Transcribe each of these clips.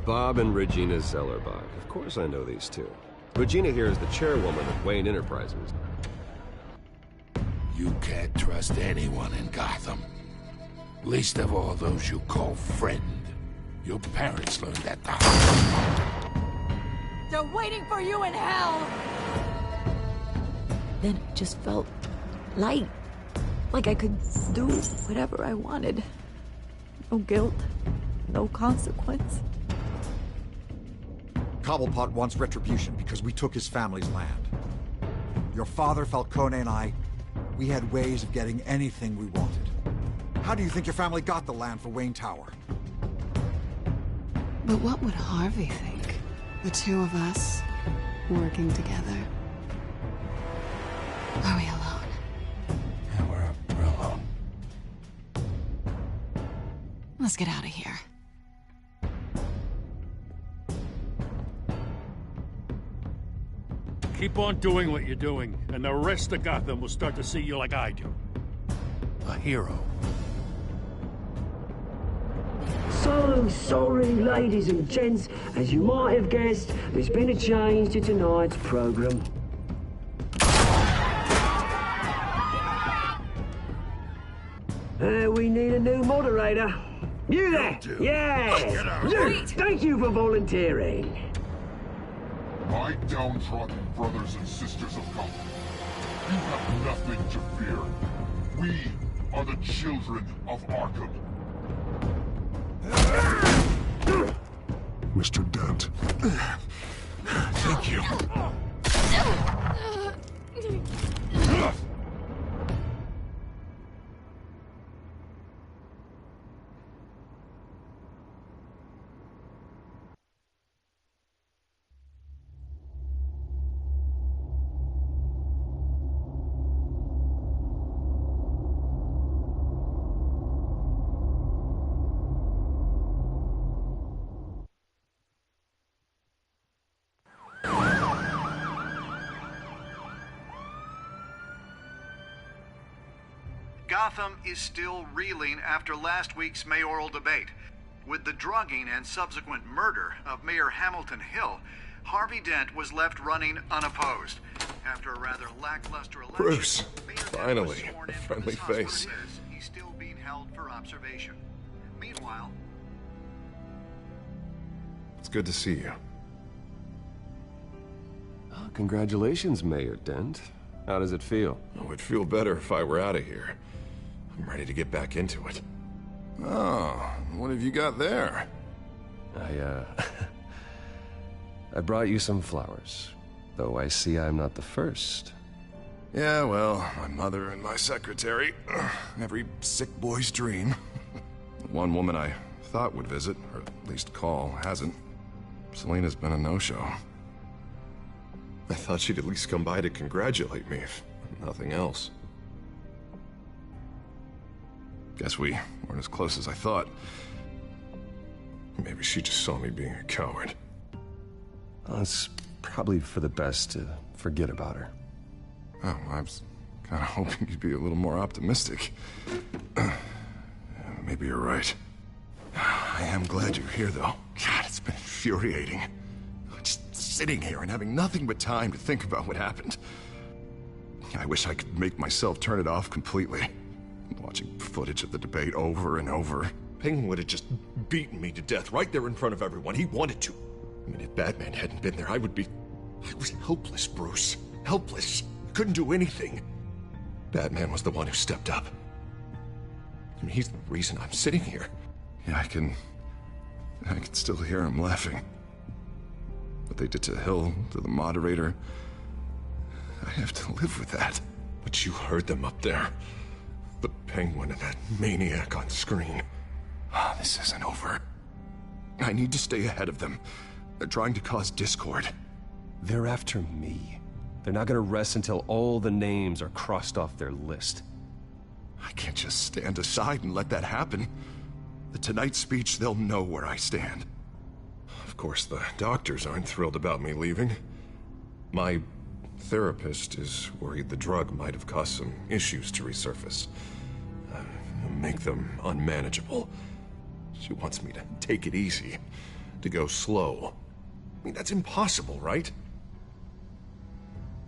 Bob and Regina Zellerbach. Of course I know these two. Regina here is the chairwoman of Wayne Enterprises. You can't trust anyone in Gotham. Least of all those you call friend. Your parents learned that the hard way. They're waiting for you in hell! Then it just felt light. Like I could do whatever I wanted. No guilt, no consequence. Cobblepot wants retribution because we took his family's land. Your father, Falcone, and I, we had ways of getting anything we wanted. How do you think your family got the land for Wayne Tower? But what would Harvey think? The two of us working together. Are we alone? Yeah, we're alone. Let's get out of here. Keep on doing what you're doing, and the rest of Gotham will start to see you like I do. A hero. So sorry, ladies and gents. As you might have guessed, there's been a change to tonight's program. We need a new moderator. You there? Yeah! Luke, thank you for volunteering. My downtrodden brothers and sisters of Gotham, you have nothing to fear. We are the children of Arkham. Mr. Dent. Thank you. Gotham is still reeling after last week's mayoral debate. With the drugging and subsequent murder of Mayor Hamilton Hill, Harvey Dent was left running unopposed. After a rather lackluster election, Bruce, Mayor finally, Dent was sworn a in friendly from the face. hospital. He's still being held for observation. Meanwhile, It's good to see you. Oh, congratulations, Mayor Dent. How does it feel? Oh, it'd feel better if I were out of here. I'm ready to get back into it. Oh, what have you got there? I brought you some flowers. Though I see I'm not the first. Yeah, well, my mother and my secretary. Every sick boy's dream. The one woman I thought would visit, or at least call, hasn't. Selena's been a no-show. I thought she'd at least come by to congratulate me, if nothing else. Guess we weren't as close as I thought. Maybe she just saw me being a coward. Well, it's probably for the best to forget about her. Oh, I was kind of hoping you'd be a little more optimistic. Maybe you're right. I am glad you're here, though. God, it's been infuriating. Just sitting here and having nothing but time to think about what happened. I wish I could make myself turn it off completely. Watching footage of the debate over and over. Penguin would have just beaten me to death right there in front of everyone. He wanted to. I mean, if Batman hadn't been there, I was helpless, Bruce. Helpless. Couldn't do anything. Batman was the one who stepped up. I mean, he's the reason I'm sitting here. Yeah, I can still hear him laughing. What they did to Hill, to the moderator, I have to live with that. But you heard them up there. The Penguin and that maniac on screen. This isn't over. I need to stay ahead of them. They're trying to cause discord. They're after me. They're not gonna rest until all the names are crossed off their list. I can't just stand aside and let that happen. The Tonight speech, they'll know where I stand. Of course, the doctors aren't thrilled about me leaving. My therapist is worried the drug might have caused some issues to resurface. Make them unmanageable. She wants me to take it easy. to go slow. I mean, that's impossible, right?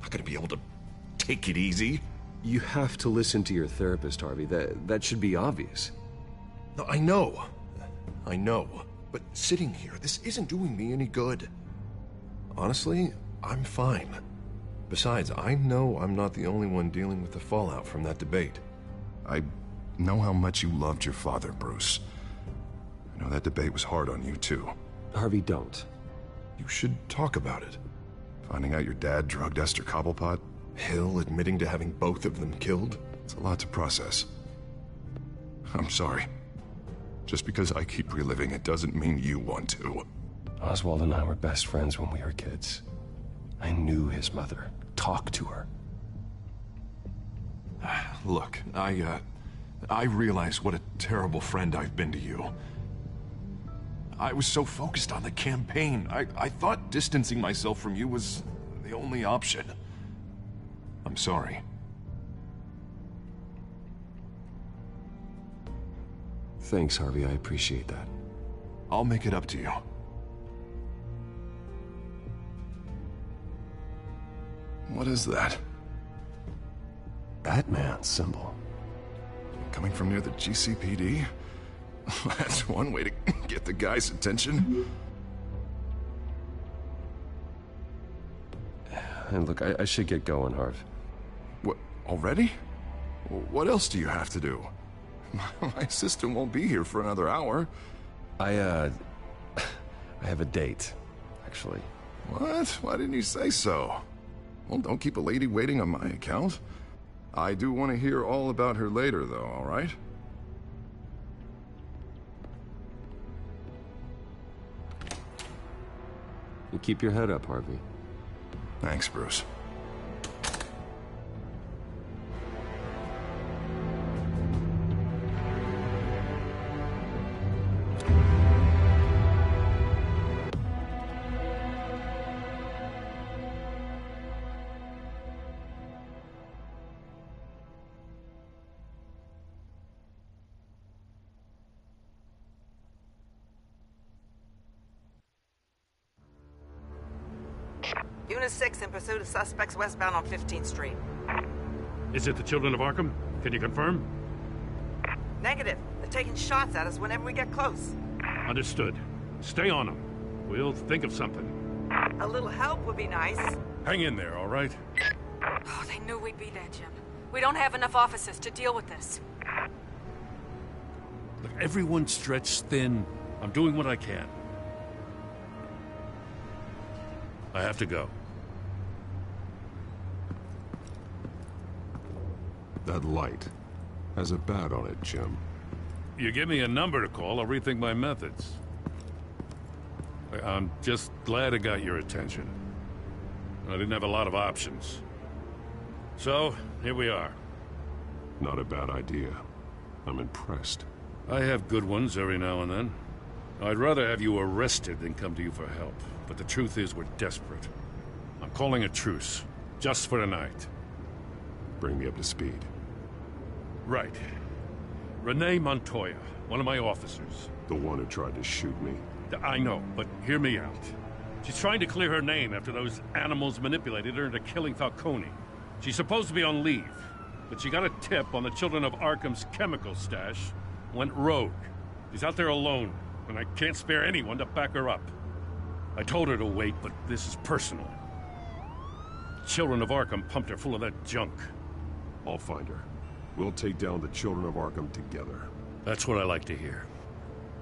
Not gonna be able to take it easy. You have to listen to your therapist, Harvey. That should be obvious. No, I know. I know. But sitting here, this isn't doing me any good. Honestly, I'm fine. Besides, I know I'm not the only one dealing with the fallout from that debate. I know how much you loved your father, Bruce. I know that debate was hard on you, too. Harvey, don't. You should talk about it. Finding out your dad drugged Esther Cobblepot? Hill admitting to having both of them killed? It's a lot to process. I'm sorry. Just because I keep reliving it doesn't mean you want to. Oswald and I were best friends when we were kids. I knew his mother. Talked to her. Look, I realize what a terrible friend I've been to you. I was so focused on the campaign. I thought distancing myself from you was the only option. I'm sorry. Thanks, Harvey. I appreciate that. I'll make it up to you. What is that? Batman symbol. Coming from near the GCPD? That's one way to get the guy's attention. And look, I should get going, Harv. What, already? What else do you have to do? My assistant won't be here for another hour. I have a date, actually. What? Why didn't you say so? Well, don't keep a lady waiting on my account. I do want to hear all about her later, though, all right? You keep your head up, Harvey. Thanks, Bruce. Unit 6 in pursuit of suspects westbound on 15th Street. Is it the Children of Arkham? Can you confirm? Negative. They're taking shots at us whenever we get close. Understood. Stay on them. We'll think of something. A little help would be nice. Hang in there, all right? Oh, they knew we'd be there, Jim. We don't have enough officers to deal with this. Look, everyone's stretched thin. I'm doing what I can. I have to go. That light has a bat on it, Jim. You give me a number to call, I'll rethink my methods. I'm just glad it got your attention. I didn't have a lot of options. So, here we are. Not a bad idea. I'm impressed. I have good ones every now and then. I'd rather have you arrested than come to you for help. But the truth is, we're desperate. I'm calling a truce. Just for tonight. Bring me up to speed. Right. Renee Montoya, one of my officers. The one who tried to shoot me. I know, but hear me out. She's trying to clear her name after those animals manipulated her into killing Falcone. She's supposed to be on leave, but she got a tip on the Children of Arkham's chemical stash, went rogue. She's out there alone, and I can't spare anyone to back her up. I told her to wait, but this is personal. Children of Arkham pumped her full of that junk. I'll find her. We'll take down the Children of Arkham together. That's what I like to hear.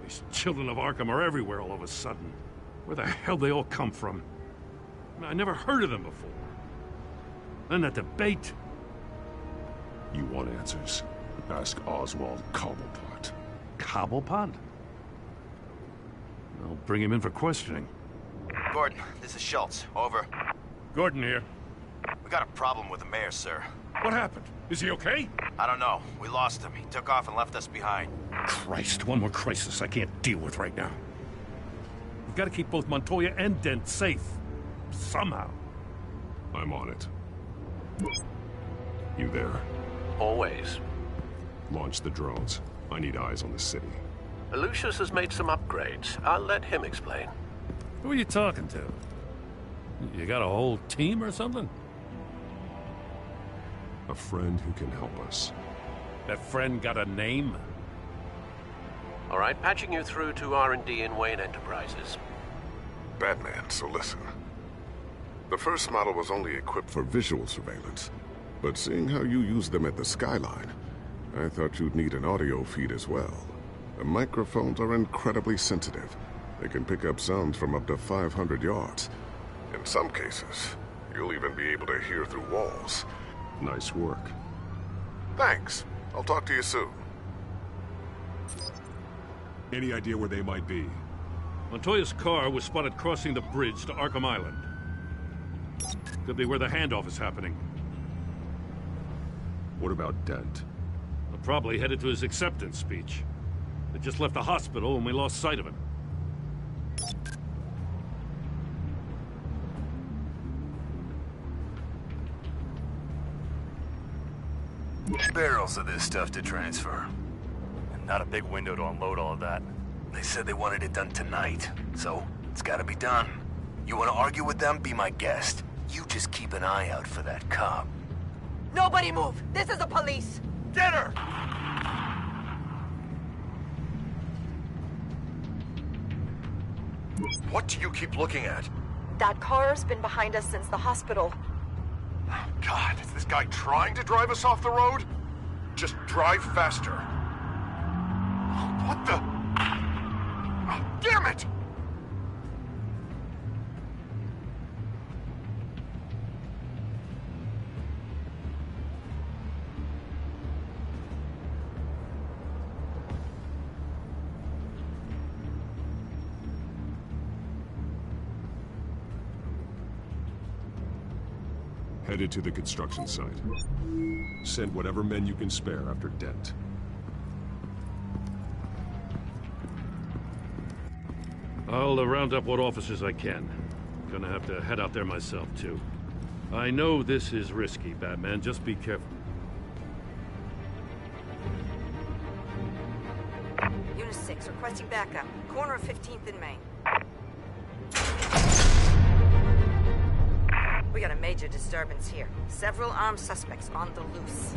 These Children of Arkham are everywhere all of a sudden. Where the hell they all come from? I never heard of them before. Then that debate. You want answers? Ask Oswald Cobblepot. Cobblepot? I'll bring him in for questioning. Gordon, this is Schultz. Over. Gordon here. We got a problem with the mayor, sir. What happened? Is he okay? I don't know. We lost him. He took off and left us behind. Christ, one more crisis I can't deal with right now. We've got to keep both Montoya and Dent safe. Somehow. I'm on it. You there? Always. Launch the drones. I need eyes on the city. Lucius has made some upgrades. I'll let him explain. Who are you talking to? You got a whole team or something? A friend who can help us. That friend got a name? All right, patching you through to R&D in Wayne Enterprises. Batman, so listen. The first model was only equipped for visual surveillance, but seeing how you use them at the Skyline, I thought you'd need an audio feed as well. The microphones are incredibly sensitive. They can pick up sounds from up to 500 yards. In some cases, you'll even be able to hear through walls. Nice work. Thanks. I'll talk to you soon. Any idea where they might be? Montoya's car was spotted crossing the bridge to Arkham Island. Could be where the handoff is happening. What about Dent? They're probably headed to his acceptance speech. They just left the hospital and we lost sight of him. Barrels of this stuff to transfer. And not a big window to unload all of that. They said they wanted it done tonight, so it's gotta be done. You wanna argue with them? Be my guest. You just keep an eye out for that cop. Nobody move! This is the police! Get her! What do you keep looking at? That car's been behind us since the hospital. God, is this guy trying to drive us off the road? Just drive faster. What the? Oh, damn it! Headed to the construction site. Send whatever men you can spare after Dent. I'll round up what officers I can. Gonna have to head out there myself, too. I know this is risky, Batman. Just be careful. Unit 6, requesting backup. Corner of 15th and Main. We got a major disturbance here. Several armed suspects on the loose.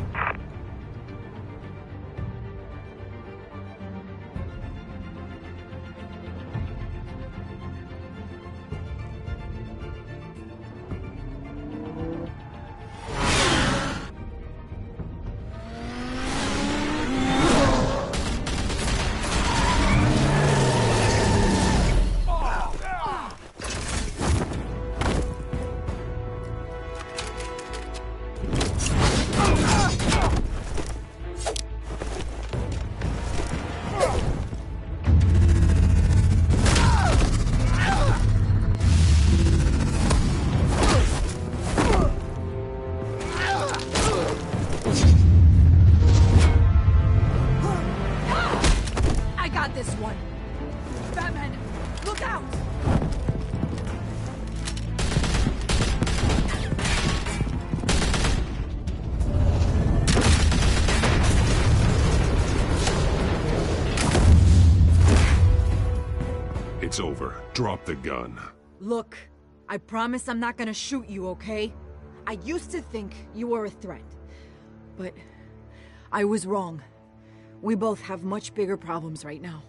It's over. Drop the gun. Look, I promise I'm not gonna shoot you, okay? I used to think you were a threat, but I was wrong. We both have much bigger problems right now.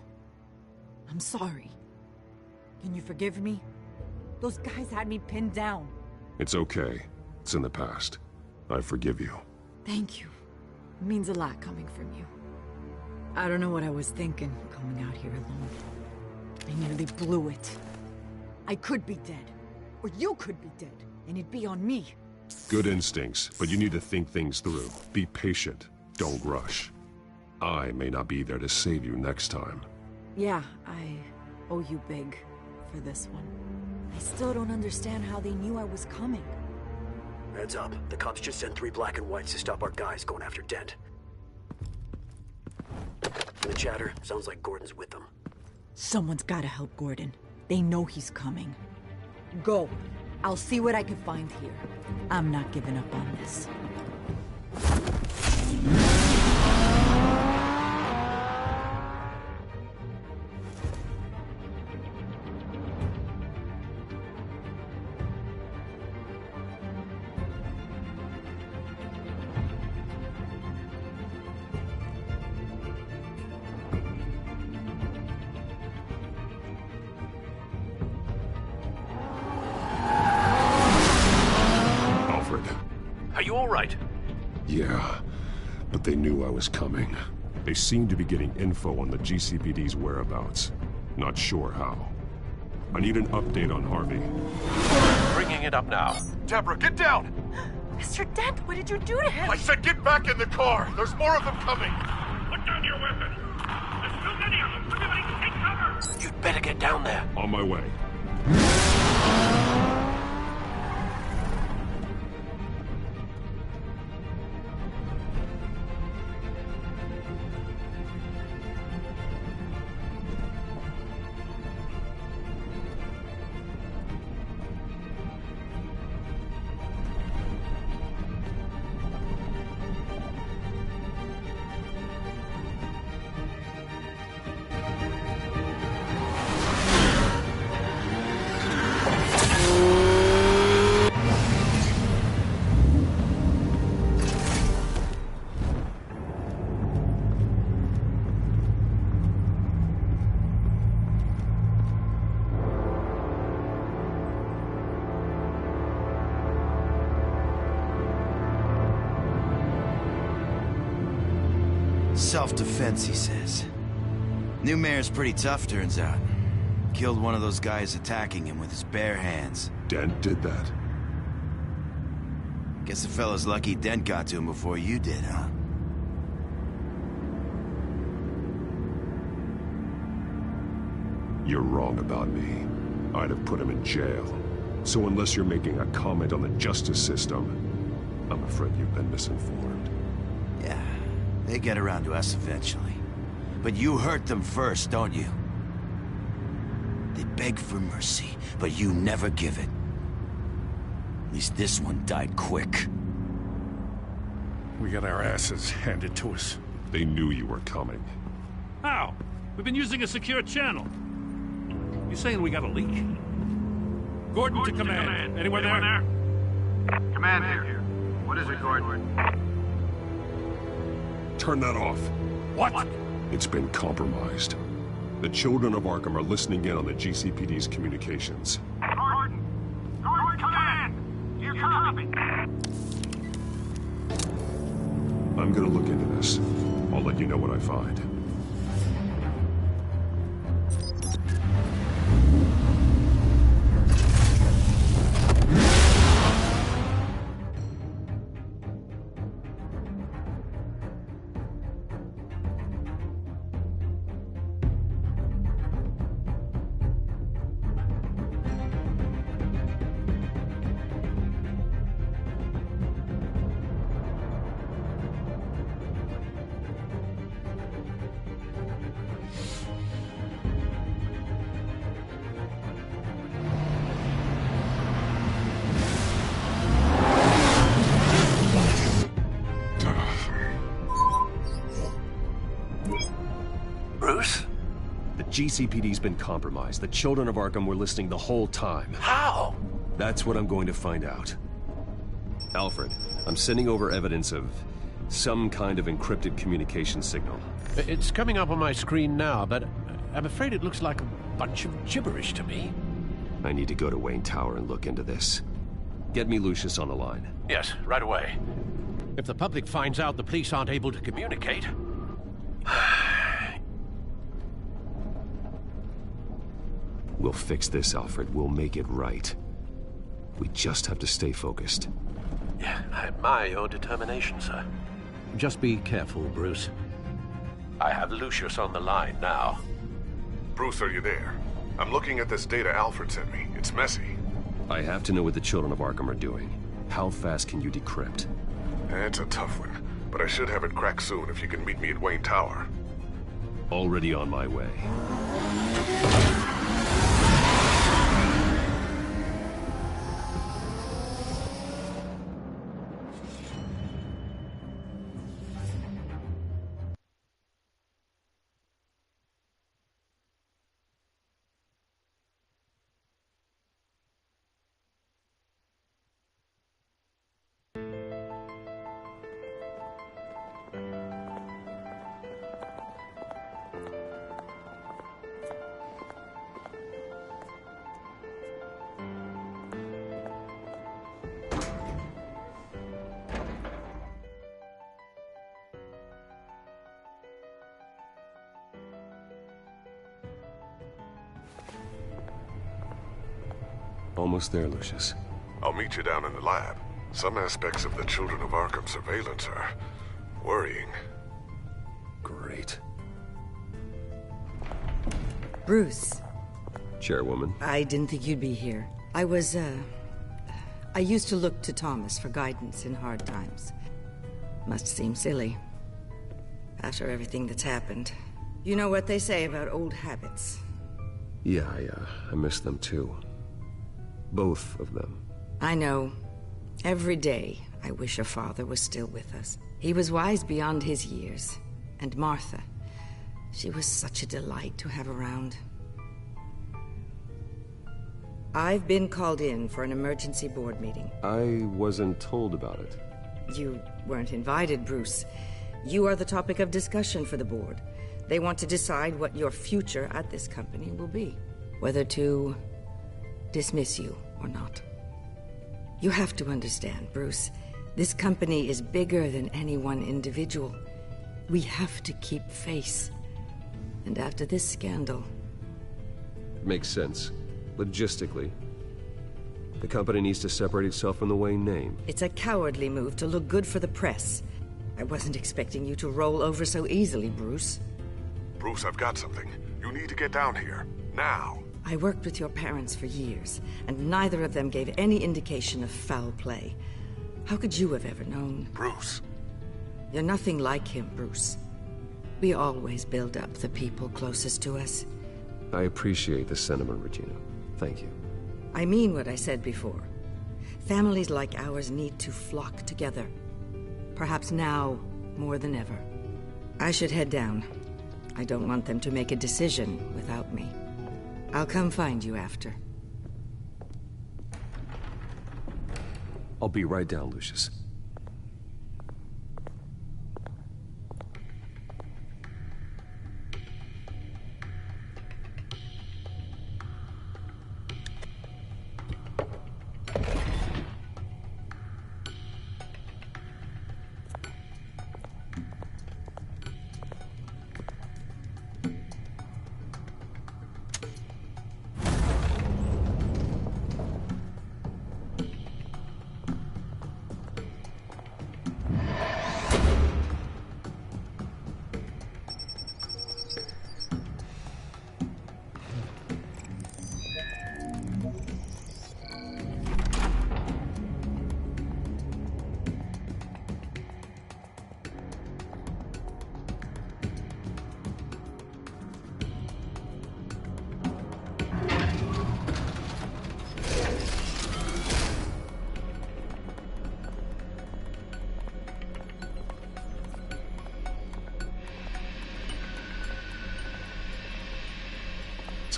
I'm sorry. Can you forgive me? Those guys had me pinned down. It's okay. It's in the past. I forgive you. Thank you. It means a lot coming from you. I don't know what I was thinking, coming out here alone. I nearly blew it. I could be dead. Or you could be dead, and it'd be on me. Good instincts, but you need to think things through. Be patient. Don't rush. I may not be there to save you next time. Yeah, I owe you big for this one. I still don't understand how they knew I was coming. Heads up. The cops just sent 3 black and whites to stop our guys going after Dent. The chatter sounds like Gordon's with them. Someone's gotta help Gordon. They know he's coming. Go. I'll see what I can find here. I'm not giving up on this. right? Yeah, but they knew I was coming. They seemed to be getting info on the GCPD's whereabouts. Not sure how. I need an update on Harvey. Bringing it up now. Deborah, get down! Mr. Dent, what did you do to him? I said get back in the car! There's more of them coming! Put down your weapon! There's too many of them! Everybody take cover! You'd better get down there. On my way. Self-defense, he says. New mayor's pretty tough, turns out. Killed one of those guys attacking him with his bare hands. Dent did that? Guess the fella's lucky Dent got to him before you did, huh? You're wrong about me. I'd have put him in jail. So unless you're making a comment on the justice system, I'm afraid you've been misinformed. Yeah, they get around to us eventually. But you hurt them first, don't you? They beg for mercy, but you never give it. At least this one died quick. We got our asses handed to us. They knew you were coming. How? We've been using a secure channel. You saying we got a leak? Gordon to command. Anyone there? Command here. What is it, Gordon? Turn that off. What? It's been compromised. The children of Arkham are listening in on the GCPD's communications. Gordon! Gordon, command! You copy? I'm gonna look into this. I'll let you know what I find. Bruce? The GCPD's been compromised. The children of Arkham were listening the whole time. How? That's what I'm going to find out. Alfred, I'm sending over evidence of some kind of encrypted communication signal. It's coming up on my screen now, but I'm afraid it looks like a bunch of gibberish to me. I need to go to Wayne Tower and look into this. Get me Lucius on the line. Yes, right away. If the public finds out the police aren't able to communicate... We'll fix this, Alfred. We'll make it right. We just have to stay focused. Yeah, I admire your determination, sir. Just be careful, Bruce. I have Lucius on the line now. Bruce, are you there? I'm looking at this data Alfred sent me. It's messy. I have to know what the children of Arkham are doing. How fast can you decrypt? It's a tough one, but I should have it cracked soon if you can meet me at Wayne Tower. Already on my way. Almost there, Lucius. I'll meet you down in the lab. Some aspects of the Children of Arkham surveillance are worrying. Great. Bruce. Chairwoman. I didn't think you'd be here. I used to look to Thomas for guidance in hard times. Must seem silly. After everything that's happened. You know what they say about old habits. Yeah, I miss them too. Both of them. I know. Every day, I wish your father was still with us. He was wise beyond his years. And Martha, she was such a delight to have around. I've been called in for an emergency board meeting. I wasn't told about it. You weren't invited, Bruce. You are the topic of discussion for the board. They want to decide what your future at this company will be. Whether to dismiss you or not. You have to understand, Bruce. This company is bigger than any one individual. We have to keep face. And after this scandal... Makes sense. Logistically. The company needs to separate itself from the Wayne name. It's a cowardly move to look good for the press. I wasn't expecting you to roll over so easily, Bruce. Bruce, I've got something. You need to get down here. Now. I worked with your parents for years, and neither of them gave any indication of foul play. How could you have ever known? Bruce. You're nothing like him, Bruce. We always build up the people closest to us. I appreciate the sentiment, Regina. Thank you. I mean what I said before. Families like ours need to flock together. Perhaps now, more than ever. I should head down. I don't want them to make a decision without me. I'll come find you after. I'll be right down, Lucius.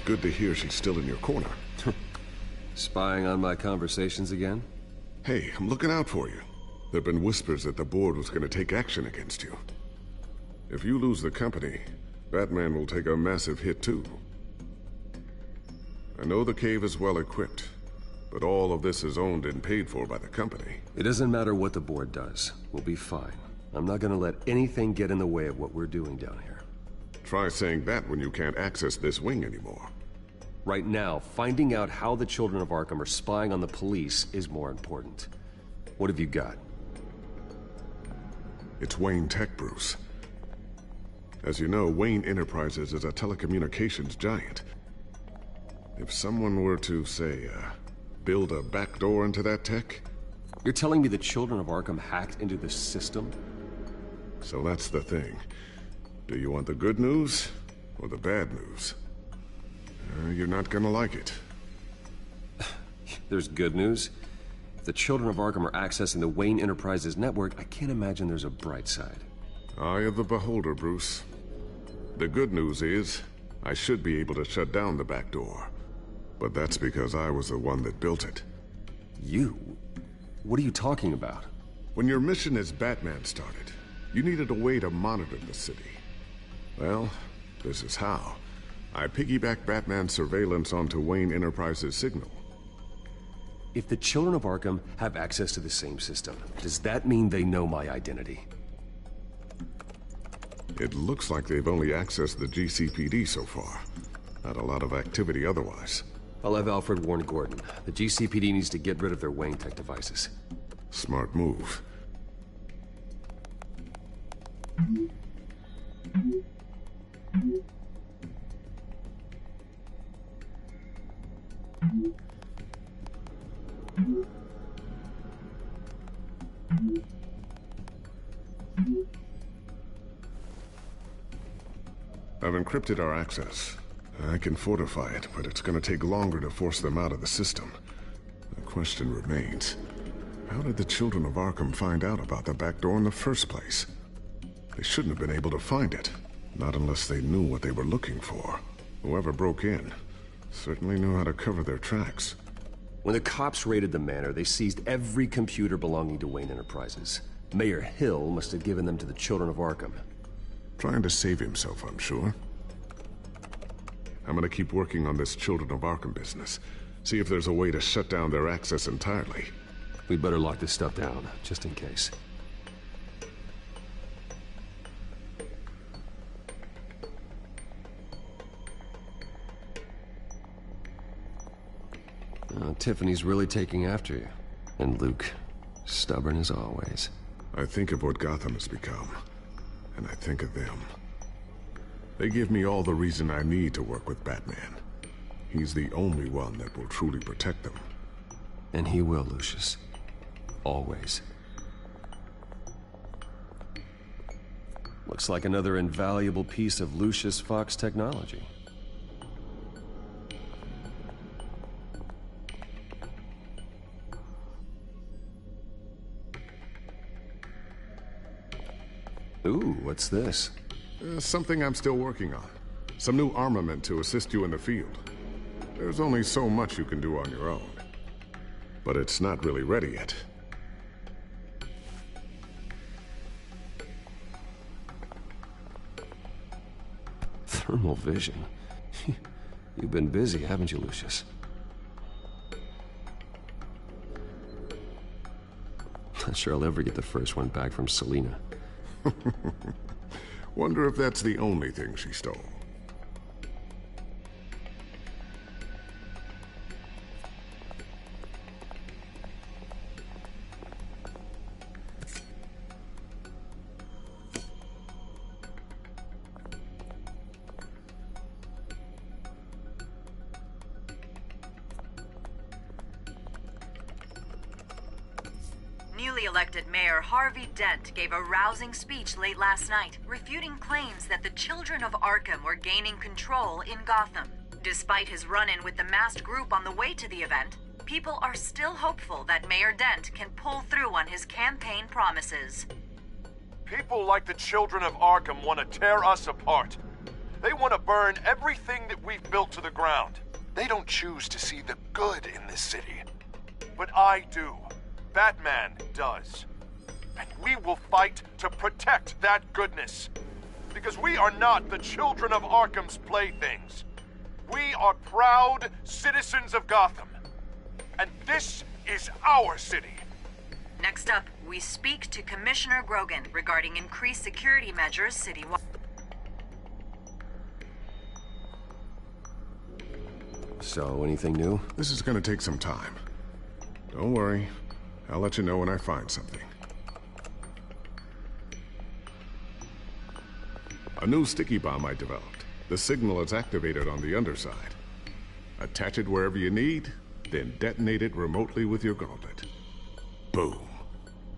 Good to hear she's still in your corner. Spying on my conversations again? Hey, I'm looking out for you. There've been whispers that the board was going to take action against you. If you lose the company, Batman will take a massive hit too. I know the cave is well equipped, but all of this is owned and paid for by the company. It doesn't matter what the board does. We'll be fine. I'm not going to let anything get in the way of what we're doing down here. Try saying that when you can't access this wing anymore. Right now, finding out how the Children of Arkham are spying on the police is more important. What have you got? It's Wayne Tech, Bruce. As you know, Wayne Enterprises is a telecommunications giant. If someone were to, say, build a backdoor into that tech... You're telling me the Children of Arkham hacked into the system? So that's the thing. Do you want the good news or the bad news? You're not gonna like it. There's good news. If the Children of Arkham are accessing the Wayne Enterprises network, I can't imagine there's a bright side. Eye of the beholder, Bruce. The good news is, I should be able to shut down the back door. But that's because I was the one that built it. You? What are you talking about? When your mission as Batman started, you needed a way to monitor the city. Well, this is how. I piggybacked Batman's surveillance onto Wayne Enterprises' signal. If the Children of Arkham have access to the same system, does that mean they know my identity? It looks like they've only accessed the GCPD so far. Not a lot of activity otherwise. I'll have Alfred warn Gordon. The GCPD needs to get rid of their Wayne Tech devices. Smart move. I've encrypted our access. I can fortify it, but it's gonna take longer to force them out of the system. The question remains, how did the children of Arkham find out about the back door in the first place? They shouldn't have been able to find it, not unless they knew what they were looking for. Whoever broke in certainly knew how to cover their tracks. When the cops raided the manor, they seized every computer belonging to Wayne Enterprises. Mayor Hill must have given them to the children of Arkham. Trying to save himself, I'm sure. I'm gonna keep working on this Children of Arkham business. See if there's a way to shut down their access entirely. We'd better lock this stuff down, just in case. Tiffany's really taking after you. And Luke, stubborn as always. I think of what Gotham has become, and I think of them. They give me all the reason I need to work with Batman. He's the only one that will truly protect them. And he will, Lucius. Always. Looks like another invaluable piece of Lucius Fox technology. Ooh, what's this? Something I'm still working on. Some new armament to assist you in the field. There's only so much you can do on your own. But it's not really ready yet. Thermal vision. You've been busy, haven't you, Lucius? Not sure I'll ever get the first one back from Selina. Wonder if that's the only thing she stole. Newly elected Mayor Harvey Dent gave a rousing speech late last night, refuting claims that the children of Arkham were gaining control in Gotham. Despite his run-in with the masked group on the way to the event, people are still hopeful that Mayor Dent can pull through on his campaign promises. People like the children of Arkham want to tear us apart. They want to burn everything that we've built to the ground. They don't choose to see the good in this city. But I do. Batman does. And we will fight to protect that goodness. Because we are not the children of Arkham's playthings. We are proud citizens of Gotham. And this is our city. Next up, we speak to Commissioner Grogan regarding increased security measures citywide. So, anything new? This is gonna take some time. Don't worry. I'll let you know when I find something. A new sticky bomb I developed. The signal is activated on the underside. Attach it wherever you need, then detonate it remotely with your gauntlet. Boom.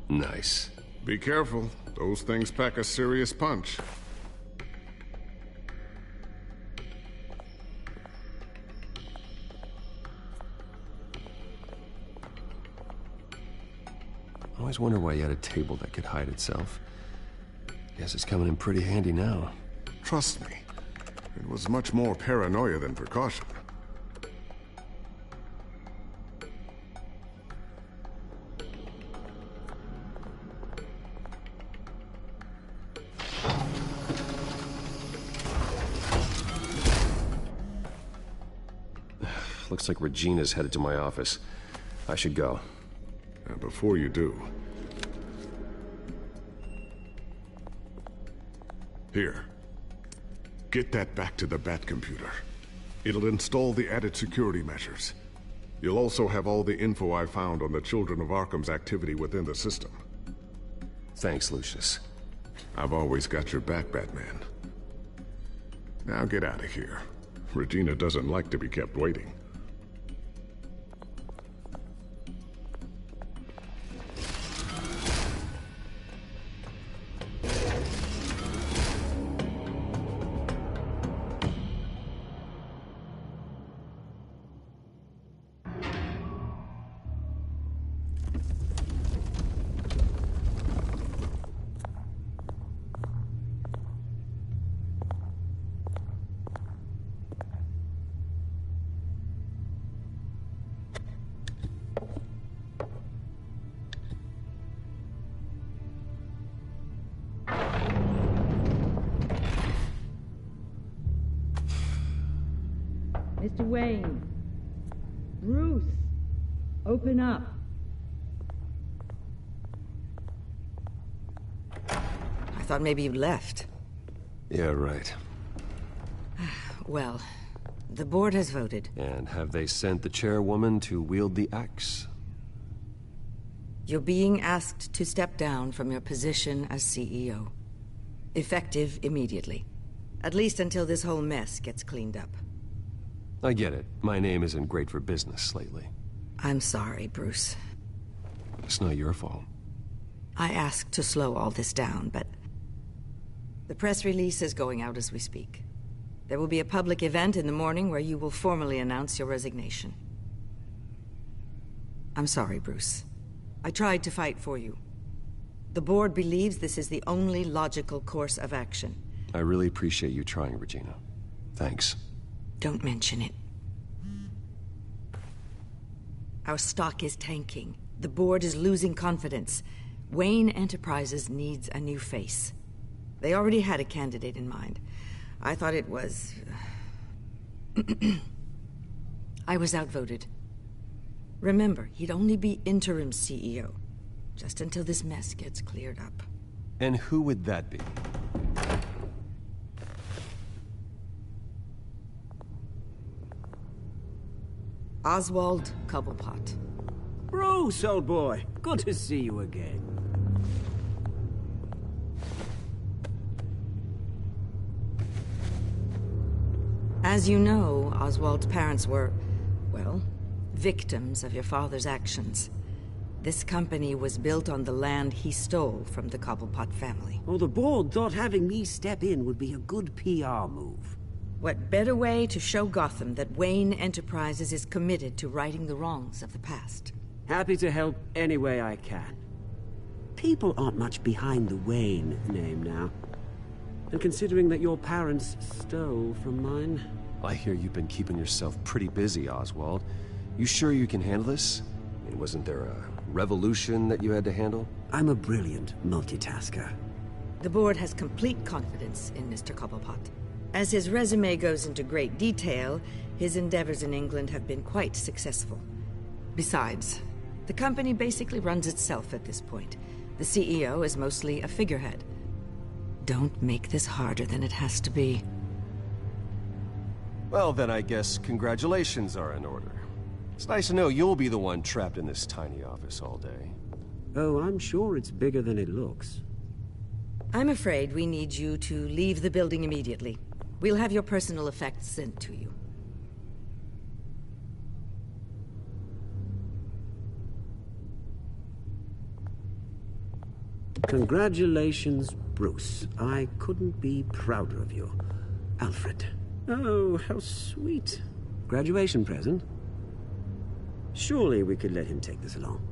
Nice. Be careful. Those things pack a serious punch. I always wonder why you had a table that could hide itself. Guess it's coming in pretty handy now. Trust me, it was much more paranoia than precaution. Looks like Regina's headed to my office. I should go. And before you do... Here. Get that back to the Bat computer. It'll install the added security measures. You'll also have all the info I found on the Children of Arkham's activity within the system. Thanks, Lucius. I've always got your back, Batman. Now get out of here. Regina doesn't like to be kept waiting. Mr. Wayne. Bruce. Open up. I thought maybe you'd left. Yeah, right. Well, the board has voted. And have they sent the chairwoman to wield the axe? You're being asked to step down from your position as CEO. Effective immediately. At least until this whole mess gets cleaned up. I get it. My name isn't great for business lately. I'm sorry, Bruce. It's not your fault. I asked to slow all this down, but... the press release is going out as we speak. There will be a public event in the morning where you will formally announce your resignation. I'm sorry, Bruce. I tried to fight for you. The board believes this is the only logical course of action. I really appreciate you trying, Regina. Thanks. Don't mention it. Our stock is tanking. The board is losing confidence. Wayne Enterprises needs a new face. They already had a candidate in mind. I thought it was... I was outvoted. Remember, he'd only be interim CEO. Just until this mess gets cleared up. And who would that be? Oswald Cobblepot. Bruce, old boy. Good to see you again. As you know, Oswald's parents were, well, victims of your father's actions. This company was built on the land he stole from the Cobblepot family. Oh, the board thought having me step in would be a good PR move. What better way to show Gotham that Wayne Enterprises is committed to righting the wrongs of the past? Happy to help any way I can. People aren't much behind the Wayne name now. And considering that your parents stole from mine... I hear you've been keeping yourself pretty busy, Oswald. You sure you can handle this? I mean, wasn't there a revolution that you had to handle? I'm a brilliant multitasker. The board has complete confidence in Mr. Cobblepot. As his resume goes into great detail, his endeavors in England have been quite successful. Besides, the company basically runs itself at this point. The CEO is mostly a figurehead. Don't make this harder than it has to be. Well, then I guess congratulations are in order. It's nice to know you'll be the one trapped in this tiny office all day. Oh, I'm sure it's bigger than it looks. I'm afraid we need you to leave the building immediately. We'll have your personal effects sent to you. Congratulations, Bruce. I couldn't be prouder of you. Alfred. Oh, how sweet. Graduation present? Surely we could let him take this along.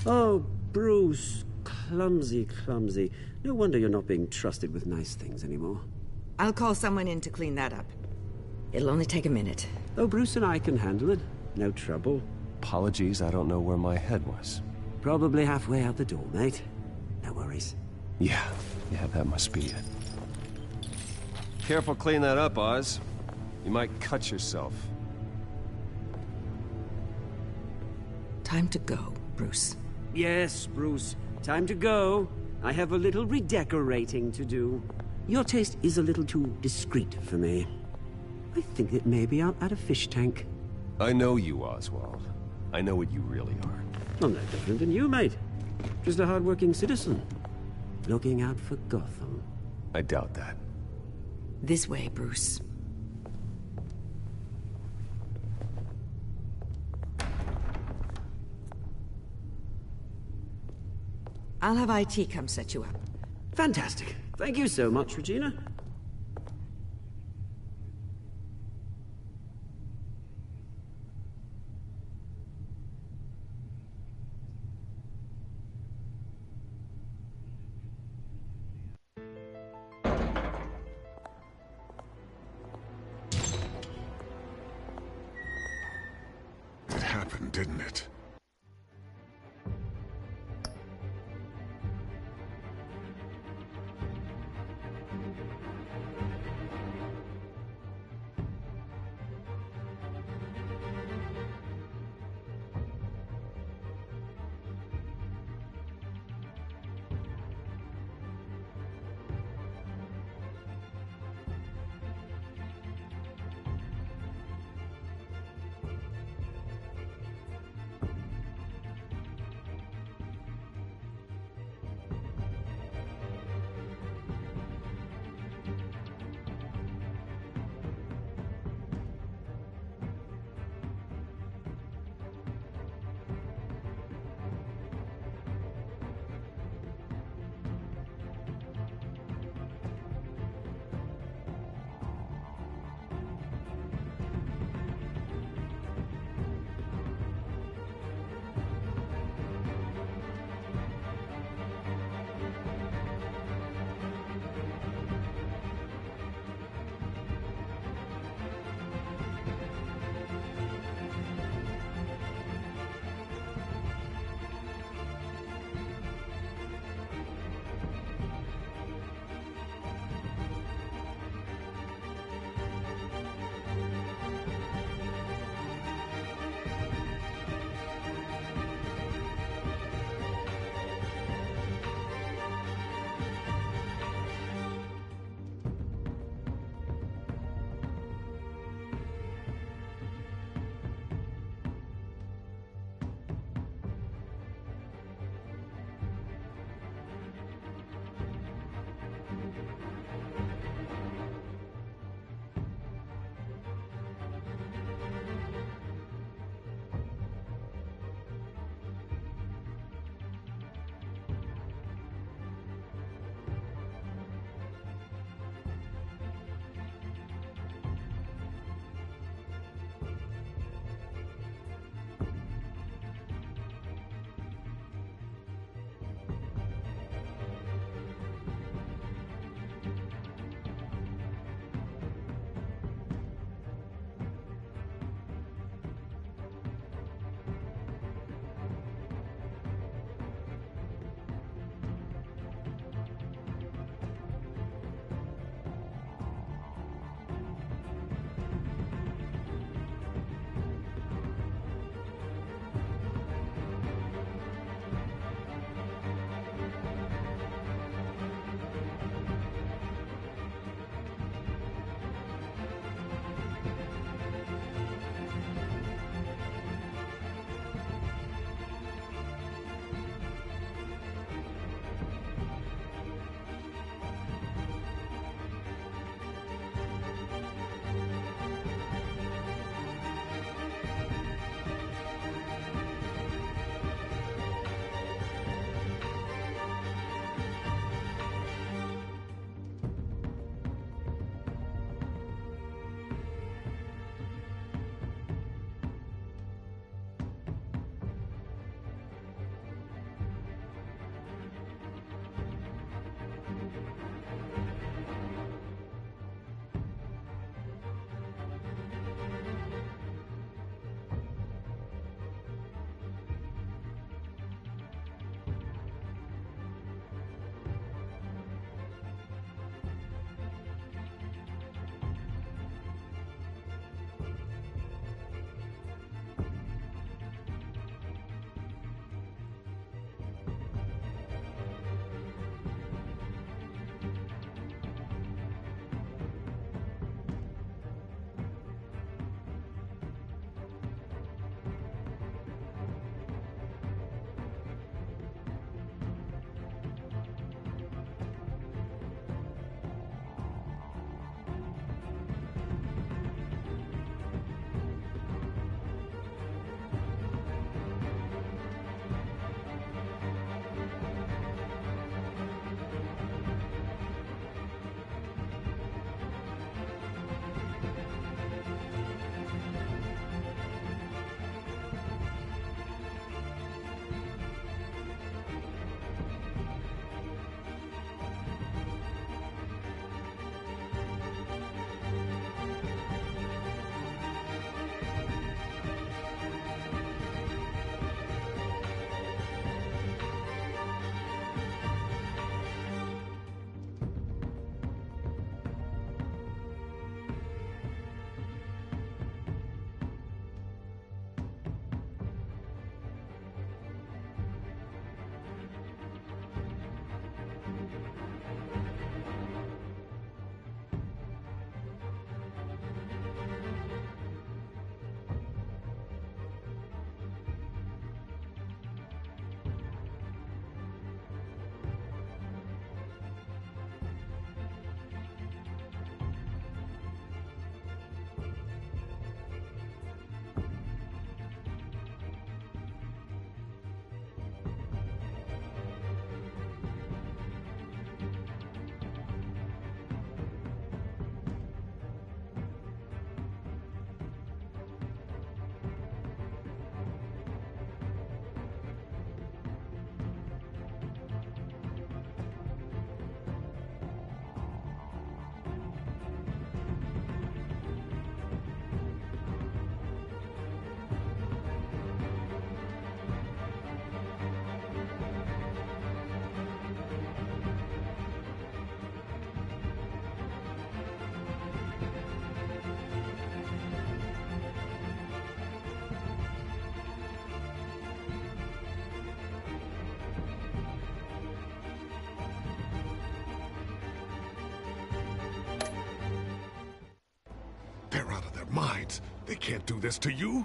Oh, Bruce. Clumsy, clumsy. No wonder you're not being trusted with nice things anymore. I'll call someone in to clean that up. It'll only take a minute. Oh, Bruce and I can handle it. No trouble. Apologies, I don't know where my head was. Probably halfway out the door, mate. No worries. Yeah, that must be it. Careful clean that up, Oz. You might cut yourself. Time to go, Bruce. Yes, Bruce. Time to go. I have a little redecorating to do. Your taste is a little too discreet for me. I think that maybe I'm at a fish tank. I know you, Oswald. I know what you really are. I'm no different than you, mate. Just a hard-working citizen. Looking out for Gotham. I doubt that. This way, Bruce. I'll have IT come set you up. Fantastic. Thank you so much, Regina. It happened, didn't it? They're out of their minds. They can't do this to you.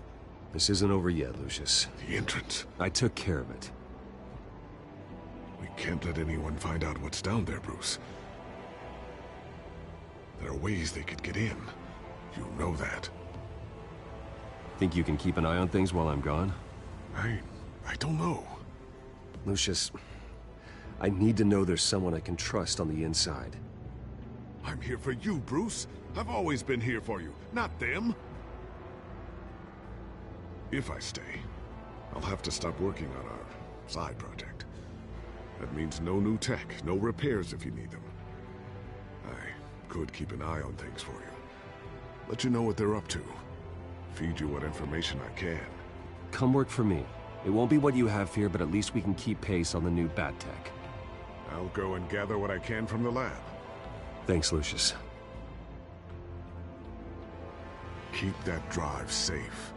This isn't over yet, Lucius. The entrance. I took care of it. We can't let anyone find out what's down there, Bruce. There are ways they could get in. You know that. Think you can keep an eye on things while I'm gone? I don't know. Lucius, I need to know there's someone I can trust on the inside. I'm here for you, Bruce. I've always been here for you, not them. If I stay, I'll have to stop working on our side project. That means no new tech, no repairs if you need them. I could keep an eye on things for you. Let you know what they're up to. Feed you what information I can. Come work for me. It won't be what you have here, but at least we can keep pace on the new bat tech. I'll go and gather what I can from the lab. Thanks, Lucius. Keep that drive safe.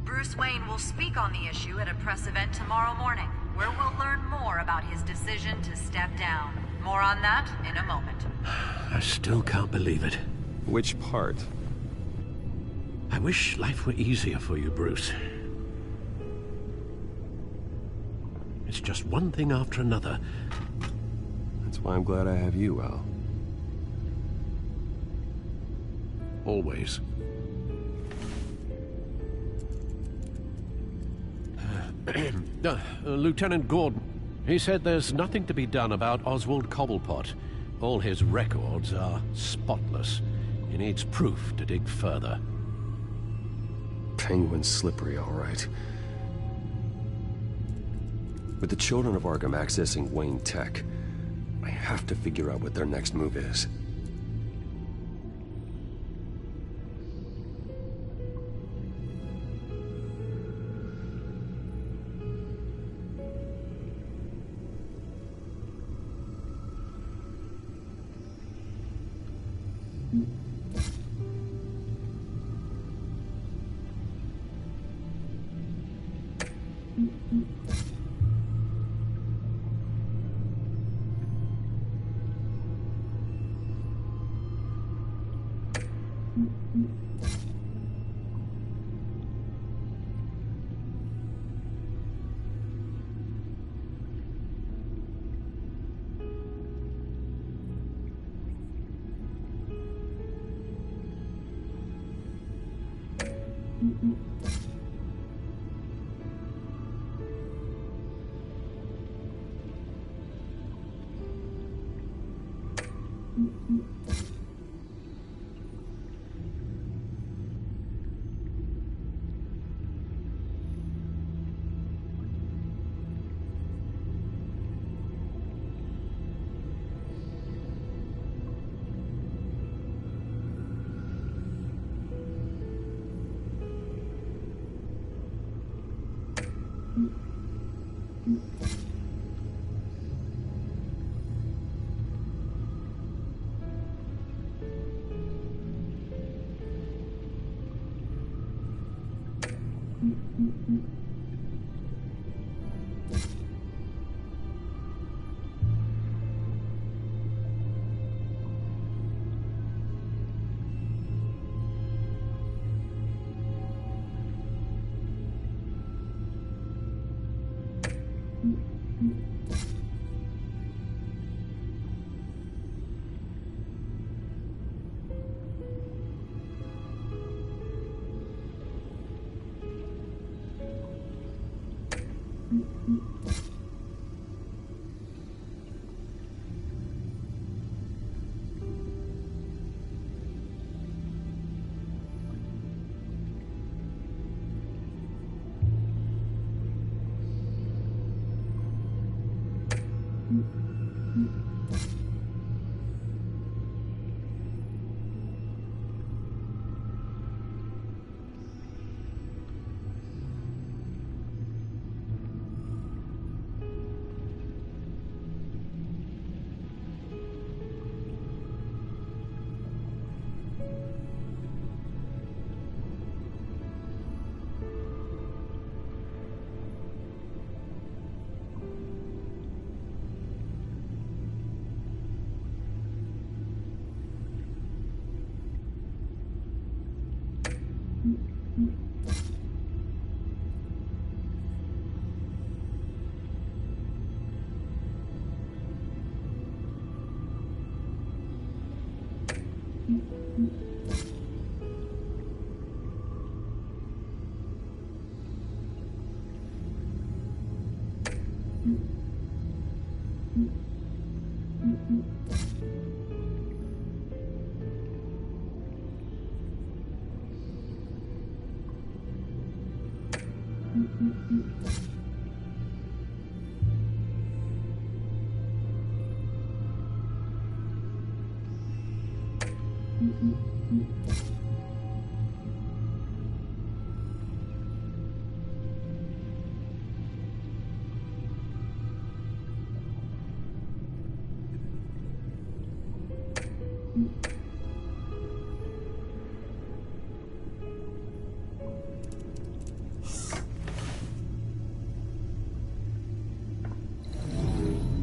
Bruce Wayne will speak on the issue at a press event tomorrow morning, where we'll learn more about his decision to step down. More on that in a moment. I still can't believe it. Which part? I wish life were easier for you, Bruce. It's just one thing after another. That's why I'm glad I have you, Al. Always. Lieutenant Gordon, he said there's nothing to be done about Oswald Cobblepot. All his records are spotless. He needs proof to dig further. Penguin's slippery, all right. With the children of Arkham accessing Wayne Tech, I have to figure out what their next move is.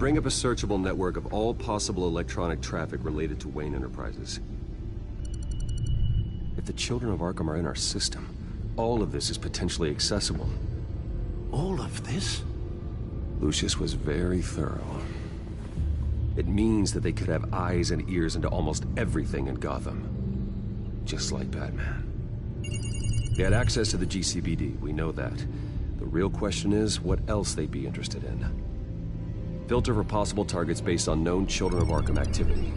Bring up a searchable network of all possible electronic traffic related to Wayne Enterprises. If the children of Arkham are in our system, all of this is potentially accessible. All of this? Lucius was very thorough. It means that they could have eyes and ears into almost everything in Gotham. Just like Batman. They had access to the GCPD, we know that. The real question is, what else they'd be interested in. Filter for possible targets based on known Children of Arkham activity.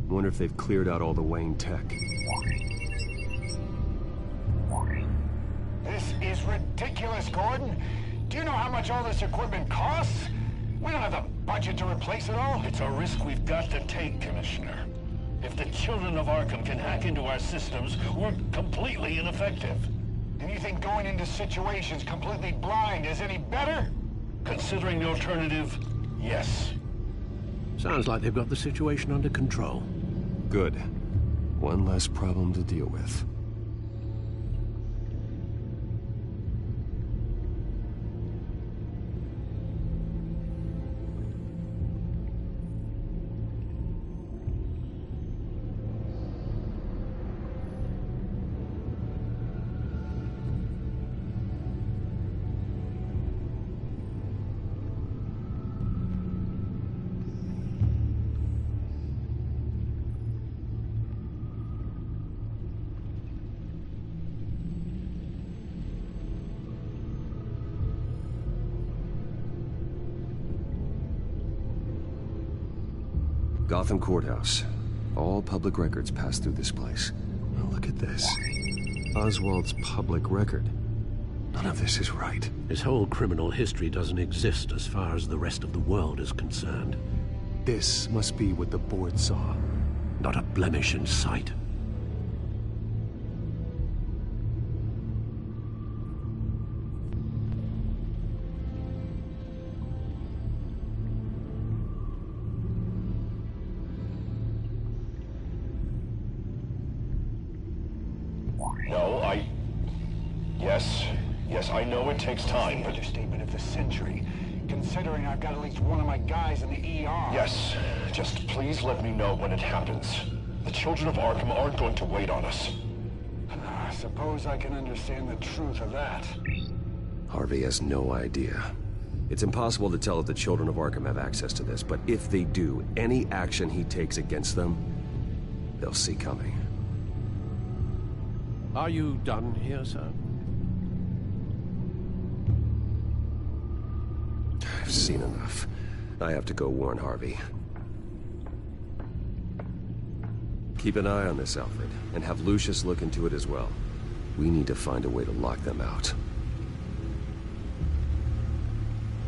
Wonder if they've cleared out all the Wayne tech. This is ridiculous, Gordon. Do you know how much all this equipment costs? We don't have the budget to replace it all. It's a risk we've got to take, Commissioner. If the children of Arkham can hack into our systems, we're completely ineffective. And you think going into situations completely blind is any better? Considering the alternative, yes. Sounds like they've got the situation under control. Good. One less problem to deal with. Gotham Courthouse. All public records pass through this place. Oh, look at this. Oswald's public record. None of this is right. His whole criminal history doesn't exist as far as the rest of the world is concerned. This must be what the board saw. Not a blemish in sight. Yes, I know it takes time, but... Understatement of the century, considering I've got at least one of my guys in the ER. Yes, just please let me know when it happens. The children of Arkham aren't going to wait on us. I suppose I can understand the truth of that. Harvey has no idea. It's impossible to tell if the children of Arkham have access to this, but if they do, any action he takes against them, they'll see coming. Are you done here, sir? I've seen enough. I have to go warn Harvey. Keep an eye on this, Alfred, and have Lucius look into it as well. We need to find a way to lock them out.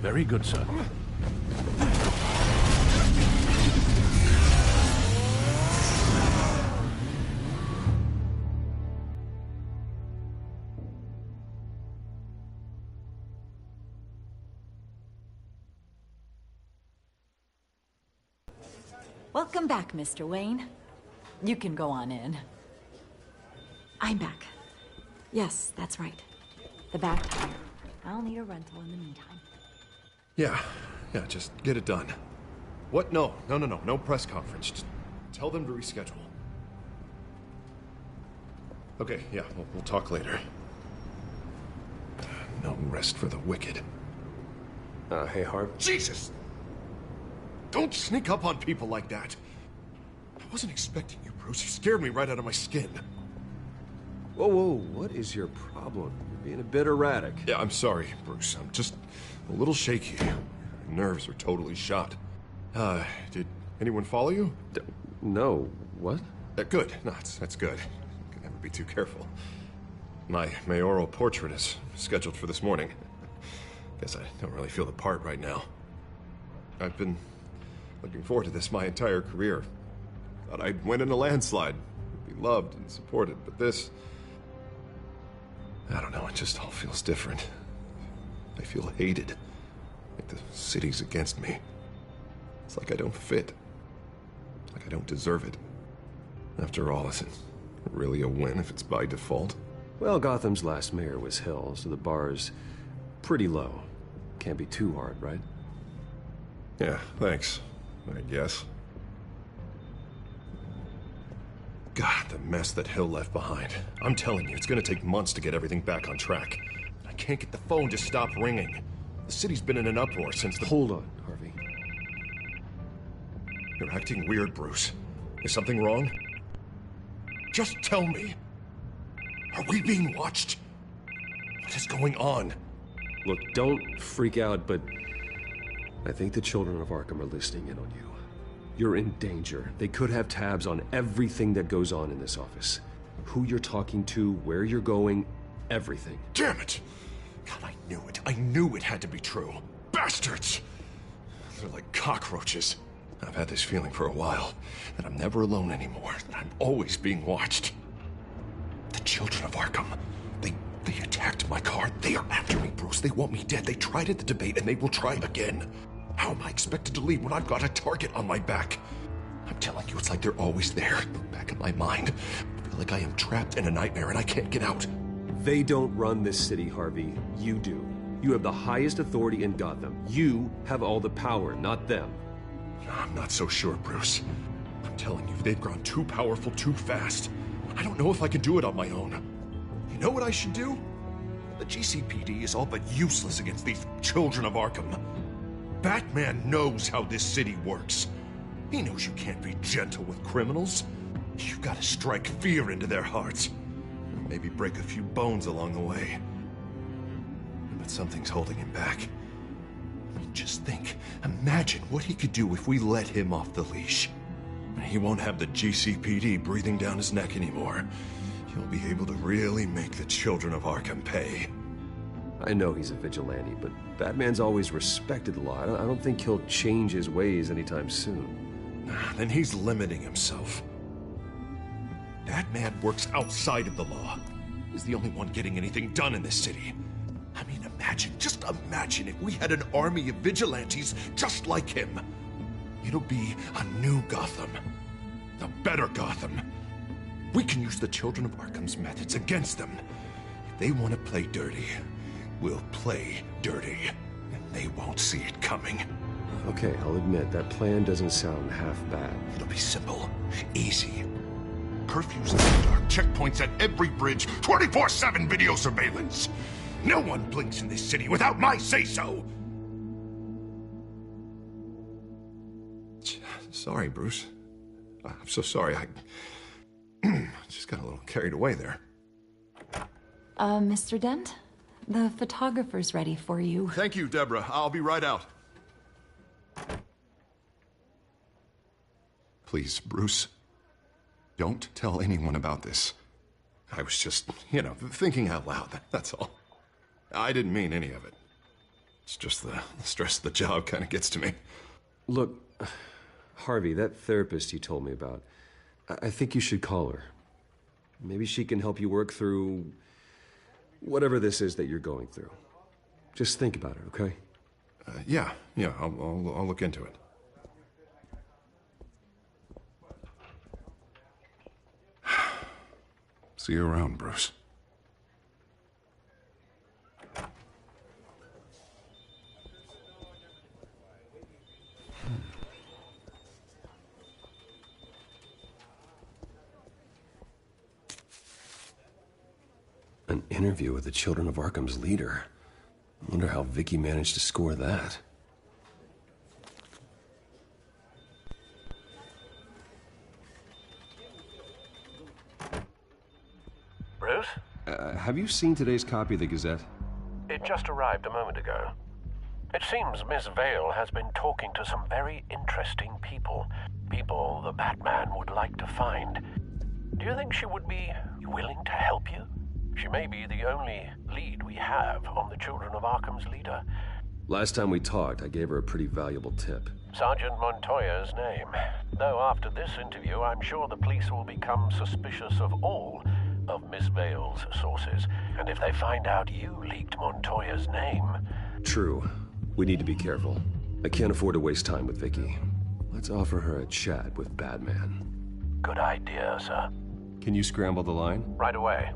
Very good, sir. Welcome back, Mr. Wayne. You can go on in. I'm back. Yes, that's right. The back tire. I'll need a rental in the meantime. Yeah, just get it done. What? No press conference. Just tell them to reschedule. Okay, yeah, we'll talk later. No rest for the wicked. Hey, Harv. Jesus! Don't sneak up on people like that. I wasn't expecting you, Bruce. You scared me right out of my skin. Whoa, what is your problem? You're being a bit erratic. Yeah, I'm sorry, Bruce. I'm just a little shaky. My nerves are totally shot. Did anyone follow you? No. What? Good. No, that's good. Can never be too careful. My mayoral portrait is scheduled for this morning. Guess I don't really feel the part right now. I've been looking forward to this my entire career. Thought I'd win in a landslide, be loved and supported, but this... I don't know, it just all feels different. I feel hated. Like the city's against me. It's like I don't fit. Like I don't deserve it. After all, is it really a win if it's by default? Well, Gotham's last mayor was Hill, so the bar's pretty low. Can't be too hard, right? Yeah, thanks. I guess. God, the mess that Hill left behind. I'm telling you, it's gonna take months to get everything back on track. I can't get the phone to stop ringing. The city's been in an uproar since the... Hold on, Harvey. You're acting weird, Bruce. Is something wrong? Just tell me. Are we being watched? What is going on? Look, don't freak out, but I think the children of Arkham are listening in on you. You're in danger. They could have tabs on everything that goes on in this office. Who you're talking to, where you're going, everything. Damn it! God, I knew it. I knew it had to be true. Bastards! They're like cockroaches. I've had this feeling for a while, that I'm never alone anymore, that I'm always being watched. The children of Arkham, they attacked my car. They are after me, Bruce. They want me dead. They tried at the debate, and they will try again. How am I expected to leave when I've got a target on my back? I'm telling you, it's like they're always there, in the back of my mind. I feel like I am trapped in a nightmare and I can't get out. They don't run this city, Harvey. You do. You have the highest authority in Gotham. You have all the power, not them. I'm not so sure, Bruce. I'm telling you, they've grown too powerful too fast. I don't know if I can do it on my own. You know what I should do? The GCPD is all but useless against these children of Arkham. Batman knows how this city works. He knows you can't be gentle with criminals. You've got to strike fear into their hearts. Maybe break a few bones along the way. But something's holding him back. I mean, just think. Imagine what he could do if we let him off the leash. He won't have the GCPD breathing down his neck anymore. He'll be able to really make the children of Arkham pay. I know he's a vigilante, but Batman's always respected the law. I don't think he'll change his ways anytime soon. Then he's limiting himself. Batman works outside of the law. He's the only one getting anything done in this city. I mean, just imagine if we had an army of vigilantes just like him. It'll be a new Gotham. A better Gotham. We can use the children of Arkham's methods against them. If they want to play dirty, we'll play dirty. And they won't see it coming. Okay, I'll admit, that plan doesn't sound half bad. It'll be simple. Easy. Curfews in the dark, checkpoints at every bridge, 24/7 video surveillance. No one blinks in this city without my say-so. Sorry, Bruce. I'm so sorry. I just got a little carried away there. Mr. Dent? The photographer's ready for you. Thank you, Deborah. I'll be right out. Please, Bruce, don't tell anyone about this. I was just, thinking out loud, that's all. I didn't mean any of it. It's just the stress of the job kind of gets to me. Look, Harvey, that therapist you told me about, I think you should call her. Maybe she can help you work through whatever this is that you're going through. Just think about it, okay? Yeah, I'll look into it. See you around, Bruce. An interview with the Children of Arkham's leader. I wonder how Vicky managed to score that. Bruce? Have you seen today's copy of the Gazette? It just arrived a moment ago. It seems Miss Vale has been talking to some very interesting people. People the Batman would like to find. Do you think she would be willing to help you? She may be the only lead we have on the Children of Arkham's leader. Last time we talked, I gave her a pretty valuable tip. Sergeant Montoya's name. Though after this interview, I'm sure the police will become suspicious of all of Miss Vale's sources. And if they find out you leaked Montoya's name... True. We need to be careful. I can't afford to waste time with Vicky. Let's offer her a chat with Batman. Good idea, sir. Can you scramble the line? Right away.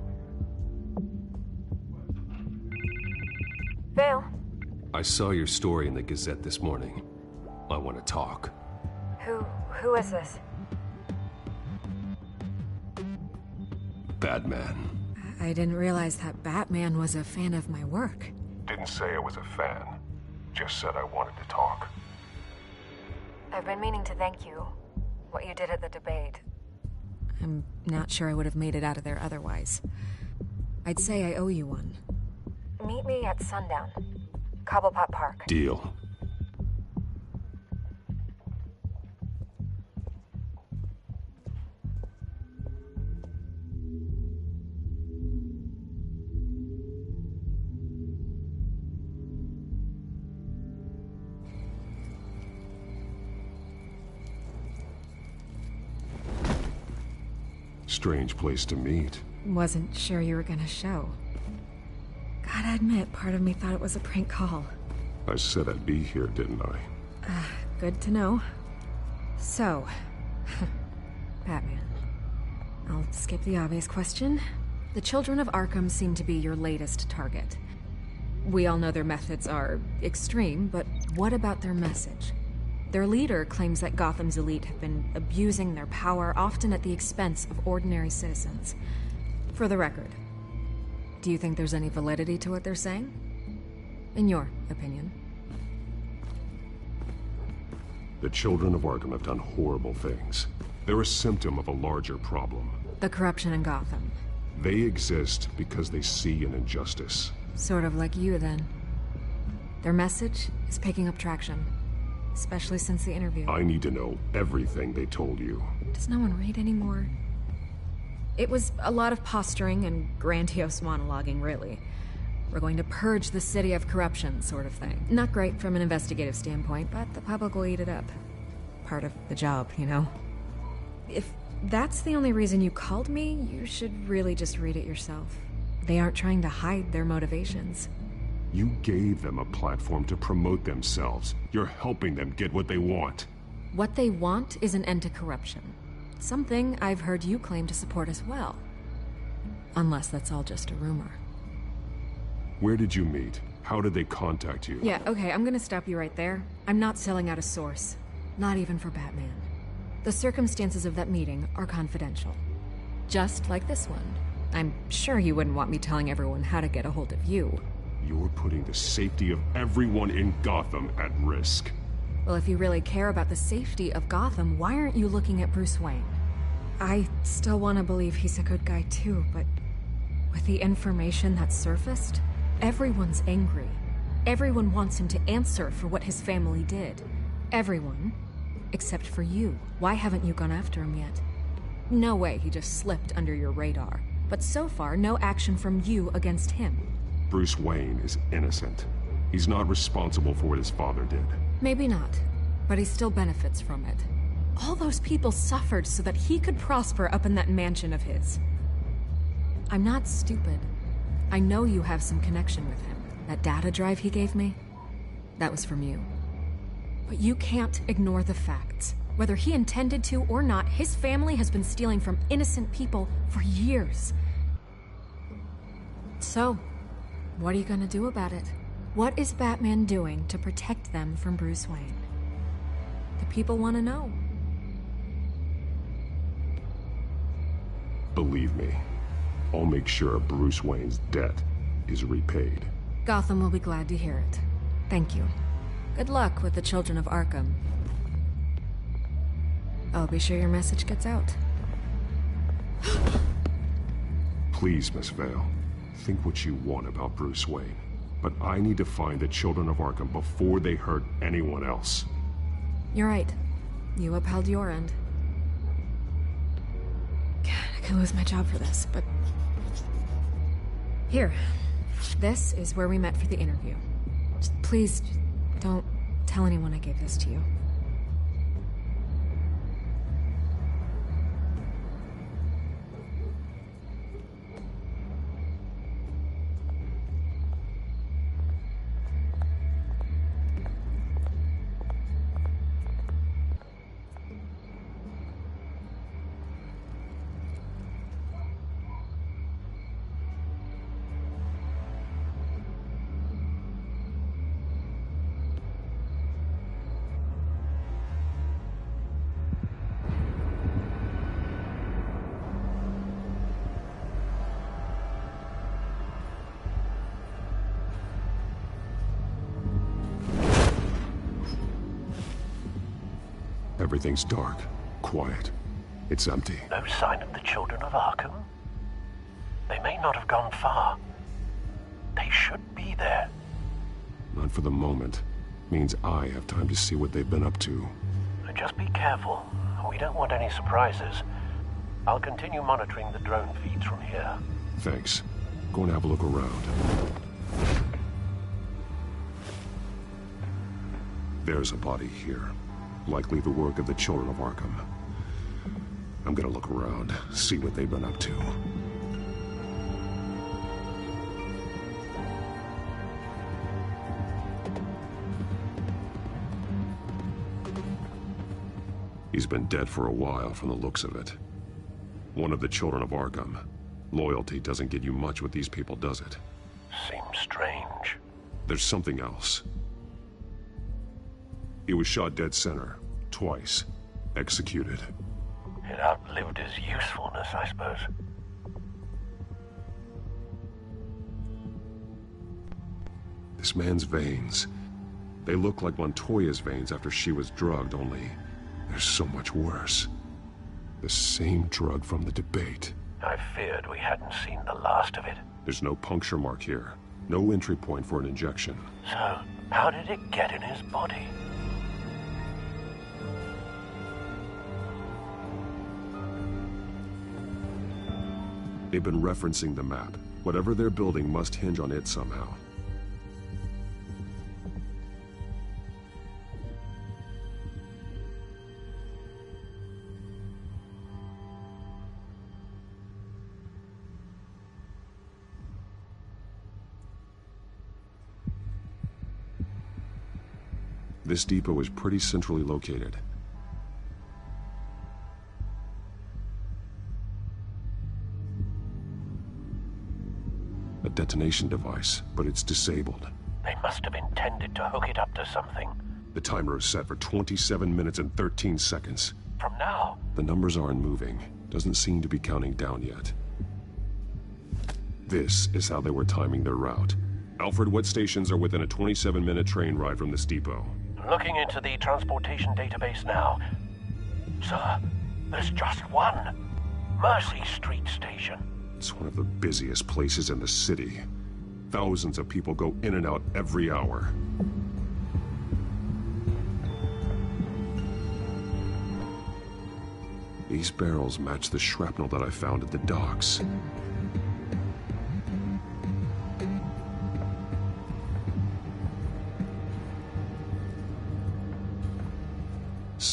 Vale. I saw your story in the Gazette this morning. I want to talk. Who is this? Batman. I didn't realize that Batman was a fan of my work. Didn't say I was a fan. Just said I wanted to talk. I've been meaning to thank you. What you did at the debate. I'm not sure I would have made it out of there otherwise. I'd say I owe you one. Meet me at sundown. Cobblepot Park. Deal. Strange place to meet. Wasn't sure you were gonna show. Gotta admit, part of me thought it was a prank call. I said I'd be here, didn't I? Good to know. So, Batman. I'll skip the obvious question. The children of Arkham seem to be your latest target. We all know their methods are extreme, but what about their message? Their leader claims that Gotham's elite have been abusing their power, often at the expense of ordinary citizens. For the record, do you think there's any validity to what they're saying? In your opinion? The children of Arkham have done horrible things. They're a symptom of a larger problem. The corruption in Gotham. They exist because they see an injustice. Sort of like you, then. Their message is picking up traction. Especially since the interview. I need to know everything they told you. Does no one read anymore? It was a lot of posturing and grandiose monologuing, really. We're going to purge the city of corruption, sort of thing. Not great from an investigative standpoint, but the public will eat it up. Part of the job, you know? If that's the only reason you called me, you should really just read it yourself. They aren't trying to hide their motivations. You gave them a platform to promote themselves. You're helping them get what they want. What they want is an end to corruption. Something I've heard you claim to support as well. Unless that's all just a rumor. Where did you meet? How did they contact you? Yeah, okay, I'm gonna stop you right there. I'm not selling out a source. Not even for Batman. The circumstances of that meeting are confidential. Just like this one. I'm sure you wouldn't want me telling everyone how to get a hold of you. You're putting the safety of everyone in Gotham at risk. Well, if you really care about the safety of Gotham, why aren't you looking at Bruce Wayne? I still want to believe he's a good guy too, but with the information that surfaced, everyone's angry. Everyone wants him to answer for what his family did. Everyone, except for you. Why haven't you gone after him yet? No way he just slipped under your radar. But so far, no action from you against him. Bruce Wayne is innocent. He's not responsible for what his father did. Maybe not, but he still benefits from it. All those people suffered so that he could prosper up in that mansion of his. I'm not stupid. I know you have some connection with him. That data drive he gave me, that was from you. But you can't ignore the facts. Whether he intended to or not, his family has been stealing from innocent people for years. So, what are you gonna do about it? What is Batman doing to protect them from Bruce Wayne? The people want to know. Believe me, I'll make sure Bruce Wayne's debt is repaid. Gotham will be glad to hear it. Thank you. Good luck with the children of Arkham. I'll be sure your message gets out. Please, Miss Vale, think what you want about Bruce Wayne. But I need to find the children of Arkham before they hurt anyone else. You're right. You upheld your end. God, I could lose my job for this, but... Here. This is where we met for the interview. Just please, don't tell anyone I gave this to you. Everything's dark, quiet. It's empty. No sign of the children of Arkham? They may not have gone far. They should be there. Not for the moment. Means I have time to see what they've been up to. Just be careful. We don't want any surprises. I'll continue monitoring the drone feeds from here. Thanks. Go and have a look around. There's a body here. Likely the work of the children of Arkham. I'm gonna look around, see what they've been up to. He's been dead for a while from the looks of it. One of the children of Arkham. Loyalty doesn't get you much with these people, does it? Seems strange. There's something else. He was shot dead center, twice, executed. It outlived his usefulness, I suppose. This man's veins. They look like Montoya's veins after she was drugged, only they're so much worse. The same drug from the debate. I feared we hadn't seen the last of it. There's no puncture mark here. No entry point for an injection. So, how did it get in his body? They've been referencing the map. Whatever they're building must hinge on it somehow. This depot is pretty centrally located. A detonation device, but it's disabled. They must have intended to hook it up to something. The timer is set for 27 minutes and 13 seconds. From now? The numbers aren't moving. Doesn't seem to be counting down yet. This is how they were timing their route. Alfred, what stations are within a 27-minute train ride from this depot? Looking into the transportation database now. Sir, there's just one. Mercy Street Station. It's one of the busiest places in the city. Thousands of people go in and out every hour. These barrels match the shrapnel that I found at the docks.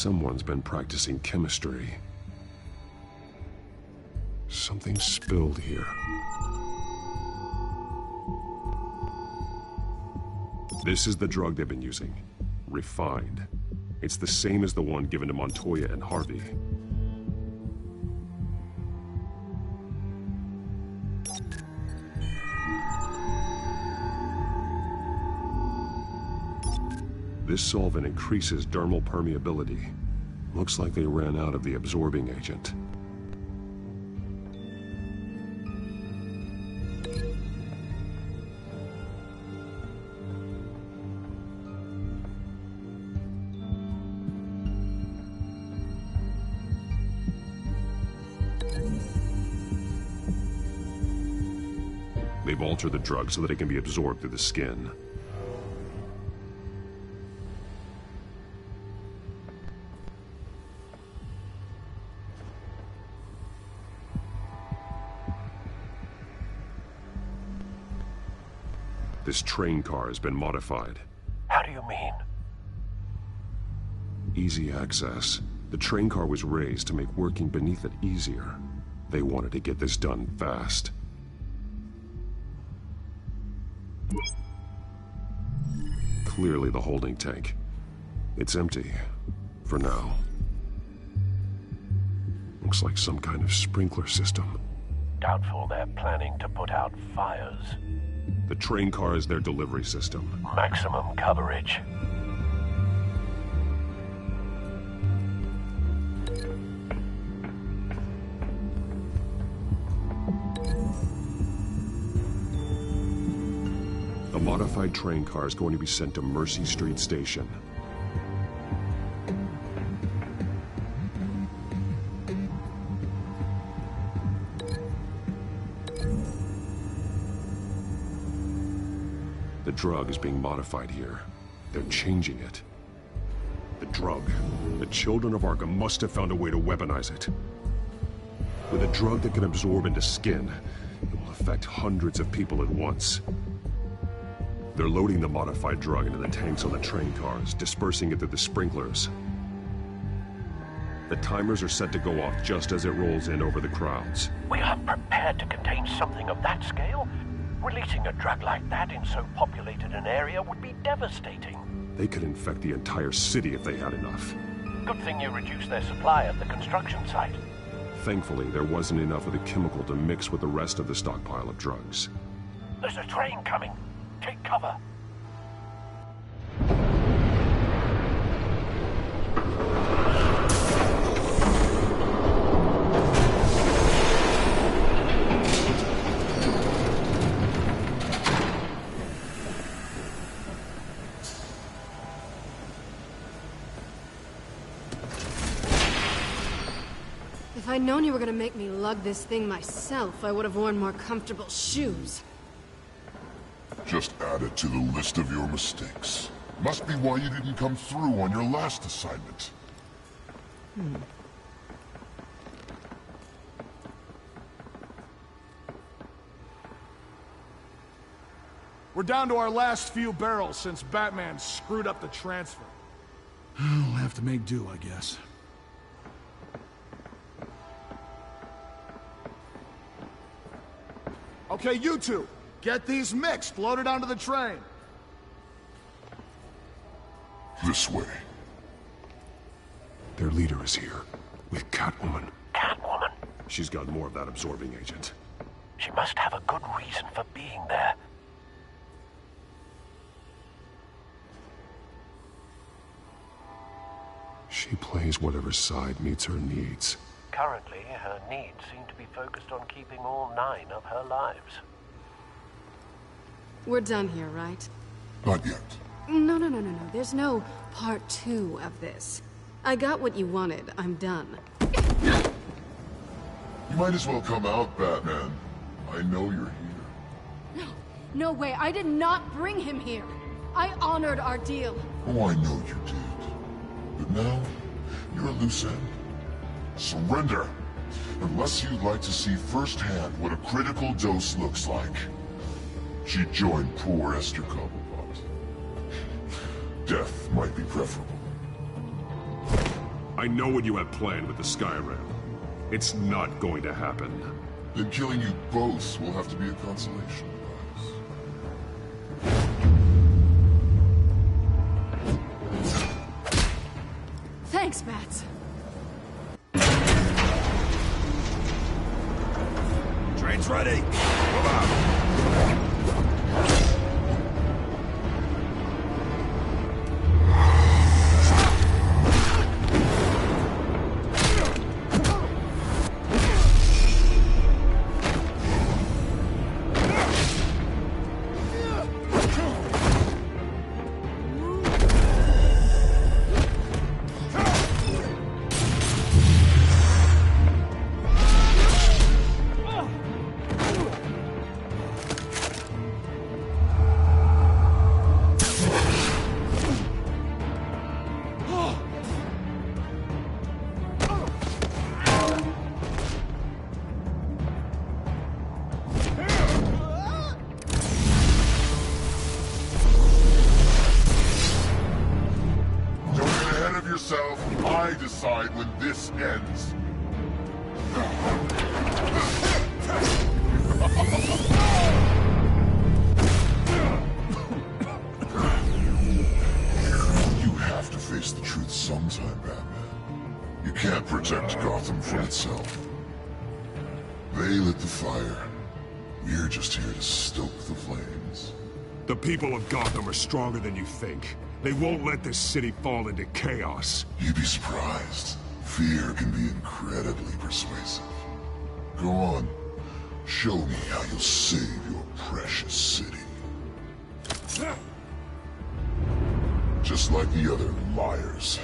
Someone's been practicing chemistry. Something spilled here. This is the drug they've been using. Refined. It's the same as the one given to Montoya and Harvey. This solvent increases dermal permeability. Looks like they ran out of the absorbing agent. They've altered the drug so that it can be absorbed through the skin. This train car has been modified. How do you mean? Easy access. The train car was raised to make working beneath it easier. They wanted to get this done fast. Clearly the holding tank. It's empty. For now. Looks like some kind of sprinkler system. Doubtful they're planning to put out fires. The train car is their delivery system. Maximum coverage. A modified train car is going to be sent to Mercy Street Station. The drug is being modified here. They're changing it. The drug. The children of Arkham must have found a way to weaponize it. With a drug that can absorb into skin, it will affect hundreds of people at once. They're loading the modified drug into the tanks on the train cars, dispersing it through the sprinklers. The timers are set to go off just as it rolls in over the crowds. We are prepared to contain something of that scale? Releasing a drug like that in so populated an area would be devastating. They could infect the entire city if they had enough. Good thing you reduced their supply at the construction site. Thankfully, there wasn't enough of the chemical to mix with the rest of the stockpile of drugs. There's a train coming. Take cover. If I'd known you were gonna make me lug this thing myself, I would have worn more comfortable shoes. Just add it to the list of your mistakes. Must be why you didn't come through on your last assignment. We're down to our last few barrels since Batman screwed up the transfer. We'll have to make do, I guess. Okay, you two, get these mixed, loaded onto the train. This way. Their leader is here, with Catwoman. Catwoman? She's got more of that absorbing agent. She must have a good reason for being there. She plays whatever side meets her needs. Currently, her needs seem to be focused on keeping all 9 of her lives. We're done here, right? Not yet. No. There's no part 2 of this. I got what you wanted. I'm done. You might as well come out, Batman. I know you're here. No way. I did not bring him here. I honored our deal. Oh, I know you did. But now, you're a loose end. Surrender! Unless you'd like to see firsthand what a critical dose looks like. She joined poor Esther Cobblepot. Death might be preferable. I know what you have planned with the Skyrim. It's not going to happen. Then killing you both will have to be a consolation prize. Thanks, Bats. Train's ready. Come on. I decide when this ends. You have to face the truth sometime, Batman. You can't protect Gotham from itself. They lit the fire. We're just here to stoke the flames. The people of Gotham are stronger than you think. They won't let this city fall into chaos. You'd be surprised. Fear can be incredibly persuasive. Go on. Show me how you'll save your precious city. Just like the other liars.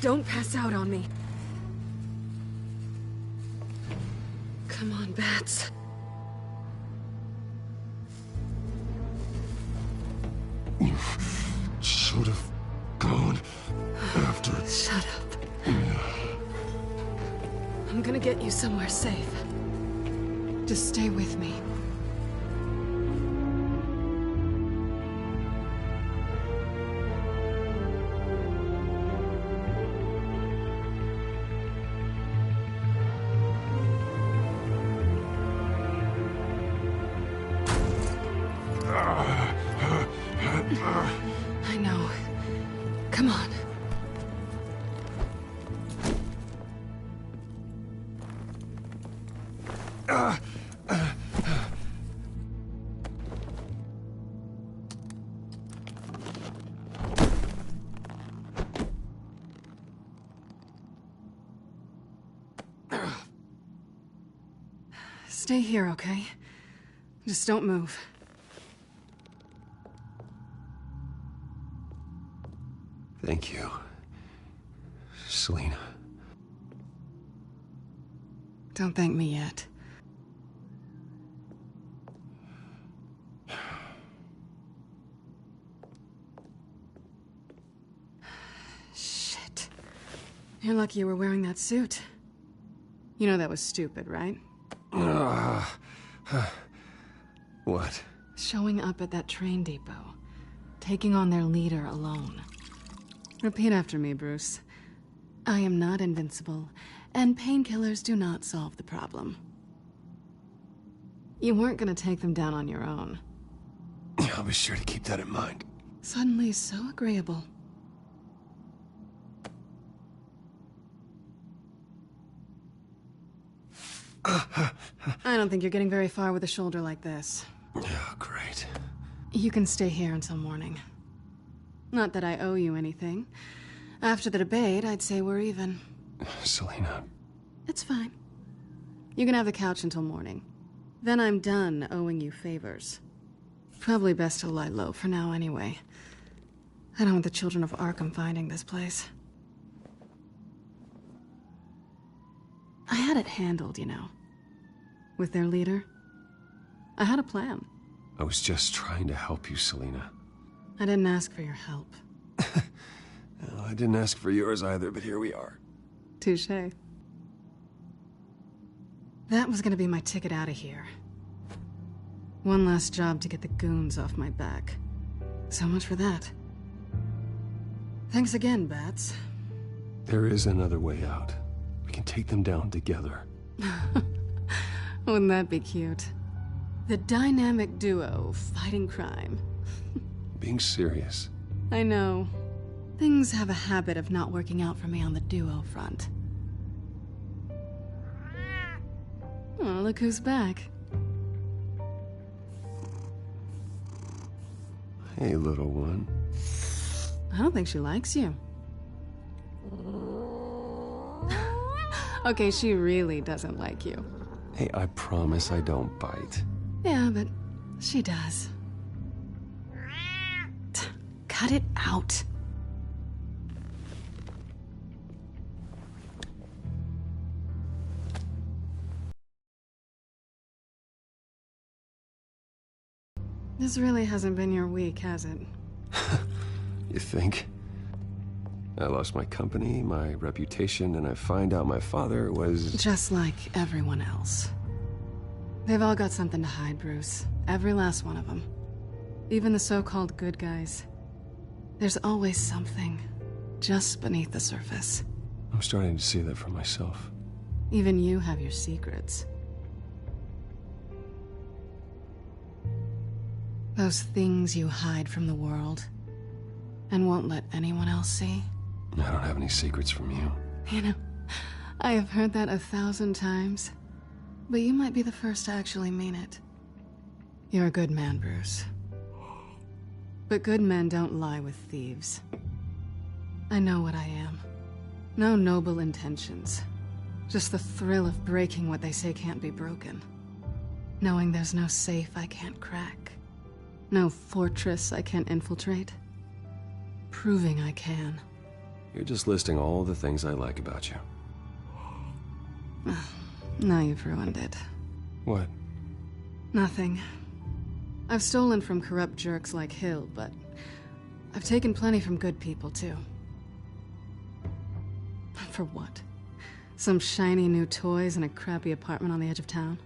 Don't pass out on me. Come on, Bats. You should have gone after... Shut up. I'm gonna get you somewhere safe. Just stay with me. I know. Come on. Stay here, okay? Just don't move. Thank you, Selina. Don't thank me yet. Shit. You're lucky you were wearing that suit. You know that was stupid, right? What? Showing up at that train depot. Taking on their leader alone. Repeat after me, Bruce. I am not invincible, and painkillers do not solve the problem. You weren't gonna take them down on your own. I'll be sure to keep that in mind. Suddenly so agreeable. I don't think you're getting very far with a shoulder like this. Oh, great. You can stay here until morning. Not that I owe you anything. After the debate, I'd say we're even. Selina. It's fine. You can have the couch until morning. Then I'm done owing you favors. Probably best to lie low for now anyway. I don't want the children of Arkham finding this place. I had it handled, you know. With their leader. I had a plan. I was just trying to help you, Selina. I didn't ask for your help. Well, I didn't ask for yours either, but here we are. Touché. That was gonna be my ticket out of here. One last job to get the goons off my back. So much for that. Thanks again, Bats. There is another way out. We can take them down together. Wouldn't that be cute? The dynamic duo fighting crime. Being serious. I know. Things have a habit of not working out for me on the duo front. Oh, look who's back. Hey, little one. I don't think she likes you. Okay, she really doesn't like you. Hey, I promise I don't bite. Yeah, but she does. Cut it out. This really hasn't been your week, has it? You think? I lost my company, my reputation, and I find out my father was... Just like everyone else. They've all got something to hide, Bruce. Every last one of them. Even the so-called good guys. There's always something just beneath the surface. I'm starting to see that for myself. Even you have your secrets. Those things you hide from the world and won't let anyone else see. I don't have any secrets from you. You know, I have heard that 1,000 times, but you might be the first to actually mean it. You're a good man, Bruce. But good men don't lie with thieves. I know what I am. No noble intentions. Just the thrill of breaking what they say can't be broken. Knowing there's no safe I can't crack. No fortress I can't infiltrate. Proving I can. You're just listing all the things I like about you. Now you've ruined it. What? Nothing. I've stolen from corrupt jerks like Hill, but I've taken plenty from good people, too. For what? Some shiny new toys and a crappy apartment on the edge of town?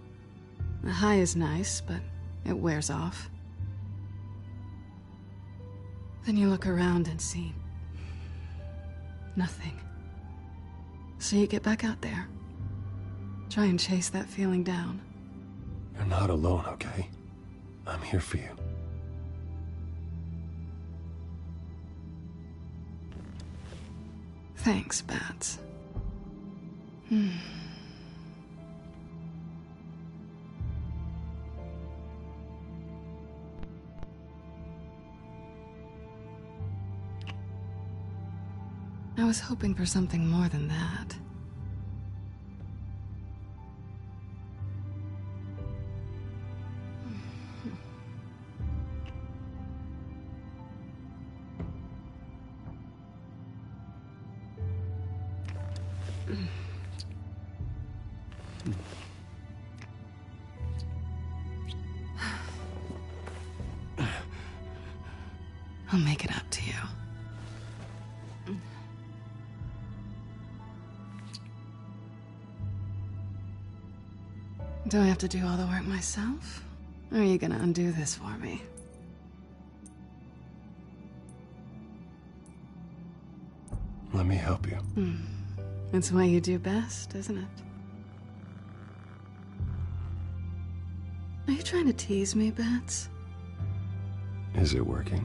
The high is nice, but it wears off. Then you look around and see nothing. So you get back out there. Try and chase that feeling down. You're not alone, okay? I'm here for you. Thanks, Bats. I was hoping for something more than that. I'll make it up to you. Do I have to do all the work myself? Or are you gonna undo this for me? Let me help you. It's what you do best, isn't it? Are you trying to tease me, Bats? Is it working?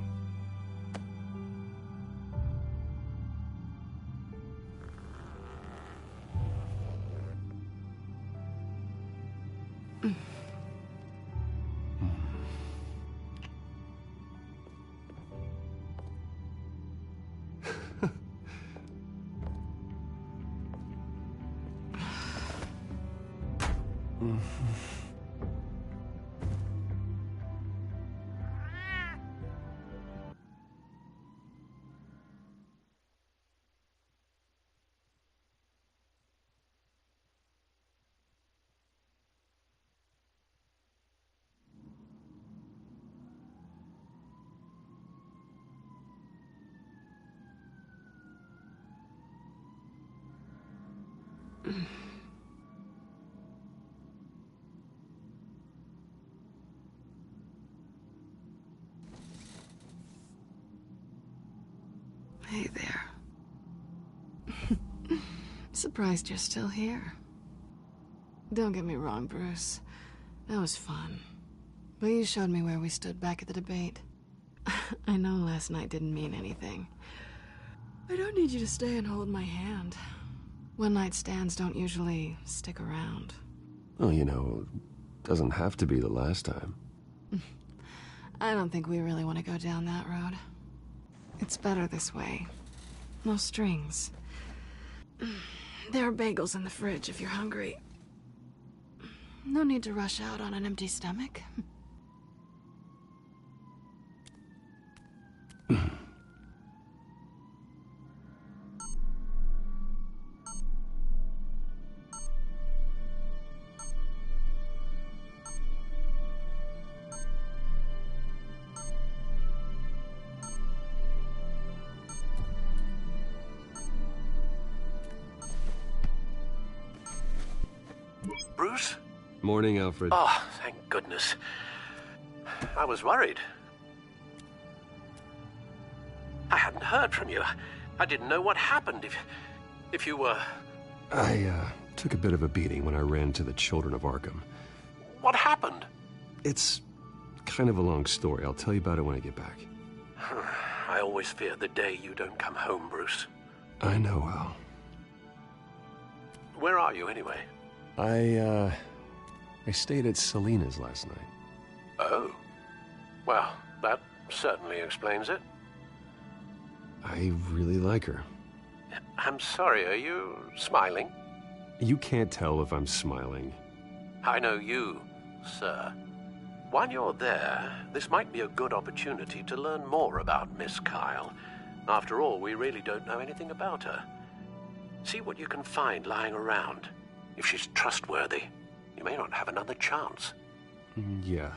Hey there. Surprised you're still here. Don't get me wrong, Bruce. That was fun. But you showed me where we stood back at the debate. I know last night didn't mean anything. I don't need you to stay and hold my hand. One-night stands don't usually stick around. Well, you know, doesn't have to be the last time. I don't think we really want to go down that road. It's better this way. No strings. There are bagels in the fridge if you're hungry. No need to rush out on an empty stomach. Bruce? Morning, Alfred. Oh, thank goodness. I was worried. I hadn't heard from you. I didn't know what happened if you were... I took a bit of a beating when I ran to the Children of Arkham. What happened? It's kind of a long story. I'll tell you about it when I get back. I always fear the day you don't come home, Bruce. I know, Al. Where are you, anyway? I stayed at Selena's last night. Oh. Well, that certainly explains it. I really like her. I'm sorry, are you smiling? You can't tell if I'm smiling. I know you, sir. While you're there, this might be a good opportunity to learn more about Miss Kyle. After all, we really don't know anything about her. See what you can find lying around. If she's trustworthy, you may not have another chance. Yeah,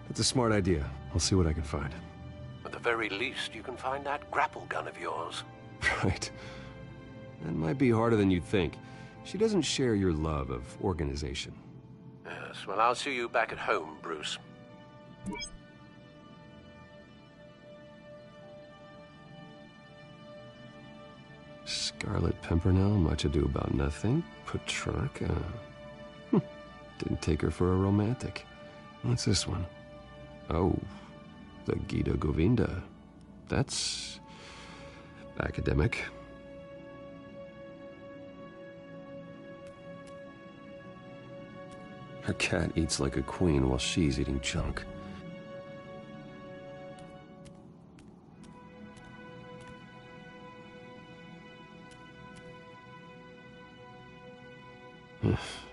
that's a smart idea. I'll see what I can find. At the very least, you can find that grapple gun of yours. Right. That might be harder than you'd think. She doesn't share your love of organization. Yes, well, I'll see you back at home, Bruce. Scarlet Pimpernel, much ado about nothing. Petrarca. Didn't take her for a romantic. What's this one? Oh, the Gita Govinda. That's academic. Her cat eats like a queen while she's eating junk.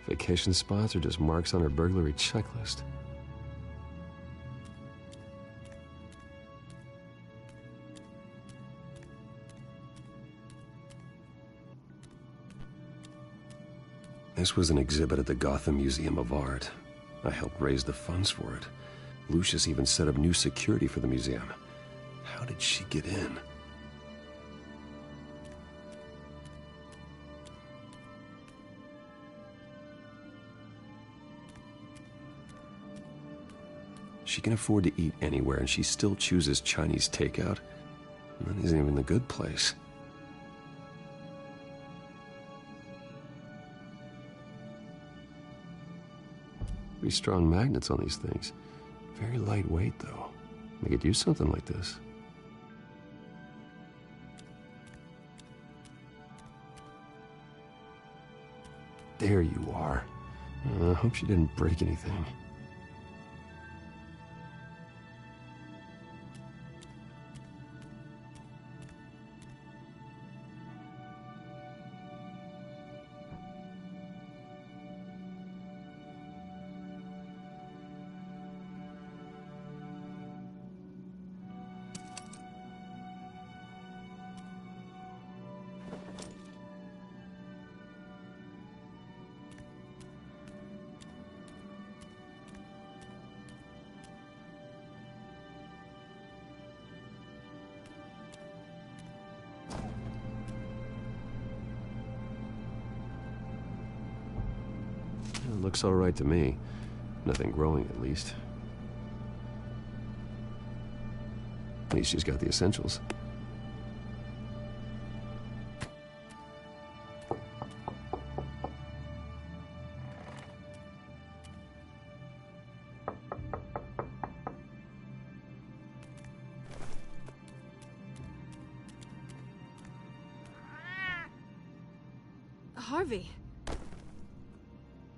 Vacation spots are just marks on her burglary checklist. This was an exhibit at the Gotham Museum of Art. I helped raise the funds for it. Lucius even set up new security for the museum. How did she get in? She can afford to eat anywhere, and she still chooses Chinese takeout. And that isn't even the good place. Pretty strong magnets on these things. Very lightweight, though. They could use something like this. There you are. I hope she didn't break anything. Looks all right to me. Nothing growing, at least. At least she's got the essentials. Harvey.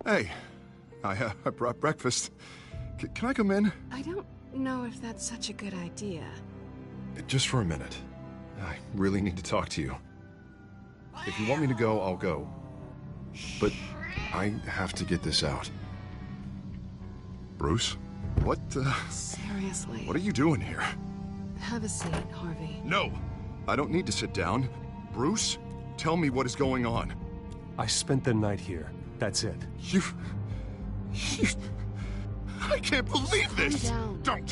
Hey, I brought breakfast. Can I come in? I don't know if that's such a good idea. Just for a minute. I really need to talk to you. If you want me to go, I'll go. But I have to get this out. Bruce? What, Seriously. What are you doing here? Have a seat, Harvey. No! I don't need to sit down. Bruce, tell me what is going on. I spent the night here. That's it. You... I can't believe this! Calm down.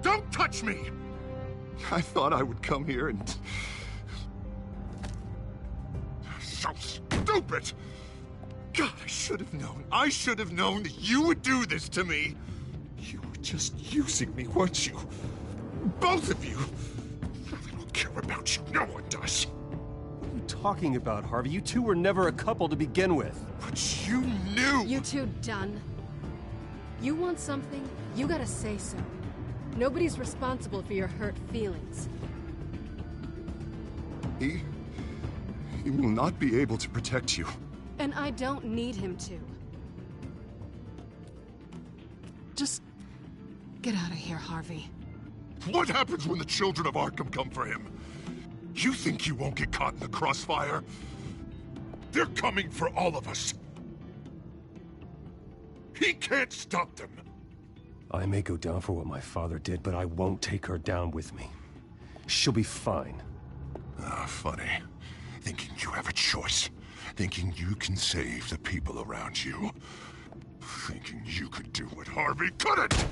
Don't touch me! I thought I would come here and... So stupid! God, I should have known. I should have known that you would do this to me. You were just using me, weren't you? Both of you! I don't care about you. No one does. What are you talking about, Harvey? You two were never a couple to begin with. But you knew! You two done? You want something, you gotta say so. Nobody's responsible for your hurt feelings. He will not be able to protect you. And I don't need him to. Just get out of here, Harvey. What happens when the children of Arkham come for him? You think you won't get caught in the crossfire? They're coming for all of us. He can't stop them. I may go down for what my father did, but I won't take her down with me. She'll be fine. Ah, funny. Thinking you have a choice. Thinking you can save the people around you. Thinking you could do what Harvey couldn't!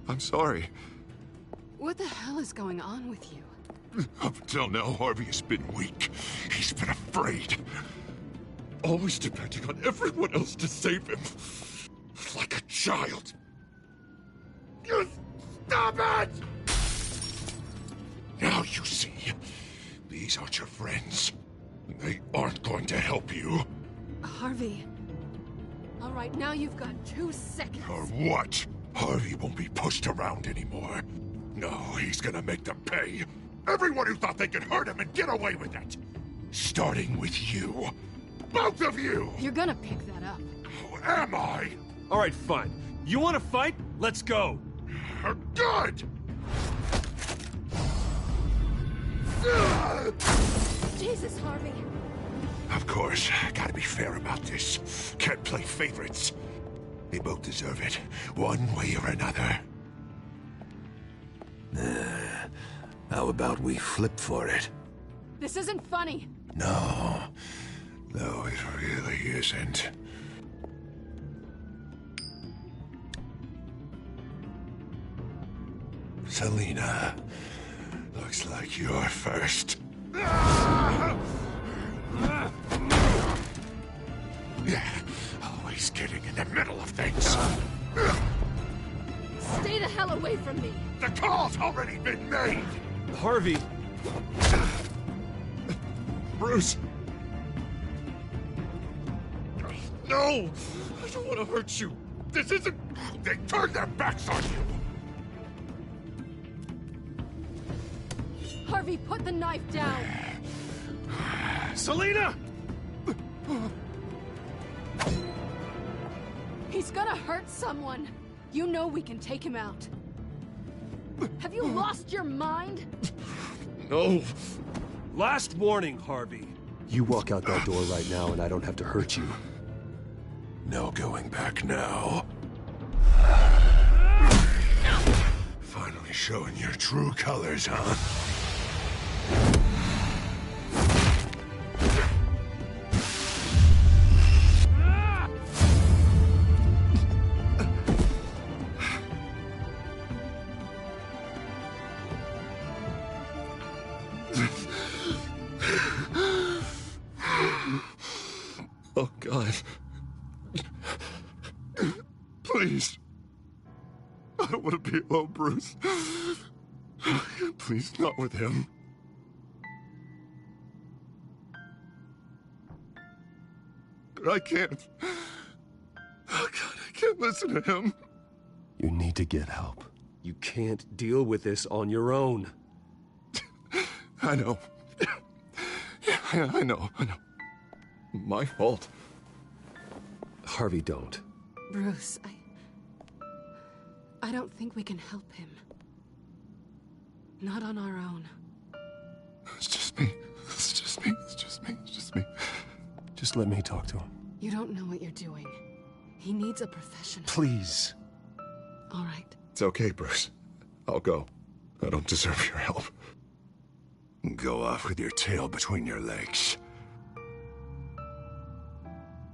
I'm sorry. What the hell is going on with you? Up until now, Harvey has been weak. He's been afraid. Always depending on everyone else to save him. Like a child. You stop it! Now you see. These aren't your friends. They aren't going to help you. Harvey. All right, now you've got 2 seconds. Or what? Harvey won't be pushed around anymore. No, he's gonna make them pay. Everyone who thought they could hurt him and get away with it. Starting with you. Both of you! You're gonna pick that up. Who am I? All right, fine. You want to fight? Let's go. Good! Jesus, Harvey. Of course, gotta be fair about this. Can't play favorites. They both deserve it, one way or another. How about we flip for it? This isn't funny. No, it really isn't. Selina, looks like you're first. Yeah, always getting in the middle of things. Stay the hell away from me. The call's already been made. Harvey. Bruce. No, I don't want to hurt you. This isn't... They turned their backs on you. Harvey, put the knife down. Selina! He's gonna hurt someone. You know we can take him out. Have you lost your mind? No. Last warning, Harvey. You walk out that door right now and I don't have to hurt you. No going back now. Finally showing your true colors, huh? Oh, God. Please. I don't want to be alone, Bruce. Please, not with him. I can't. Oh, God, I can't listen to him. You need to get help. You can't deal with this on your own. I know. Yeah, I know. My fault. Harvey, don't. Bruce, I don't think we can help him. Not on our own. It's just me. It's just me. Just let me talk to him. You don't know what you're doing. He needs a professional. Please. All right. It's okay, Bruce. I'll go. I don't deserve your help. Go off with your tail between your legs.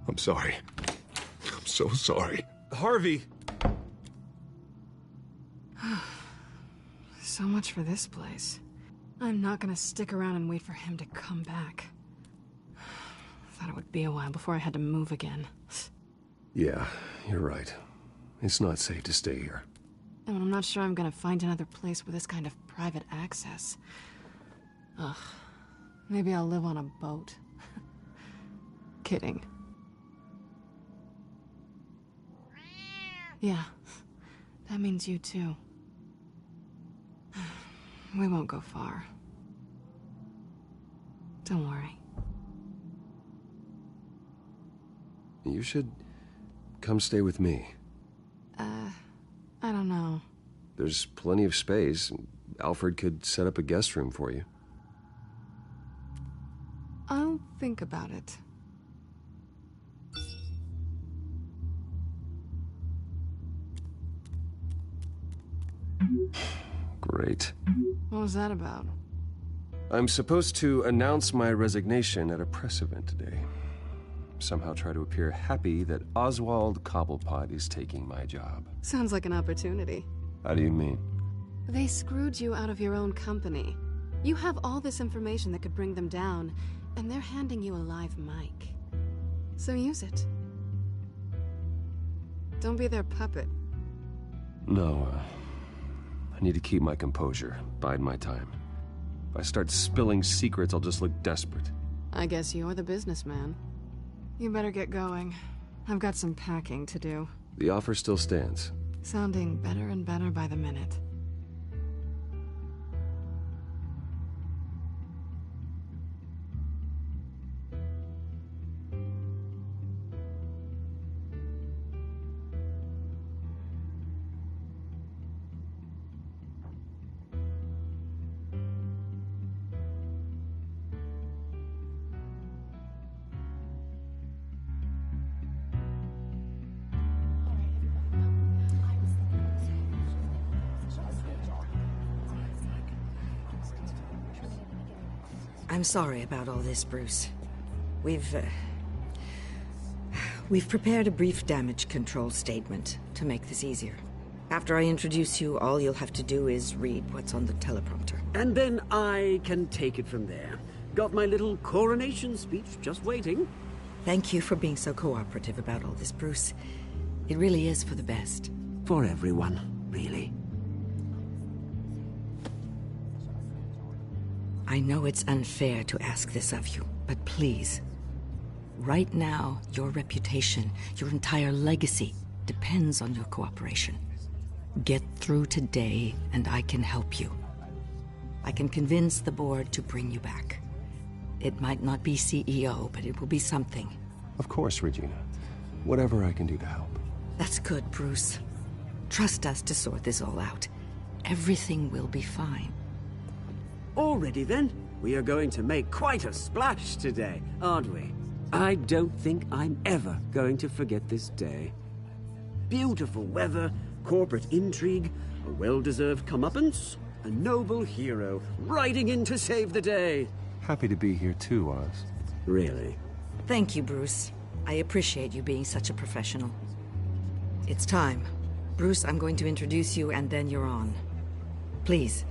I'm sorry. I'm so sorry. Harvey! So much for this place. I'm not gonna stick around and wait for him to come back. Thought it would be a while before I had to move again. Yeah, you're right. It's not safe to stay here. And I'm not sure I'm gonna find another place with this kind of private access. Ugh. Maybe I'll live on a boat. Kidding. Yeah. That means you too. We won't go far. Don't worry. You should come stay with me. I don't know. There's plenty of space. Alfred could set up a guest room for you. I'll think about it. Great. What was that about? I'm supposed to announce my resignation at a press event today. Somehow try to appear happy that Oswald Cobblepot is taking my job. Sounds like an opportunity. How do you mean? They screwed you out of your own company. You have all this information that could bring them down, and they're handing you a live mic. So use it. Don't be their puppet. No, I need to keep my composure, bide my time. If I start spilling secrets, I'll just look desperate. I guess you're the businessman. You better get going. I've got some packing to do. The offer still stands. Sounding better and better by the minute. I'm sorry about all this, Bruce. We've prepared a brief damage control statement to make this easier. After I introduce you, all you'll have to do is read what's on the teleprompter. And then I can take it from there. Got my little coronation speech just waiting. Thank you for being so cooperative about all this, Bruce. It really is for the best. For everyone, really. I know it's unfair to ask this of you, but please. Right now, your reputation, your entire legacy, depends on your cooperation. Get through today, and I can help you. I can convince the board to bring you back. It might not be CEO, but it will be something. Of course, Regina. Whatever I can do to help. That's good, Bruce. Trust us to sort this all out. Everything will be fine. Already then, we are going to make quite a splash today, aren't we? I don't think I'm ever going to forget this day. Beautiful weather, corporate intrigue, a well-deserved comeuppance, a noble hero riding in to save the day. Happy to be here too, Oz. Really? Thank you, Bruce. I appreciate you being such a professional. It's time. Bruce, I'm going to introduce you and then you're on. Please,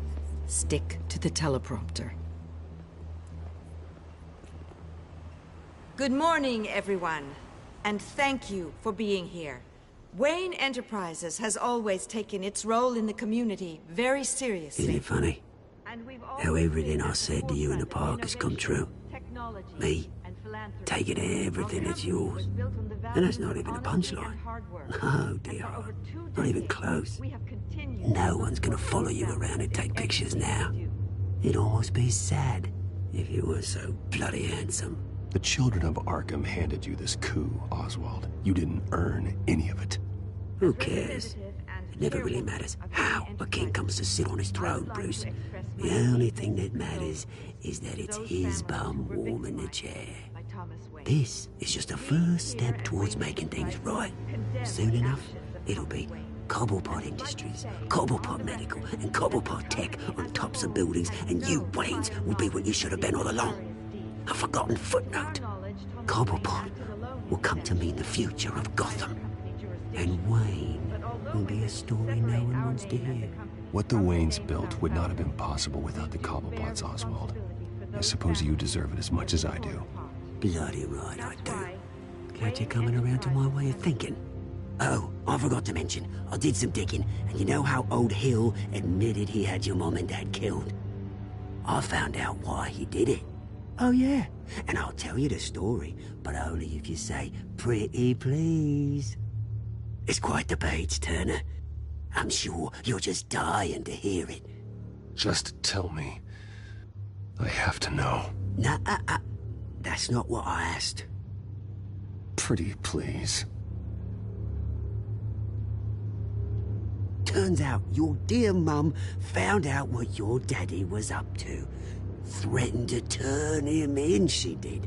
stick to the teleprompter. Good morning, everyone, and thank you for being here. Wayne Enterprises has always taken its role in the community very seriously. Isn't it funny? How everything I said to you in the park has come true. Me, taking everything that's yours. And that's not even a punchline. No, dear. Not even close. No one's gonna follow you around and take pictures now. It'd almost be sad if you were so bloody handsome. The children of Arkham handed you this coup, Oswald. You didn't earn any of it. Who cares? It never really matters how a king comes to sit on his throne, Bruce. The only thing that matters is that it's his bum warm in the chair. This is just a first step towards making things right. Soon enough, it'll be Cobblepot Industries, Cobblepot Medical, and Cobblepot Tech on tops of buildings, and you, Waynes, will be what you should have been all along. A forgotten footnote. Cobblepot will come to mean the future of Gotham. And Wayne will be a story no one wants to hear. What the Waynes built would not have been possible without the Cobblepots, Oswald. I suppose you deserve it as much as I do. Bloody right I do. Glad you're coming around to my way of thinking. Oh, I forgot to mention, I did some digging, and you know how old Hill admitted he had your mom and dad killed? I found out why he did it. Oh yeah, and I'll tell you the story, but only if you say, pretty please. It's quite the page, Turner. I'm sure you're just dying to hear it. Just tell me. I have to know. Nah, that's not what I asked. Pretty please. Turns out your dear mum found out what your daddy was up to. Threatened to turn him in, she did.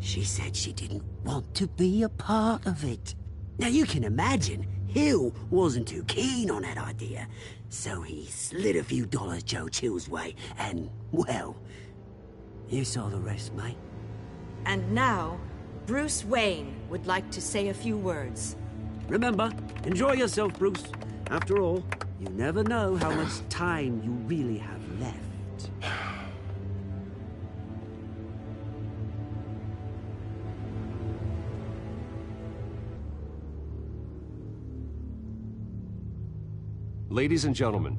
She said she didn't want to be a part of it. Now you can imagine, Hill wasn't too keen on that idea, so he slid a few dollars Joe Chill's way, and, well, you saw the rest, mate. And now, Bruce Wayne would like to say a few words. Remember, enjoy yourself, Bruce. After all, you never know how much time you really have left. Ladies and gentlemen,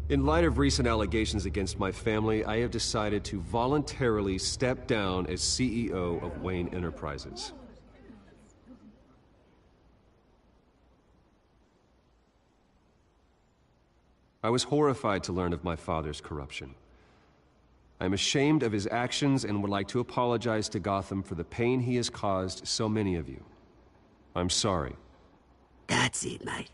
in light of recent allegations against my family, I have decided to voluntarily step down as CEO of Wayne Enterprises. I was horrified to learn of my father's corruption. I'm ashamed of his actions and would like to apologize to Gotham for the pain he has caused so many of you. I'm sorry. That's it, mate.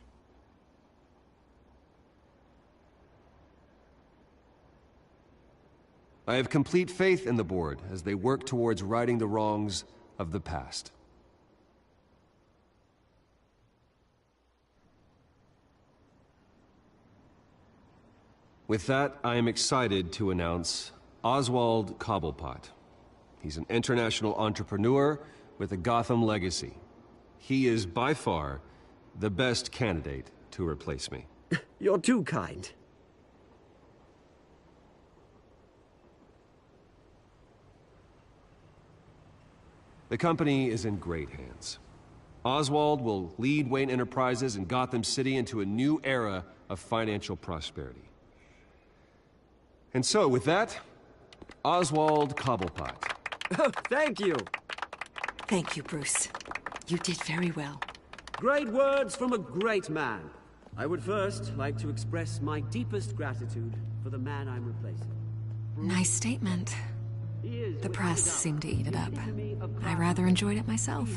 I have complete faith in the board as they work towards righting the wrongs of the past. With that, I am excited to announce Oswald Cobblepot. He's an international entrepreneur with a Gotham legacy. He is by far the best candidate to replace me. You're too kind. The company is in great hands. Oswald will lead Wayne Enterprises and Gotham City into a new era of financial prosperity. And so, with that, Oswald Cobblepot. Thank you. Thank you, Bruce. You did very well. Great words from a great man. I would first like to express my deepest gratitude for the man I'm replacing. Nice statement. The press seemed to eat it up. I rather enjoyed it myself.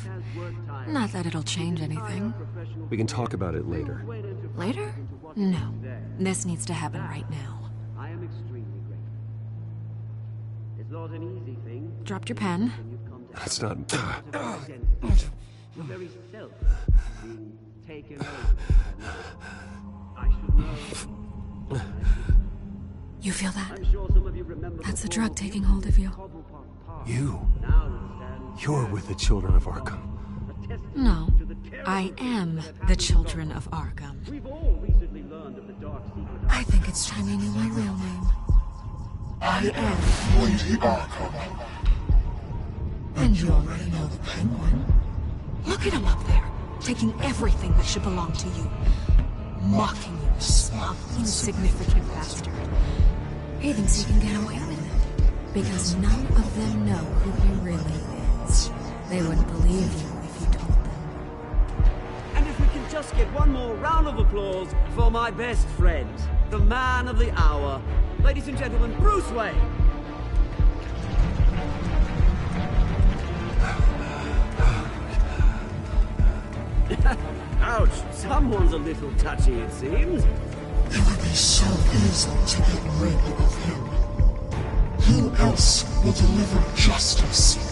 Not that it'll change anything. We can talk about it later. Later? No. This needs to happen right now. I am extremely grateful. It's not an easy thing. Dropped your pen. That's not... Your very self being taken over. I should know. You feel that? I'm sure some of you remember. That's the drug taking hold of you. You're with the children of Arkham. No, I am the children of Arkham. I think it's time you knew my real name. I am Lady Arkham. And you already know the Penguin. Look at him up there, taking everything that should belong to you. Mocking you, smug, insignificant bastard. He thinks he can get away with it, because none of them know who he really is. They wouldn't believe you if you told them. And if we can just get one more round of applause for my best friend, the man of the hour, ladies and gentlemen, Bruce Wayne. Ouch, someone's a little touchy, it seems. It would be so easy to get rid of him. Who else will deliver justice?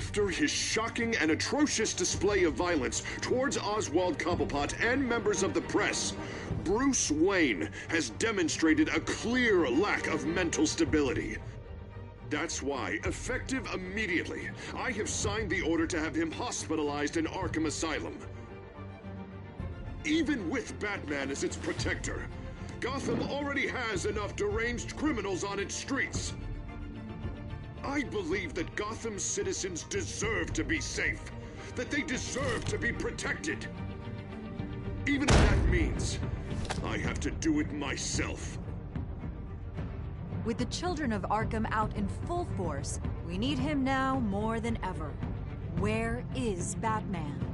After his shocking and atrocious display of violence towards Oswald Cobblepot and members of the press, Bruce Wayne has demonstrated a clear lack of mental stability. That's why, effective immediately, I have signed the order to have him hospitalized in Arkham Asylum. Even with Batman as its protector, Gotham already has enough deranged criminals on its streets. I believe that Gotham's citizens deserve to be safe, that they deserve to be protected. Even if that means I have to do it myself. With the children of Arkham out in full force, we need him now more than ever. Where is Batman?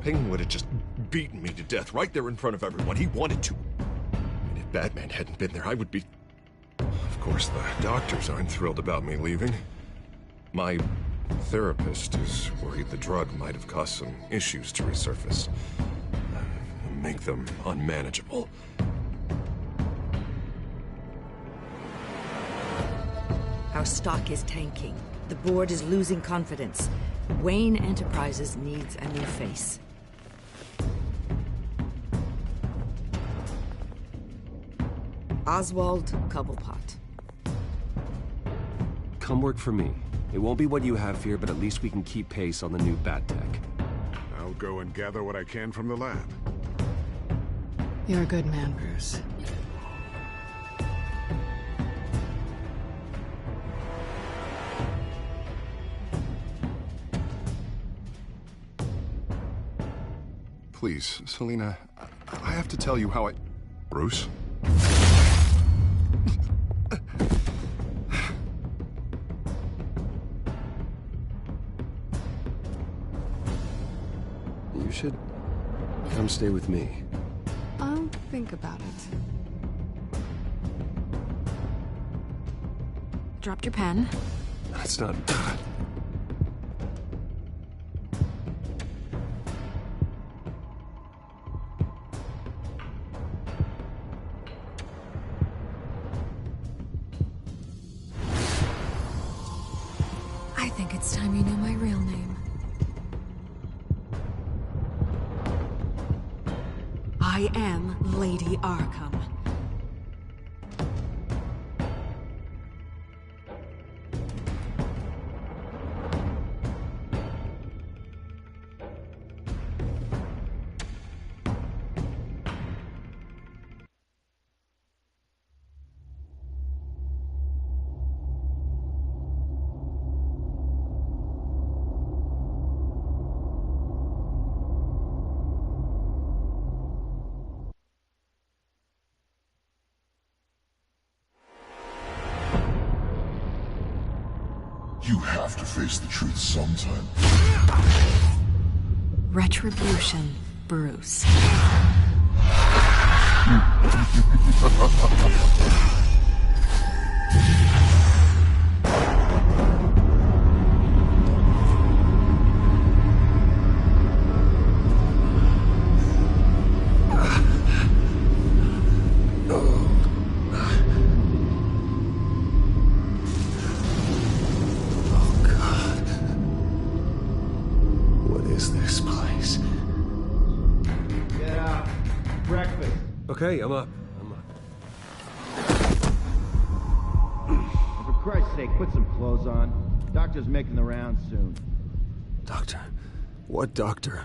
Payne would have just beaten me to death right there in front of everyone. He wanted to. And if Batman hadn't been there, I would be... Of course, the doctors aren't thrilled about me leaving. My therapist is worried the drug might have caused some issues to resurface. Make them unmanageable. Our stock is tanking. The board is losing confidence. Wayne Enterprises needs a new face. Oswald Cobblepot. Come work for me. It won't be what you have here, but at least we can keep pace on the new bat tech. I'll go and gather what I can from the lab. You're a good man, Bruce. Please, Selina, I have to tell you how I... Bruce? You should come stay with me. I'll think about it. Dropped your pen. That's not... I think it's time you knew my real name. I am Lady Arkham. You have to face the truth sometime. Retribution, Bruce. Okay, I'm up. For Christ's sake, put some clothes on. Doctor's making the rounds soon. Doctor? What doctor?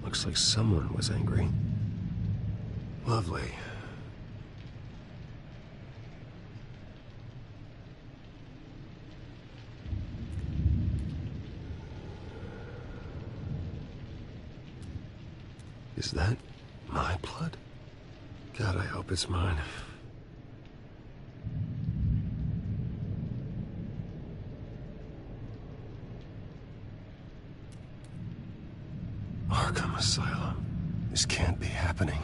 Looks like someone was angry. Lovely. Is that my blood? God, I hope it's mine. Arkham Asylum. This can't be happening.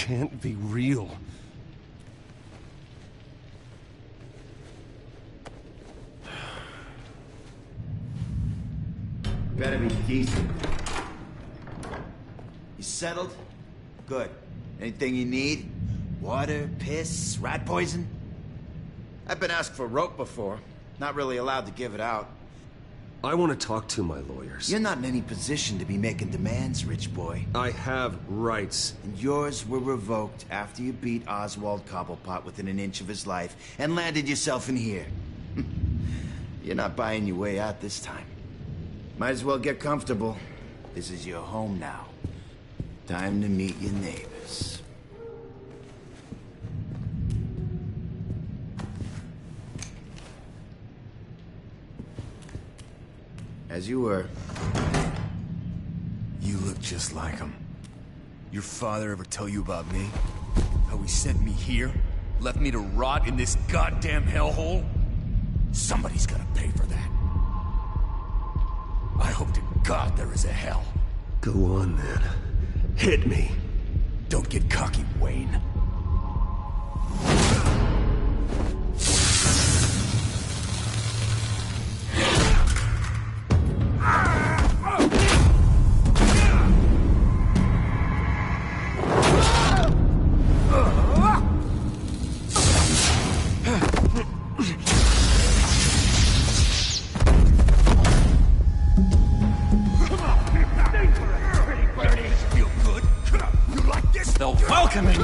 can't be real. Better be decent. You settled? Good. Anything you need? Water, piss, rat poison? I've been asked for rope before. Not really allowed to give it out. I want to talk to my lawyers. You're not in any position to be making demands, rich boy. I have rights. And yours were revoked after you beat Oswald Cobblepot within an inch of his life and landed yourself in here. You're not buying your way out this time. Might as well get comfortable. This is your home now. Time to meet your neighbors. As you were. You look just like him. Your father ever tell you about me? How he sent me here? Left me to rot in this goddamn hellhole? Somebody's gotta pay for that. I hope to God there is a hell. Go on, then. Hit me. Don't get cocky, Wayne.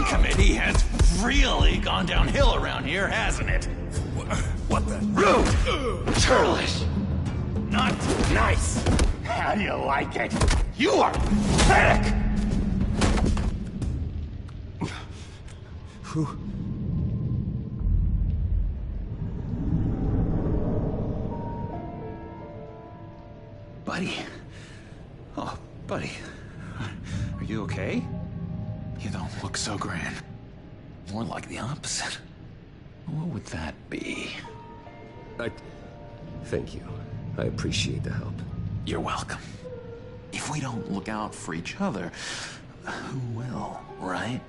Committee has really gone downhill around here, hasn't it? What the? Rude! Churlish! Not nice! How do you like it? You are pathetic! Buddy? Oh, buddy. Are you okay? You don't look so grand. More like the opposite. What would that be? Thank you. I appreciate the help. You're welcome. If we don't look out for each other, who will, right?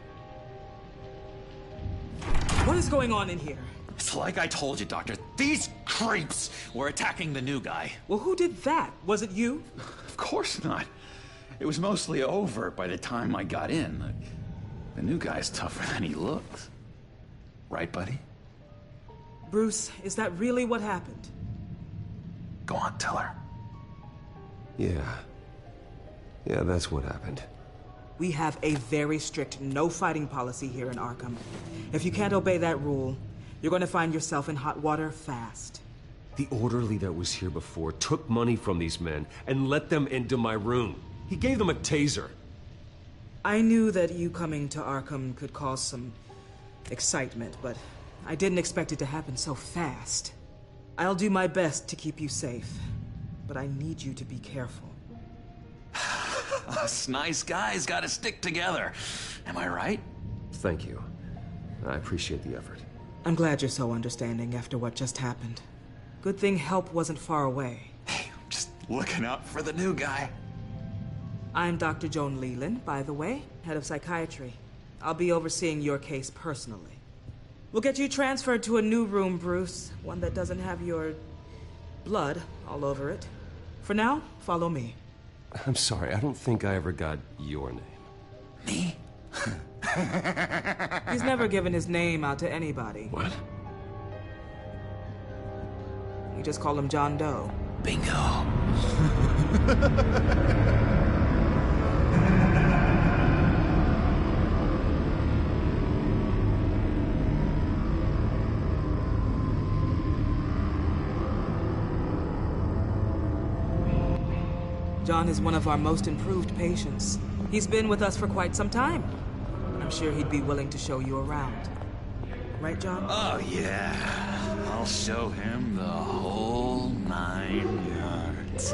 What is going on in here? It's like I told you, Doctor. These creeps were attacking the new guy. Well, who did that? Was it you? Of course not. It was mostly over by the time I got in. The new guy's tougher than he looks. Right, buddy? Bruce, is that really what happened? Go on, tell her. Yeah, that's what happened. We have a very strict no fighting policy here in Arkham. If you can't obey that rule, you're going to find yourself in hot water fast. The orderly that was here before took money from these men and let them into my room. He gave them a taser. I knew that you coming to Arkham could cause some excitement, but I didn't expect it to happen so fast. I'll do my best to keep you safe, but I need you to be careful. Us nice guys gotta stick together. Am I right? Thank you. I appreciate the effort. I'm glad you're so understanding after what just happened. Good thing help wasn't far away. Hey, I'm just looking out for the new guy. I'm Dr. Joan Leland, by the way, head of psychiatry. I'll be overseeing your case personally. We'll get you transferred to a new room, Bruce. One that doesn't have your blood all over it. For now, follow me. I'm sorry, I don't think I ever got your name. Me? He's never given his name out to anybody. What? We just call him John Doe. Bingo. John is one of our most improved patients. He's been with us for quite some time. I'm sure he'd be willing to show you around. Right, John? Oh, yeah. I'll show him the whole 9 yards.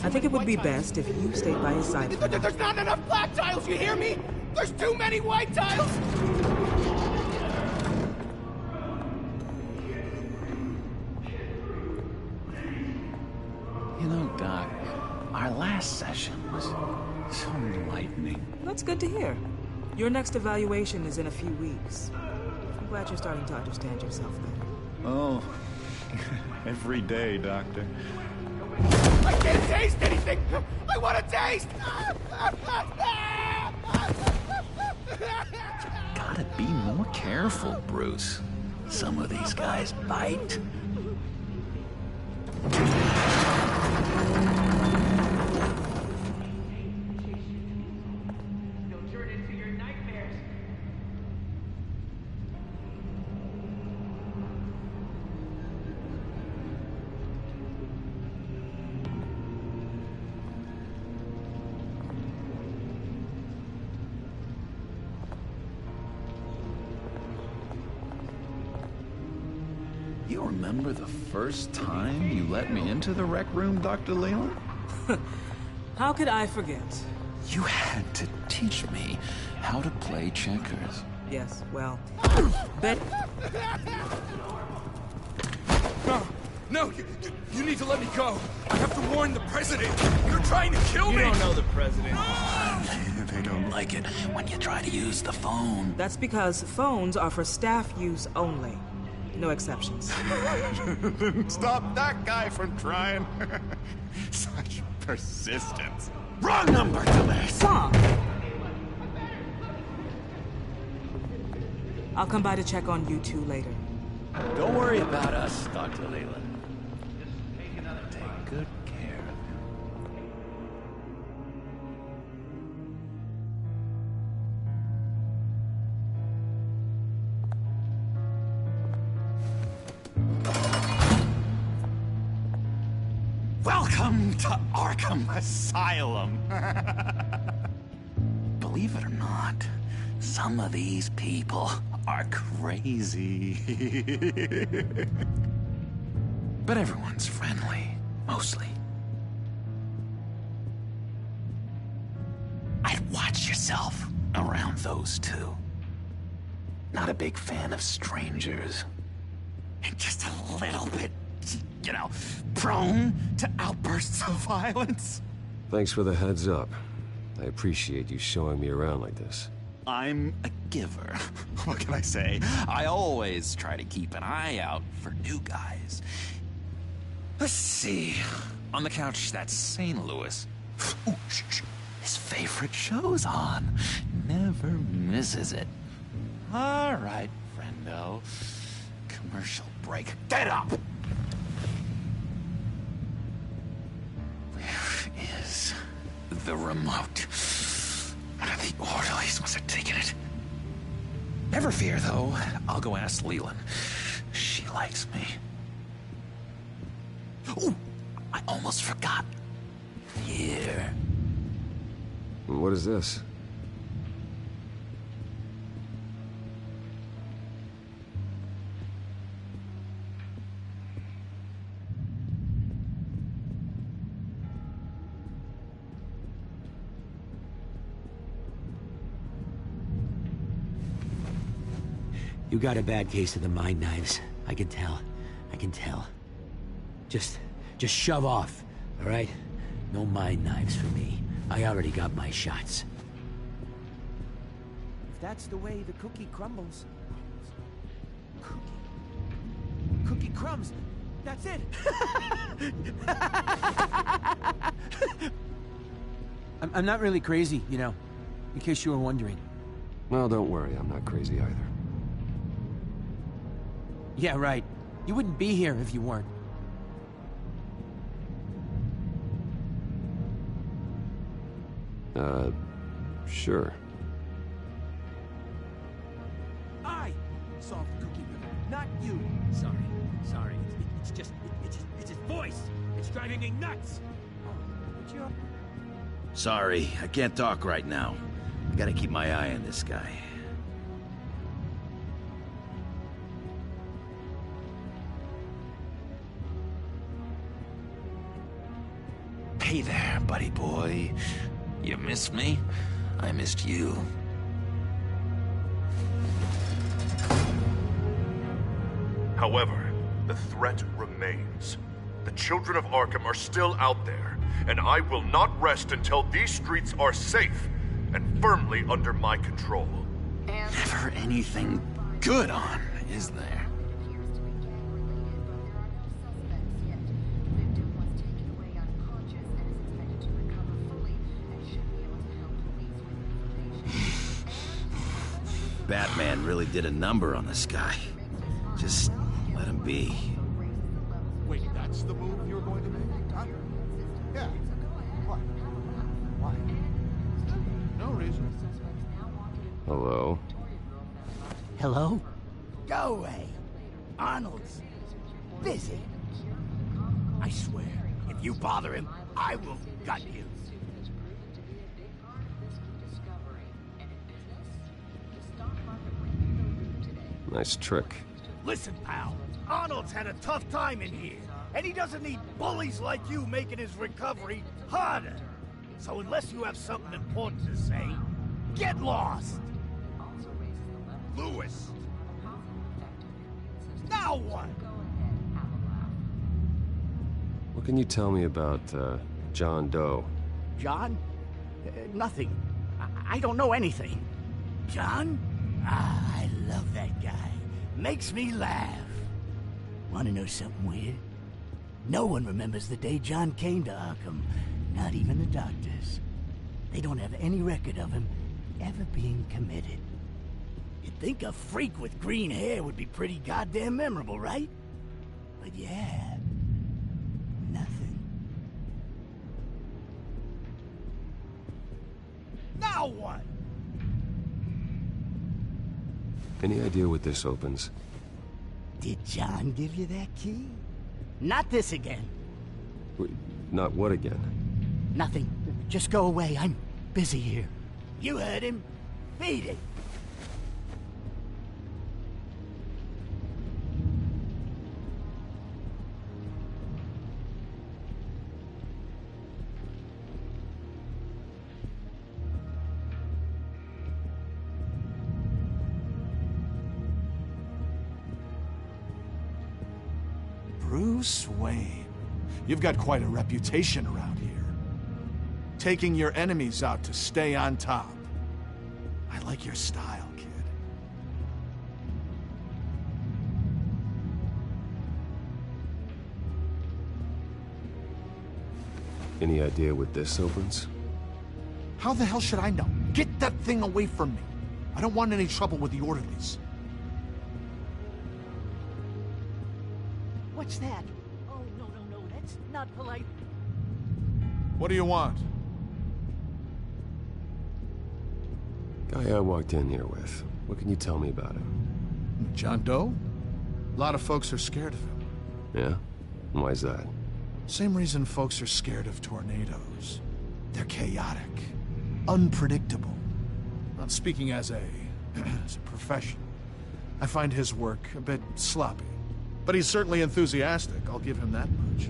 I think it would be best if you stayed by his side. There's not enough black tiles, you hear me? There's too many white tiles! You know, Doc, our last session was so enlightening. That's good to hear. Your next evaluation is in a few weeks. I'm glad you're starting to understand yourself better. Oh, every day, Doctor. I can't taste anything! I want to taste! Gotta be more careful, Bruce. Some of these guys bite. You remember the first time you let me into the rec room, Dr. Leland? How could I forget? You had to teach me how to play checkers. Yes, well, bet... No, you need to let me go. I have to warn the president. You're trying to kill me. You don't know the president. They don't like it when you try to use the phone. That's because phones are for staff use only. No exceptions. Stop that guy from trying. Such persistence. Wrong number, dumbass. Tom! I'll come by to check on you two later. Don't worry about us, Dr. Leland. Take good care of him. Welcome to Arkham Asylum. Believe it or not, some of these people are crazy. But everyone's friendly, mostly. I'd watch yourself around those two. Not a big fan of strangers. And just a little bit, you know, prone to outbursts of violence. Thanks for the heads up. I appreciate you showing me around like this. I'm a giver. What can I say? I always try to keep an eye out for new guys. Let's see. On the couch, that's St. Louis. Ooh, shh. His favorite show's on. Never misses it. All right, friendo. Commercial break. Get up! Where is the remote? One of the orderlies must have taken it. Never fear, though. I'll go ask Leland. She likes me. Ooh, I almost forgot. Here. What is this? You got a bad case of the mind knives. I can tell. I can tell. Just shove off, all right? No mind knives for me. I already got my shots. If that's the way the cookie crumbles... Cookie crumbs! That's it! I'm not really crazy, you know, in case you were wondering. Well, don't worry, I'm not crazy either. Yeah, right. You wouldn't be here if you weren't. Sure. I solved the cookie riddle, not you. Sorry. It's his voice. It's driving me nuts. What's your... Sorry, I can't talk right now. I gotta keep my eye on this guy. Hey there, buddy boy. You missed me? I missed you. However, the threat remains. The children of Arkham are still out there, and I will not rest until these streets are safe and firmly under my control. Never anything good on, is there? Batman really did a number on this guy. Just let him be. Wait, that's the move you're going to make? Huh? Yeah. What? Why? No reason. Hello? Hello? Go away. Arnold's busy. I swear, if you bother him, I will gut you. Nice trick. Listen, pal. Arnold's had a tough time in here, and he doesn't need bullies like you making his recovery harder. So unless you have something important to say, get lost. Lewis. Now what? What can you tell me about, John Doe? John? Nothing. I don't know anything. John? Ah, I love that guy. Makes me laugh. Want to know something weird? No one remembers the day John came to Arkham. Not even the doctors. They don't have any record of him ever being committed. You'd think a freak with green hair would be pretty goddamn memorable, right? But yeah, nothing. Now what? Any idea what this opens? Did John give you that key? Not this again. Wait, not what again? Nothing. Just go away. I'm busy here. You heard him. Beat it. Bruce Wayne. You've got quite a reputation around here. Taking your enemies out to stay on top. I like your style, kid. Any idea what this opens? How the hell should I know? Get that thing away from me. I don't want any trouble with the orderlies. What's that? Oh, no, that's not polite. What do you want? Guy I walked in here with. What can you tell me about him? John Doe? A lot of folks are scared of him. Yeah? Why is that? Same reason folks are scared of tornadoes. They're chaotic, unpredictable. Not speaking as a professional, I find his work a bit sloppy. But he's certainly enthusiastic, I'll give him that much.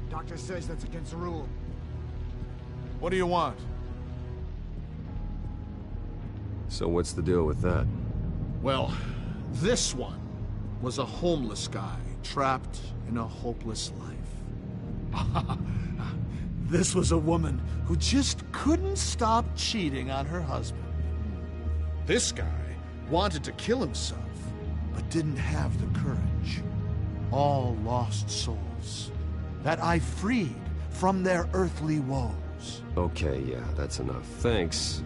Doctor says that's against the rule. What do you want? So what's the deal with that? Well, this one was a homeless guy trapped in a hopeless life. This was a woman who just couldn't stop cheating on her husband. This guy wanted to kill himself, but didn't have the courage. All lost souls that I freed from their earthly woes. Okay, yeah, that's enough. Thanks.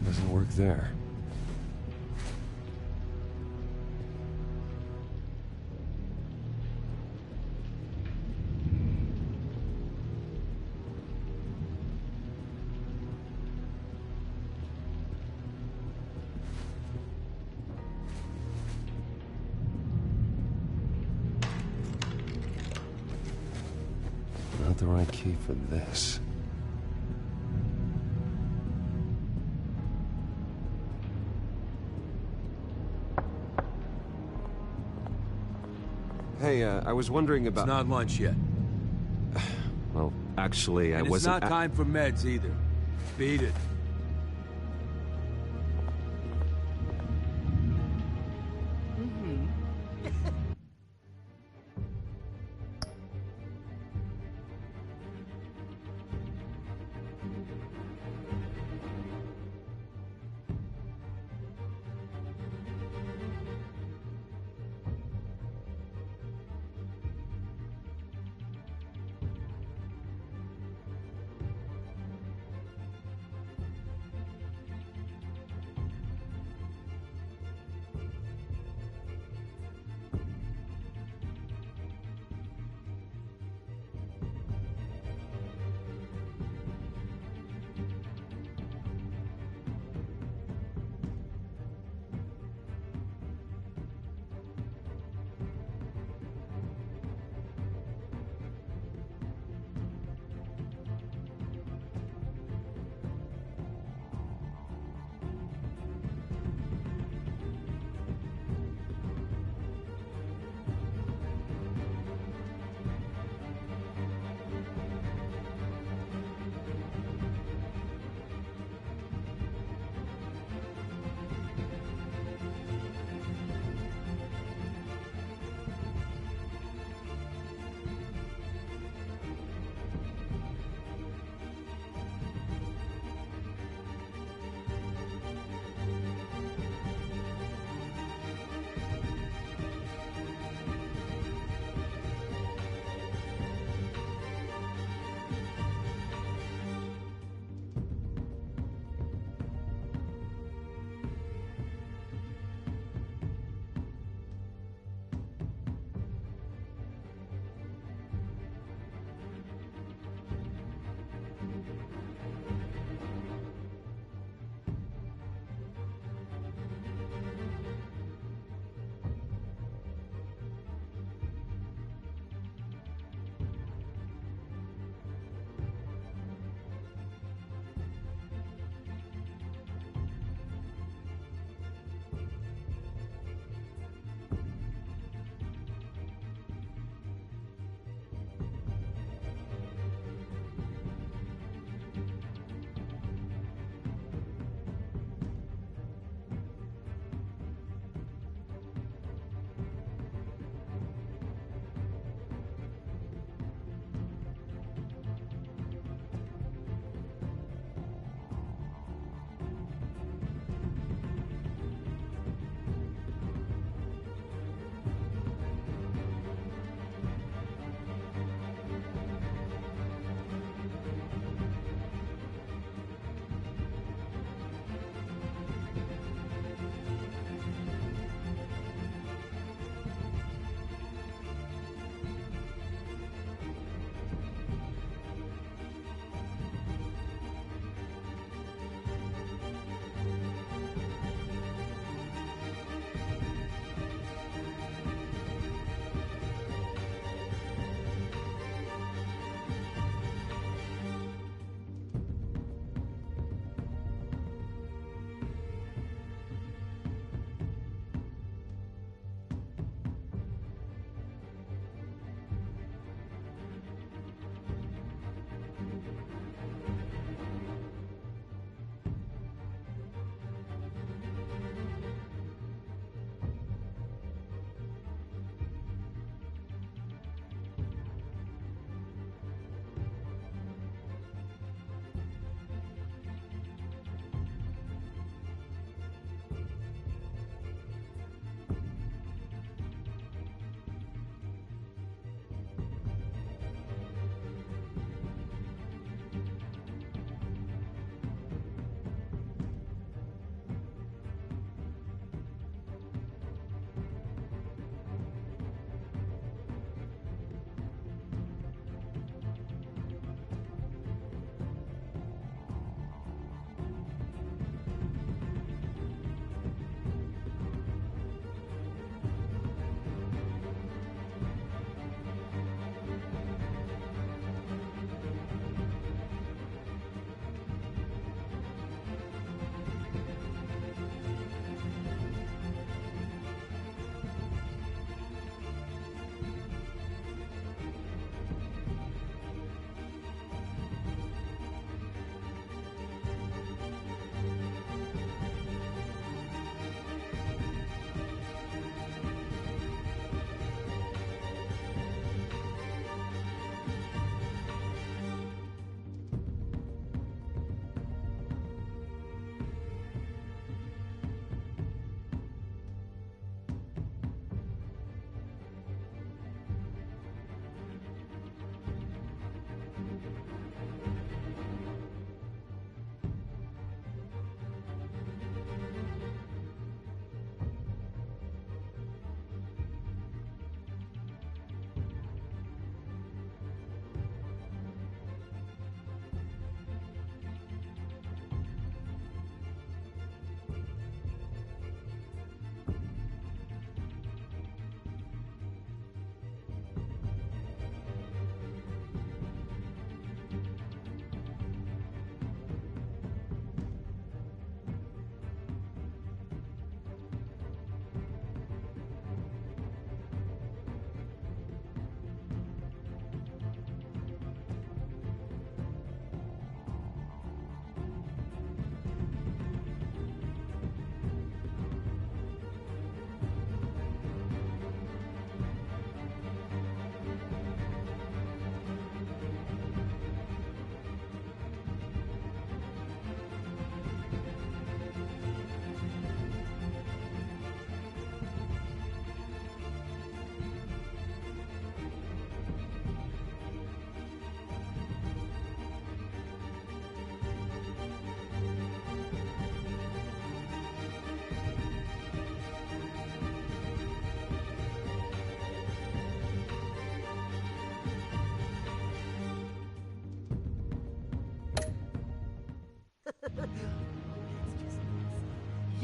Doesn't work there. Not the right key for this. Hey, I was wondering about... It's not lunch yet. Well, actually, I And wasn't... it's not time for meds either. Beat it.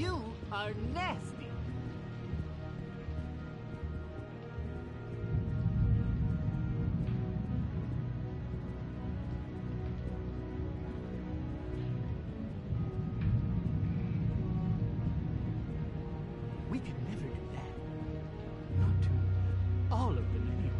You are nasty. We could never do that. Not to all of them, anyway.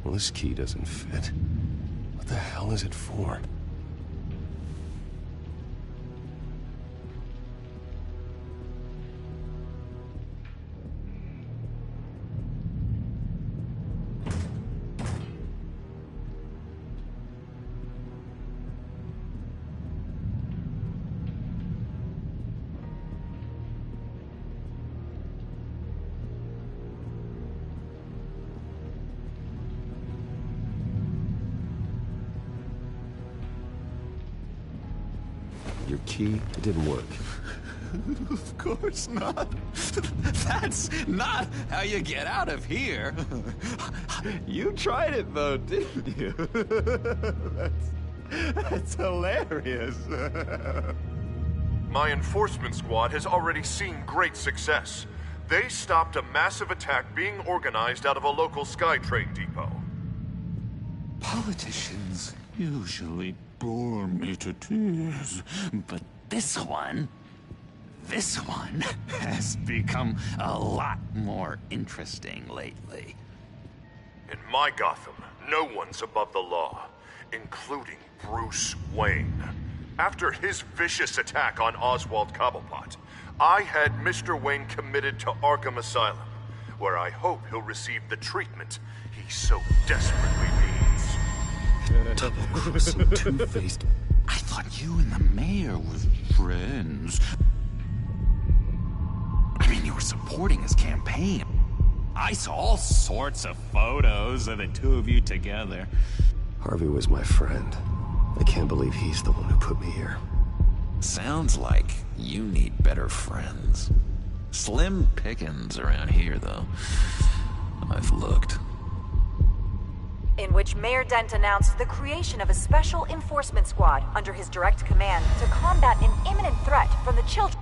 Well, this key doesn't fit. What the hell is it for? Your key, it didn't work. Of course not. That's not how you get out of here. You tried it though, didn't you? That's hilarious. My enforcement squad has already seen great success. They stopped a massive attack being organized out of a local SkyTrain depot. Politicians usually bore me to tears, but this one has become a lot more interesting lately. In my Gotham, no one's above the law, including Bruce Wayne. After his vicious attack on Oswald Cobblepot, I had Mr. Wayne committed to Arkham Asylum, where I hope he'll receive the treatment he so desperately needs. Double-crossing, two-faced... I thought you and the mayor were friends. I mean, you were supporting his campaign. I saw all sorts of photos of the two of you together. Harvey was my friend. I can't believe he's the one who put me here. Sounds like you need better friends. Slim pickings around here, though. I've looked. In which Mayor Dent announced the creation of a special enforcement squad under his direct command to combat an imminent threat from the children.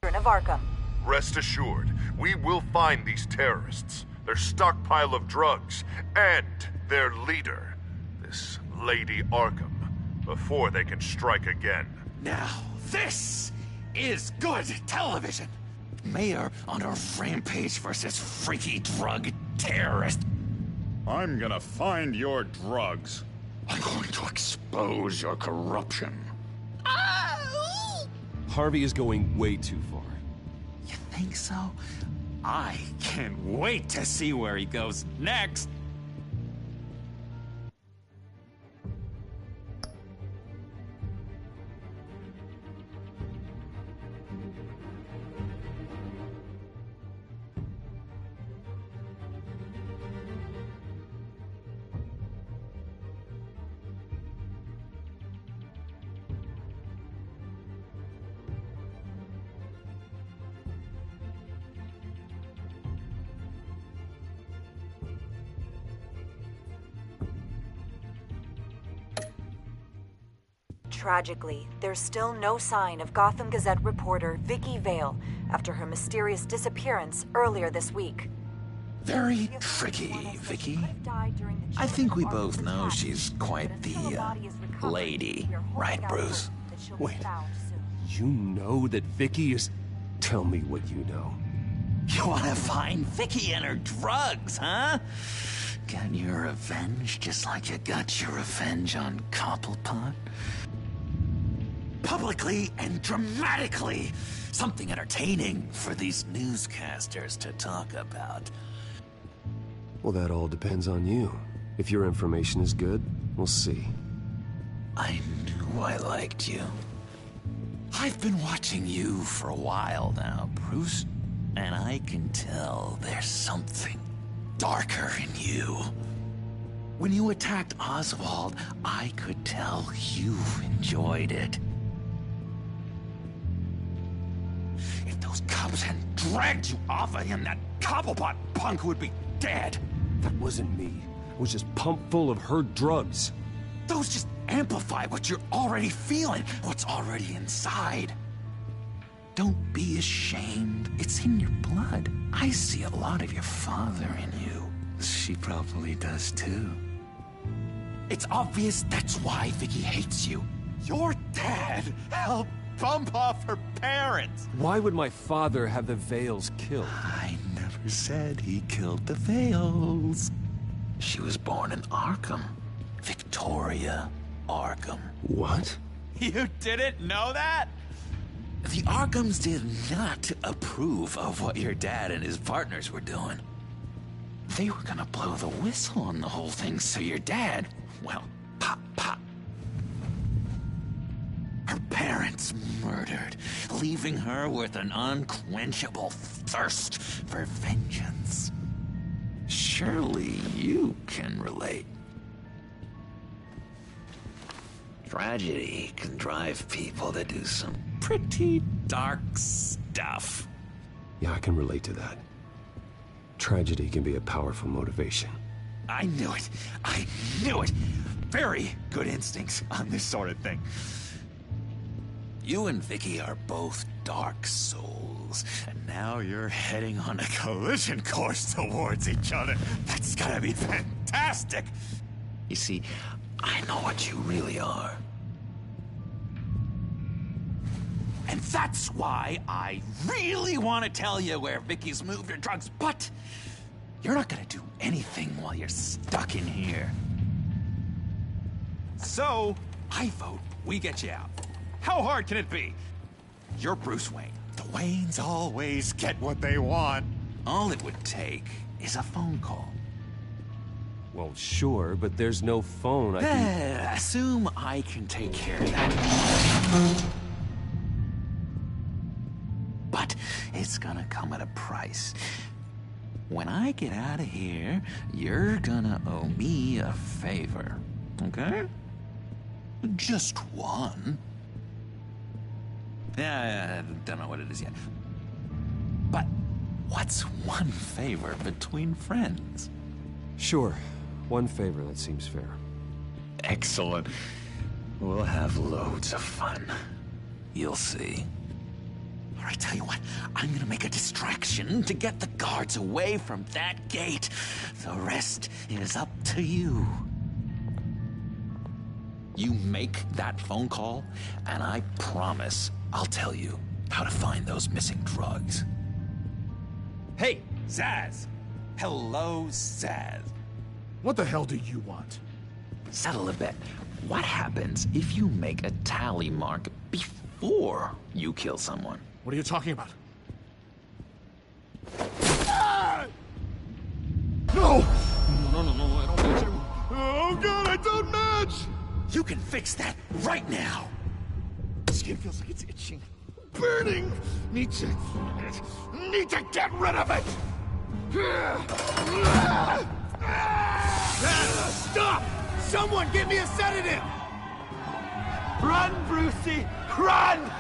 Of Arkham. Rest assured, we will find these terrorists, their stockpile of drugs, and their leader, this Lady Arkham, before they can strike again. Now, this is good television. Mayor on a rampage versus freaky drug terrorist. I'm gonna find your drugs. I'm going to expose your corruption. Harvey is going way too far. You think so? I can't wait to see where he goes next. Tragically, there's still no sign of Gotham Gazette reporter Vicky Vale after her mysterious disappearance earlier this week. Very tricky, Vicky. I think we both know she's quite the, lady, right, Bruce? Wait, you know that Vicky is... Tell me what you know. You want to find Vicky and her drugs, huh? Get your revenge just like you got your revenge on Cobblepot? Publicly and dramatically. Something entertaining for these newscasters to talk about. Well, that all depends on you. If your information is good, we'll see. I knew I liked you. I've been watching you for a while now, Bruce, and I can tell there's something darker in you. When you attacked Oswald, I could tell you enjoyed it. If those cops hadn't dragged you off of him, that Cobblepot punk would be dead. That wasn't me. It was just pumped full of her drugs. Those just amplify what you're already feeling, what's already inside. Don't be ashamed. It's in your blood. I see a lot of your father in you. She probably does too. It's obvious that's why Vicky hates you. Your dad helped bump off her parents. Why would my father have the Vales killed? I never said he killed the Vales. She was born in Arkham. Victoria Arkham. What? You didn't know that? The Arkhams did not approve of what your dad and his partners were doing. They were gonna blow the whistle on the whole thing, so your dad, well, pop. Her parents murdered, leaving her with an unquenchable thirst for vengeance. Surely you can relate. Tragedy can drive people to do some pretty dark stuff. Yeah, I can relate to that. Tragedy can be a powerful motivation. I knew it. I knew it. Very good instincts on this sort of thing. You and Vicky are both dark souls, and now you're heading on a collision course towards each other. That's gotta be fantastic! You see, I know what you really are. And that's why I really want to tell you where Vicky's moved her drugs, but you're not gonna do anything while you're stuck in here. So, I vote we get you out. How hard can it be? You're Bruce Wayne. The Waynes always get what they want. All it would take is a phone call. Well, sure, but there's no phone. I can... Assume I can take care of that. But it's gonna come at a price. When I get out of here, you're gonna owe me a favor, okay? Just one. Yeah, I don't know what it is yet. But what's one favor between friends? Sure. One favor, that seems fair. Excellent. We'll have loads of fun. You'll see. All right, tell you what. I'm gonna make a distraction to get the guards away from that gate. The rest is up to you. You make that phone call, and I promise I'll tell you how to find those missing drugs. Hey, Zaz! Hello, Zaz. What the hell do you want? Settle a bet. What happens if you make a tally mark before you kill someone? What are you talking about? No! No, I don't match him. Oh god, I don't match! You can fix that right now! Skin feels like it's itching. Burning! Need to get rid of it! Stop! Someone give me a sedative! Run, Brucey! Run!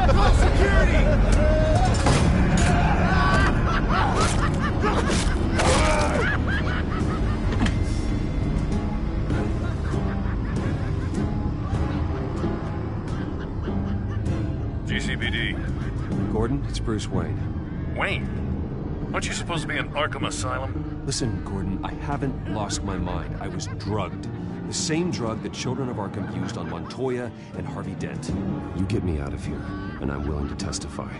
Call security! GCPD. Gordon, it's Bruce Wayne. Wayne? Aren't you supposed to be in Arkham Asylum? Listen, Gordon, I haven't lost my mind. I was drugged. The same drug the children of Arkham used on Montoya and Harvey Dent. You get me out of here, and I'm willing to testify.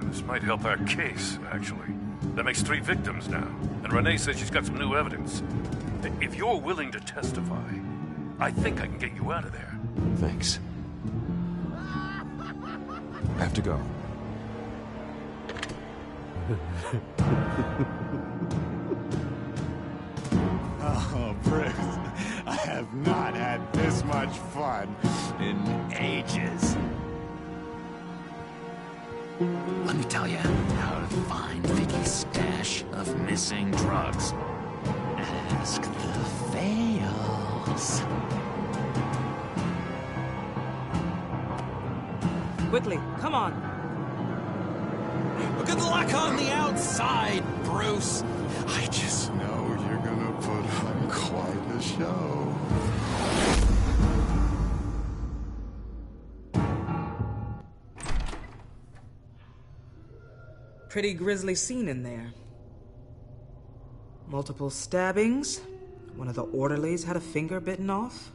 This might help our case, actually. That makes 3 victims now, and Renee says she's got some new evidence. If you're willing to testify, I think I can get you out of there. Thanks. I have to go. Oh, Bruce, I have not had this much fun in ages. Let me tell you how to find Vicky's stash of missing drugs. Ask the Fails. Quickly, come on. Good luck on the outside, Bruce. I just know you're gonna put on quite a show. Pretty grisly scene in there. Multiple stabbings. One of the orderlies had a finger bitten off.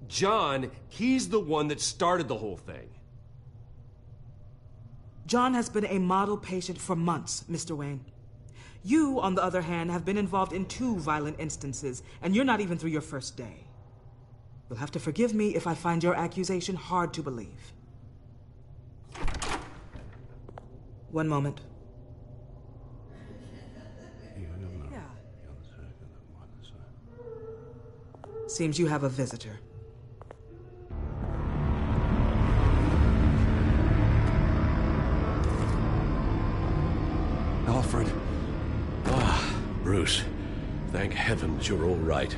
John, he's the one that started the whole thing. John has been a model patient for months, Mr. Wayne. You, on the other hand, have been involved in 2 violent instances, and you're not even through your first day. You'll have to forgive me if I find your accusation hard to believe. One moment. Yeah. Seems you have a visitor. Alfred. Ah, Bruce. Thank heavens you're all right.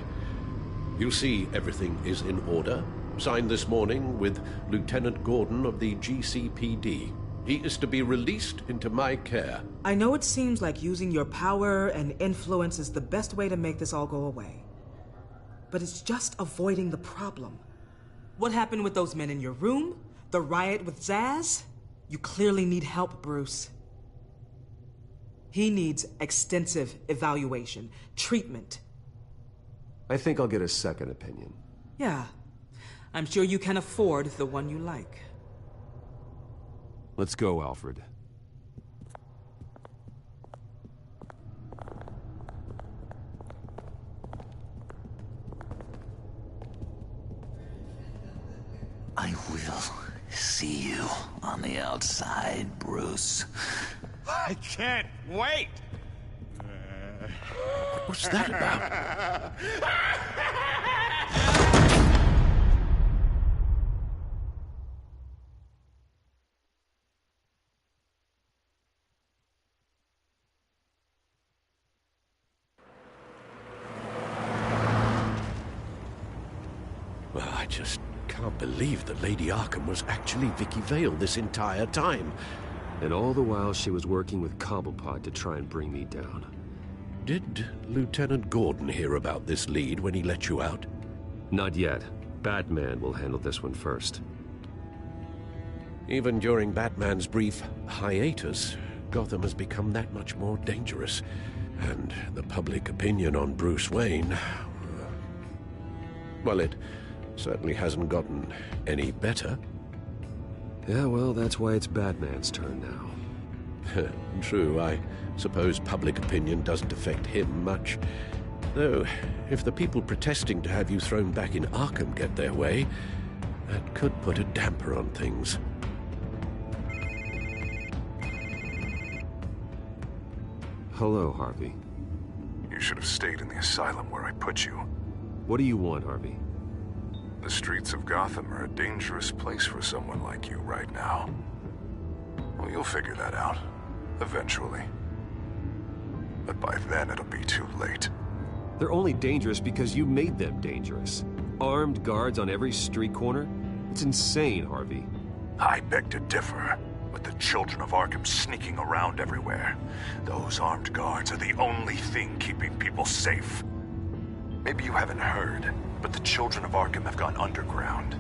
You see, everything is in order. Signed this morning with Lieutenant Gordon of the GCPD. He is to be released into my care. I know it seems like using your power and influence is the best way to make this all go away. But it's just avoiding the problem. What happened with those men in your room? The riot with Zaz? You clearly need help, Bruce. He needs extensive evaluation, treatment. I think I'll get a second opinion. Yeah. I'm sure you can afford the one you like. Let's go, Alfred. I will see you on the outside, Bruce. I can't wait! What's that about? Well, I just can't believe that Lady Arkham was actually Vicky Vale this entire time. And all the while she was working with Cobblepot to try and bring me down. Did Lieutenant Gordon hear about this lead when he let you out? Not yet. Batman will handle this one first. Even during Batman's brief hiatus, Gotham has become that much more dangerous. And the public opinion on Bruce Wayne... well, it certainly hasn't gotten any better. Yeah, well, that's why it's Batman's turn now. True, I suppose public opinion doesn't affect him much. Though, if the people protesting to have you thrown back in Arkham get their way, that could put a damper on things. Hello, Harvey. You should have stayed in the asylum where I put you. What do you want, Harvey? The streets of Gotham are a dangerous place for someone like you right now. Well, you'll figure that out. Eventually. But by then, it'll be too late. They're only dangerous because you made them dangerous. Armed guards on every street corner? It's insane, Harvey. I beg to differ. With the children of Arkham sneaking around everywhere, those armed guards are the only thing keeping people safe. Maybe you haven't heard, but the children of Arkham have gone underground.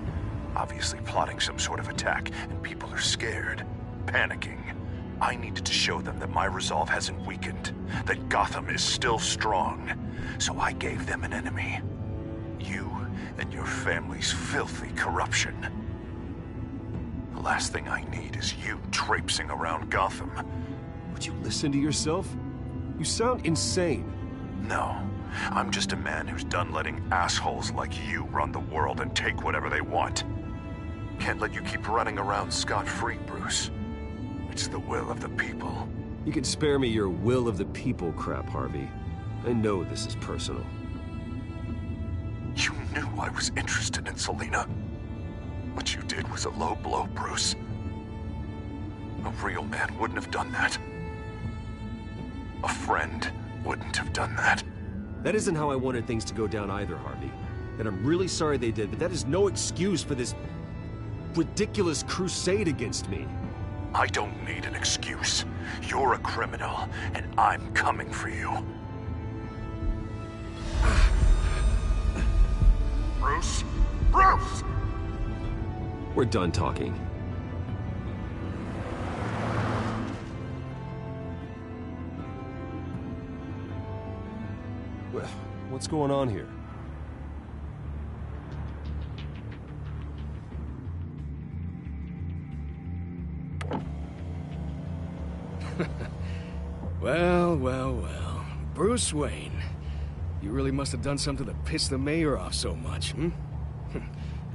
Obviously plotting some sort of attack, and people are scared, panicking. I needed to show them that my resolve hasn't weakened, that Gotham is still strong. So I gave them an enemy. You and your family's filthy corruption. The last thing I need is you traipsing around Gotham. Would you listen to yourself? You sound insane. No. I'm just a man who's done letting assholes like you run the world and take whatever they want. Can't let you keep running around scot-free, Bruce. It's the will of the people. You can spare me your will of the people crap, Harvey. I know this is personal. You knew I was interested in Selena. What you did was a low blow, Bruce. A real man wouldn't have done that. A friend wouldn't have done that. That isn't how I wanted things to go down either, Harvey. And I'm really sorry they did, but that is no excuse for this ridiculous crusade against me. I don't need an excuse. You're a criminal, and I'm coming for you. Bruce? Bruce! We're done talking. What's going on here? Well, well, well. Bruce Wayne. You really must have done something to piss the mayor off so much, hmm?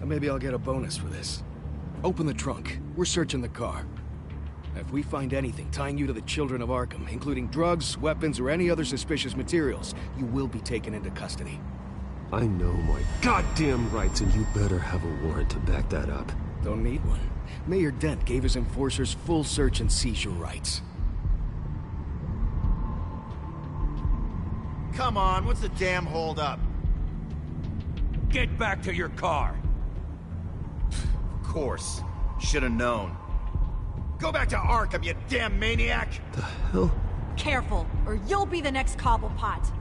Maybe I'll get a bonus for this. Open the trunk. We're searching the car. If we find anything tying you to the children of Arkham, including drugs, weapons, or any other suspicious materials, you will be taken into custody. I know my goddamn rights, and you better have a warrant to back that up. Don't need one. Mayor Dent gave his enforcers full search and seizure rights. Come on, what's the damn holdup? Get back to your car! Of course. Should've known. Go back to Arkham, you damn maniac! The hell? Careful, or you'll be the next Cobblepot.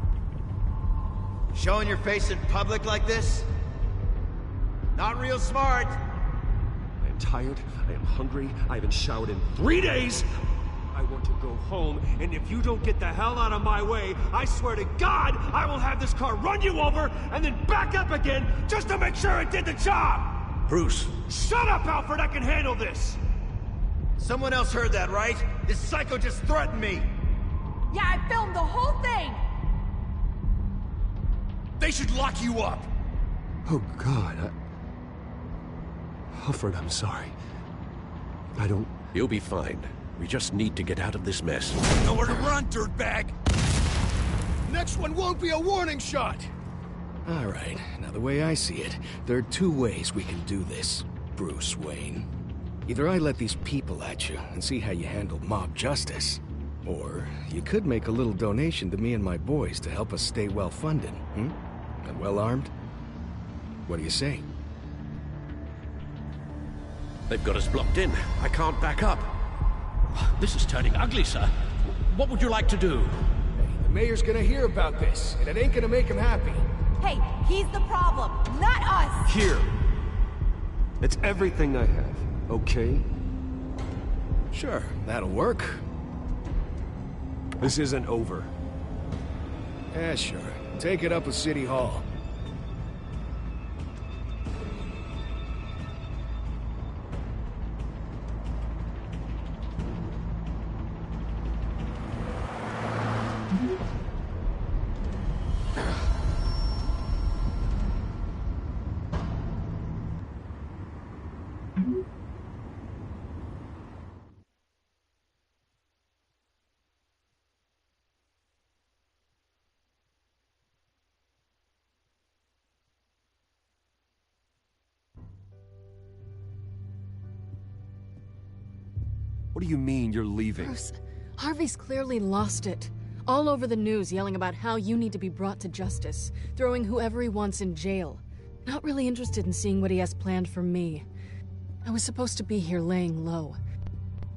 Showing your face in public like this? Not real smart. I am tired, I am hungry, I haven't showered in 3 days! I want to go home, and if you don't get the hell out of my way, I swear to God, I will have this car run you over, and then back up again, just to make sure it did the job! Bruce. Shut up, Alfred, I can handle this! Someone else heard that, right? This psycho just threatened me! Yeah, I filmed the whole thing! They should lock you up! Oh, God, Alfred, I'm sorry. I don't... You'll be fine. We just need to get out of this mess. Nowhere to run, dirtbag! Next one won't be a warning shot! Alright, now the way I see it, there are two ways we can do this, Bruce Wayne. Either I let these people at you and see how you handle mob justice, or you could make a little donation to me and my boys to help us stay well-funded, hmm? And well-armed? What do you say? They've got us blocked in. I can't back up. This is turning ugly, sir. What would you like to do? Hey, the mayor's gonna hear about this, and it ain't gonna make him happy. Hey, he's the problem, not us! Here. It's everything I have, okay? Sure, that'll work. This isn't over. Yeah, sure. Take it up with City Hall. What do you mean you're leaving? Bruce, Harvey's clearly lost it. All over the news yelling about how you need to be brought to justice, throwing whoever he wants in jail. Not really interested in seeing what he has planned for me. I was supposed to be here laying low.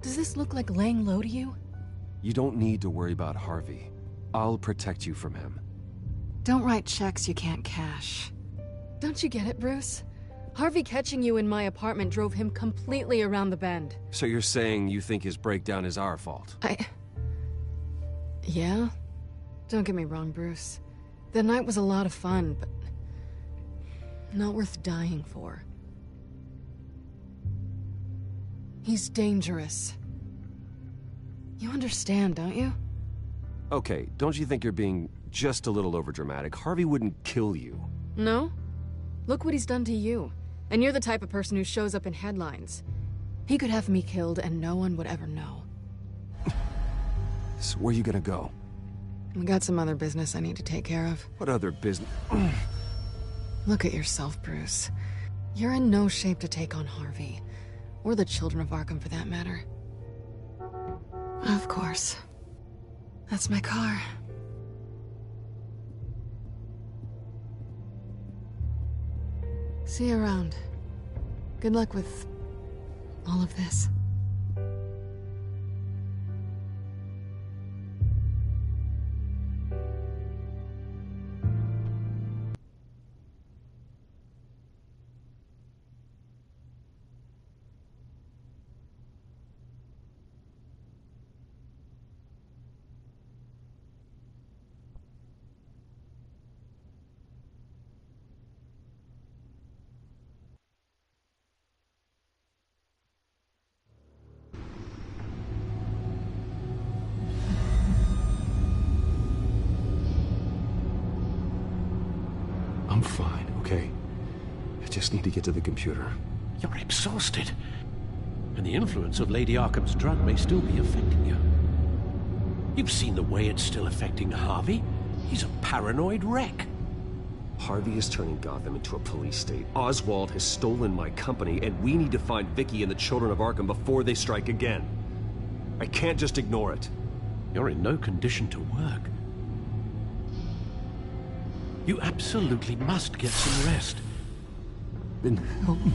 Does this look like laying low to you? You don't need to worry about Harvey. I'll protect you from him. Don't write checks you can't cash. Don't you get it, Bruce? Harvey catching you in my apartment drove him completely around the bend. So you're saying you think his breakdown is our fault? Yeah? Don't get me wrong, Bruce. The night was a lot of fun, but not worth dying for. He's dangerous. You understand, don't you? Okay, don't you think you're being just a little overdramatic? Harvey wouldn't kill you. No? Look what he's done to you. And you're the type of person who shows up in headlines. He could have me killed and no one would ever know. So where you gonna go? We got some other business I need to take care of. What other business? Look at yourself, Bruce. You're in no shape to take on Harvey. Or the children of Arkham, for that matter. Of course. That's my car. See you around. Good luck with all of this. I'm fine, okay? I just need to get to the computer. You're exhausted. And the influence of Lady Arkham's drug may still be affecting you. You've seen the way it's still affecting Harvey. He's a paranoid wreck. Harvey is turning Gotham into a police state. Oswald has stolen my company, and we need to find Vicky and the children of Arkham before they strike again. I can't just ignore it. You're in no condition to work. You absolutely must get some rest. Then help me.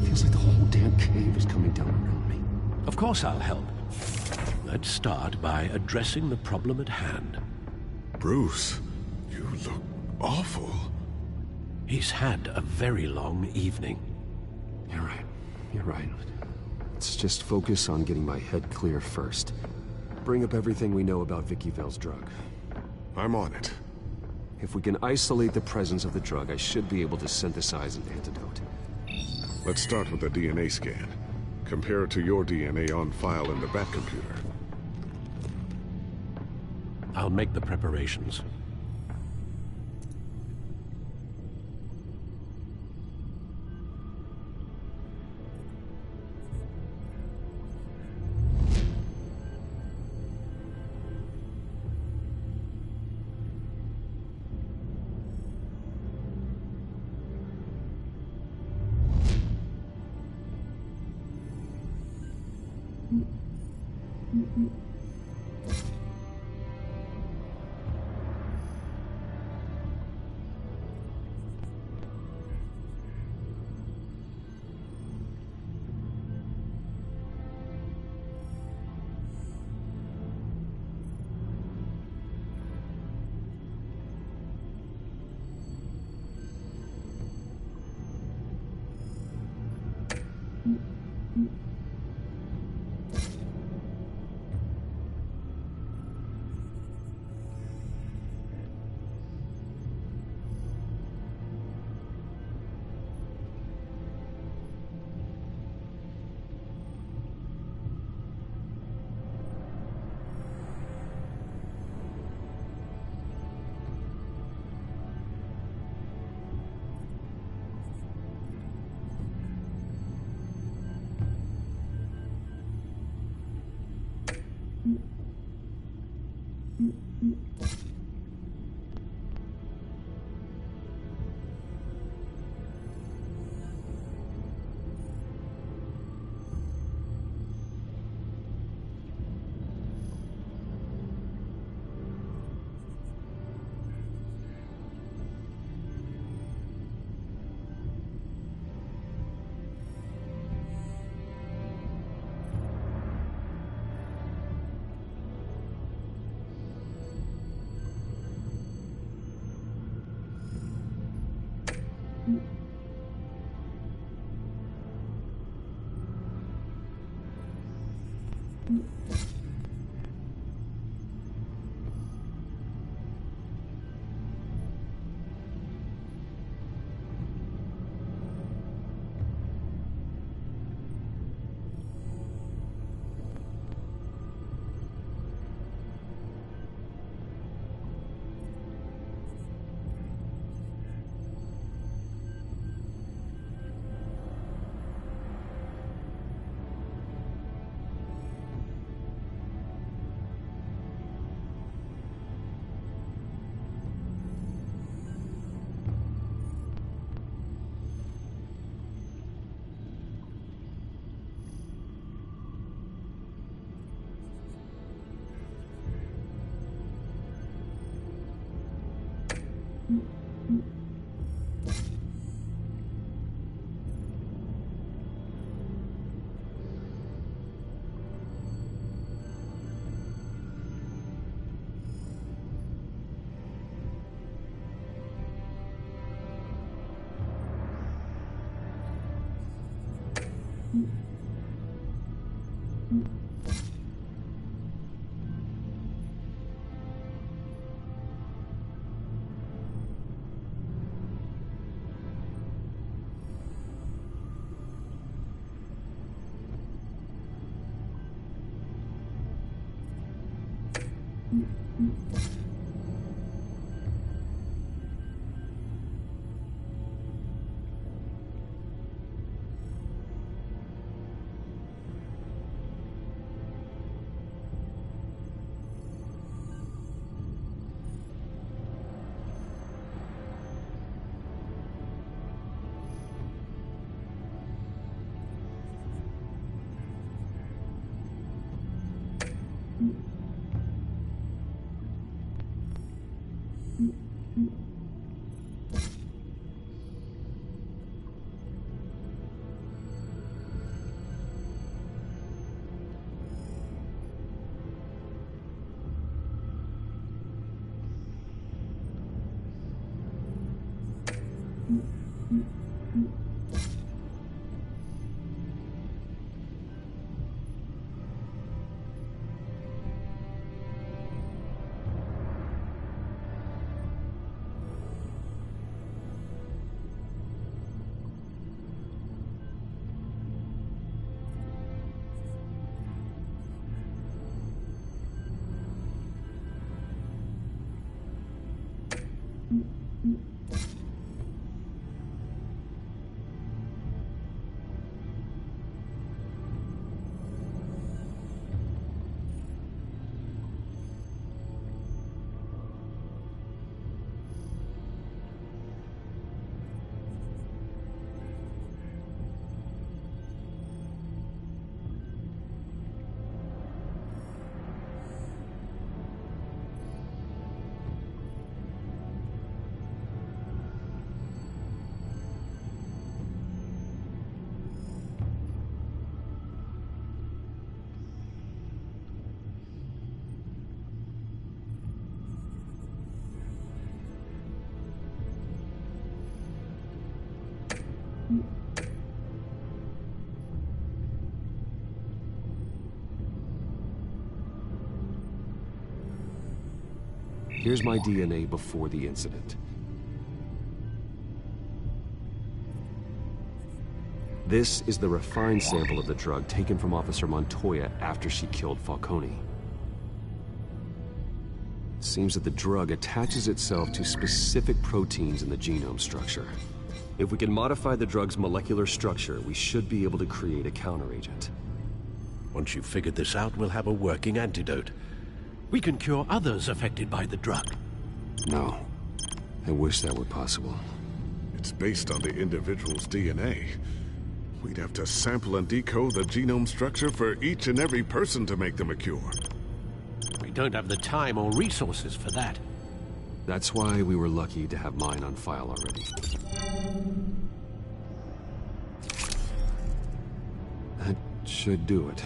Feels like the whole damn cave is coming down around me. Of course I'll help. Let's start by addressing the problem at hand. Bruce, you look awful. He's had a very long evening. You're right. You're right. Let's just focus on getting my head clear first. Bring up everything we know about Vicky Vale's drug. I'm on it. If we can isolate the presence of the drug, I should be able to synthesize an antidote. Let's start with a DNA scan. Compare it to your DNA on file in the Batcomputer. I'll make the preparations. Here's my DNA before the incident. This is the refined sample of the drug taken from Officer Montoya after she killed Falcone. It seems that the drug attaches itself to specific proteins in the genome structure. If we can modify the drug's molecular structure, we should be able to create a counteragent. Once you've figured this out, we'll have a working antidote. We can cure others affected by the drug. No. I wish that were possible. It's based on the individual's DNA. We'd have to sample and decode the genome structure for each and every person to make them a cure. We don't have the time or resources for that. That's why we were lucky to have mine on file already. That should do it.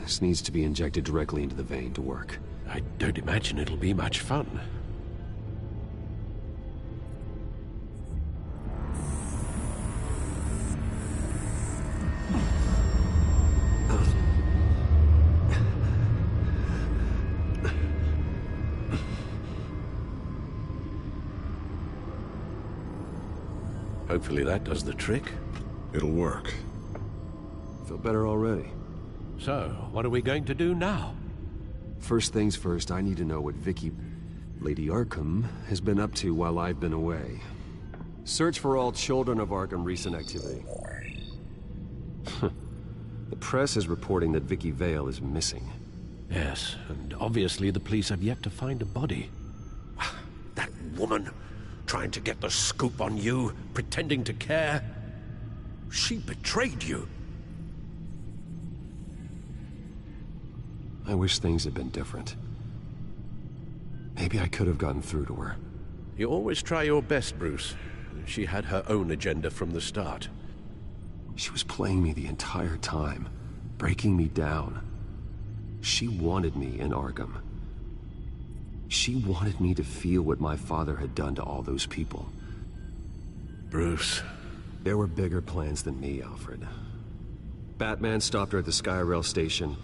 This needs to be injected directly into the vein to work. I don't imagine it'll be much fun. Hopefully that does the trick. It'll work. Feel better already. So, what are we going to do now? First things first, I need to know what Lady Arkham, has been up to while I've been away. Search for all children of Arkham recent activity. The press is reporting that Vicky Vale is missing. Yes, and obviously the police have yet to find a body. That woman trying to get the scoop on you, pretending to care. She betrayed you. I wish things had been different. Maybe I could have gotten through to her. You always try your best, Bruce. She had her own agenda from the start. She was playing me the entire time, breaking me down. She wanted me in Arkham. She wanted me to feel what my father had done to all those people. Bruce. There were bigger plans than me, Alfred. Batman stopped her at the Skyrail station,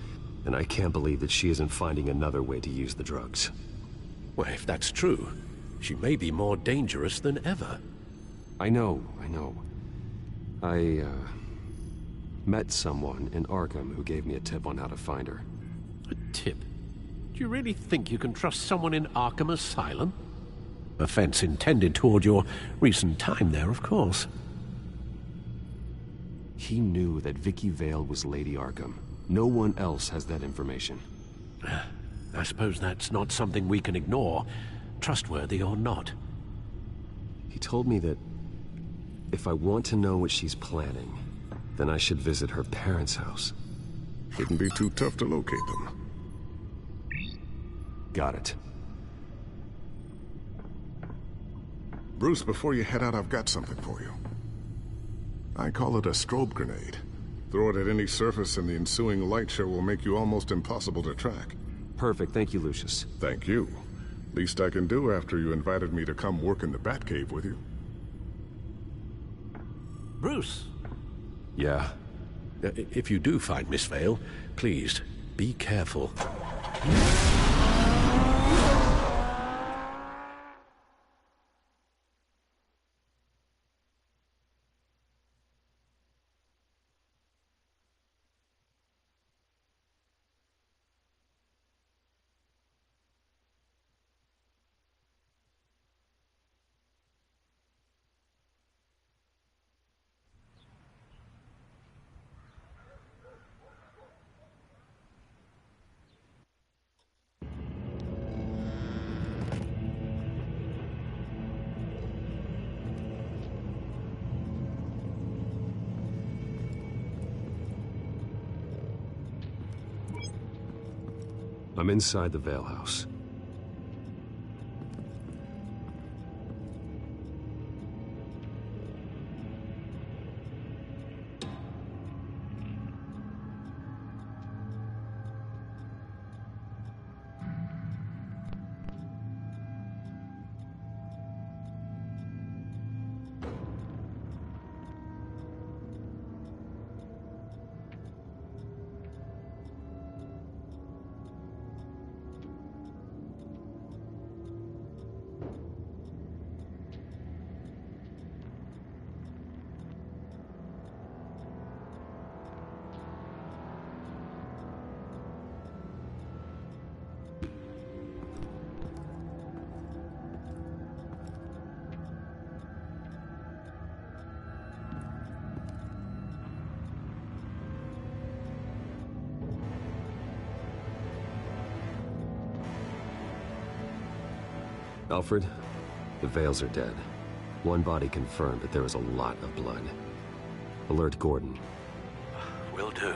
and I can't believe that she isn't finding another way to use the drugs. Well, if that's true, she may be more dangerous than ever. I know. I met someone in Arkham who gave me a tip on how to find her. A tip? Do you really think you can trust someone in Arkham Asylum? Offense intended toward your recent time there, of course. He knew that Vicky Vale was Lady Arkham. No one else has that information. I suppose that's not something we can ignore, trustworthy or not. He told me that if I want to know what she's planning, then I should visit her parents' house. Shouldn't be too tough to locate them. Got it. Bruce, before you head out, I've got something for you. I call it a strobe grenade. Throw it at any surface and the ensuing light show will make you almost impossible to track. Perfect, thank you, Lucius. Thank you. Least I can do after you invited me to come work in the Batcave with you. Bruce? Yeah? If you do find Miss Vale, please, be careful. I'm inside the Vale house. Alfred, the Vales are dead. One body confirmed, but there is a lot of blood. Alert Gordon. Will do.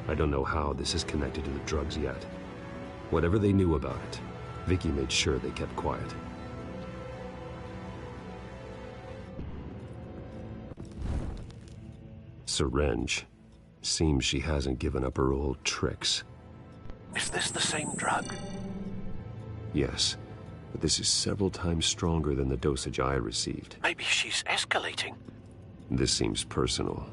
I don't know how this is connected to the drugs yet. Whatever they knew about it, Vicky made sure they kept quiet. Syringe. Seems she hasn't given up her old tricks. Is this the same drug? Yes, but this is several times stronger than the dosage I received. Maybe she's escalating. This seems personal.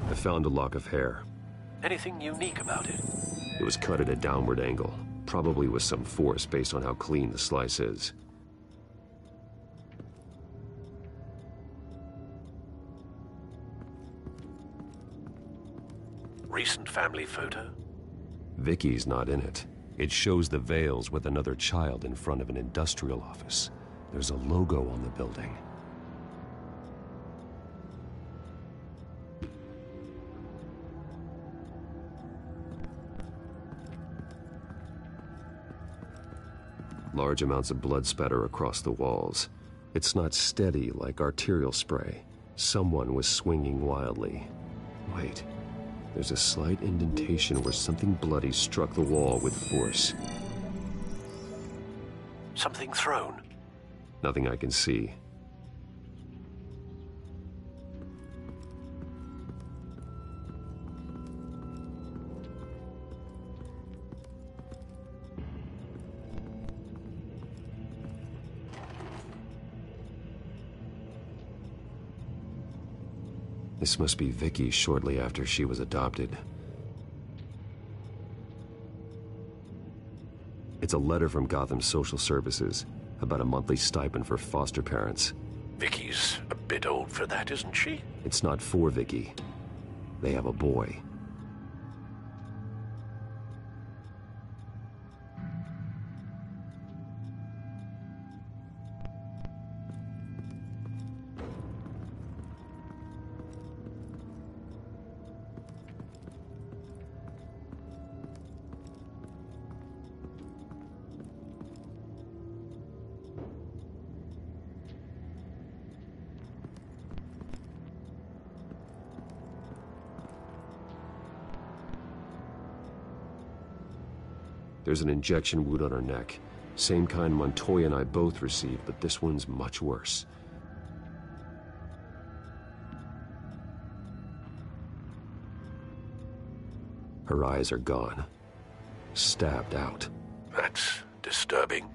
I found a lock of hair. Anything unique about it? It was cut at a downward angle, probably with some force based on how clean the slice is. Recent family photo? Vicky's not in it. It shows the Vales with another child in front of an industrial office. There's a logo on the building. Large amounts of blood spatter across the walls. It's not steady like arterial spray. Someone was swinging wildly. Wait, there's a slight indentation where something bloody struck the wall with force. Something thrown? Nothing I can see. This must be Vicky shortly after she was adopted. It's a letter from Gotham Social Services about a monthly stipend for foster parents. Vicky's a bit old for that, isn't she? It's not for Vicky. They have a boy. There's an injection wound on her neck. Same kind Montoya and I both received, but this one's much worse. Her eyes are gone. Stabbed out. That's disturbing.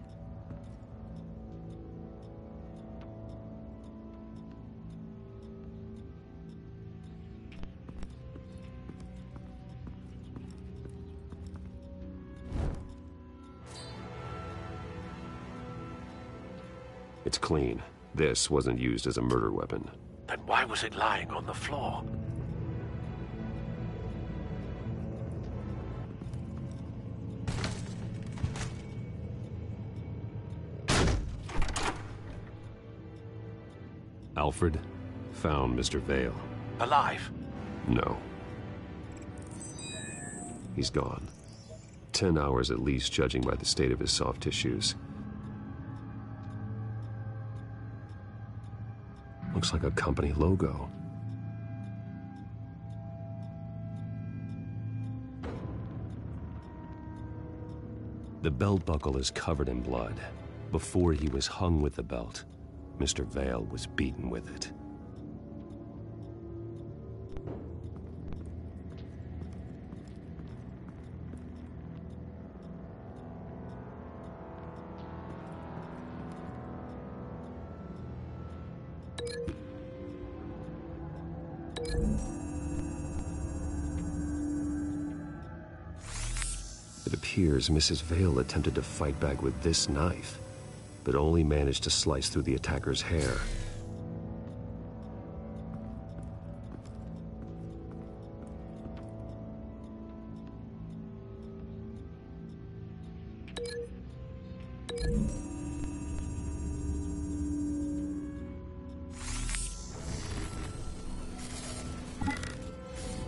It's clean. This wasn't used as a murder weapon. Then why was it lying on the floor? Alfred found Mr. Vale. Alive? No. He's gone. 10 hours at least, judging by the state of his soft tissues. Looks like a company logo. The belt buckle is covered in blood. Before he was hung with the belt, Mr. Vale was beaten with it. It appears Mrs. Vale attempted to fight back with this knife, but only managed to slice through the attacker's hair.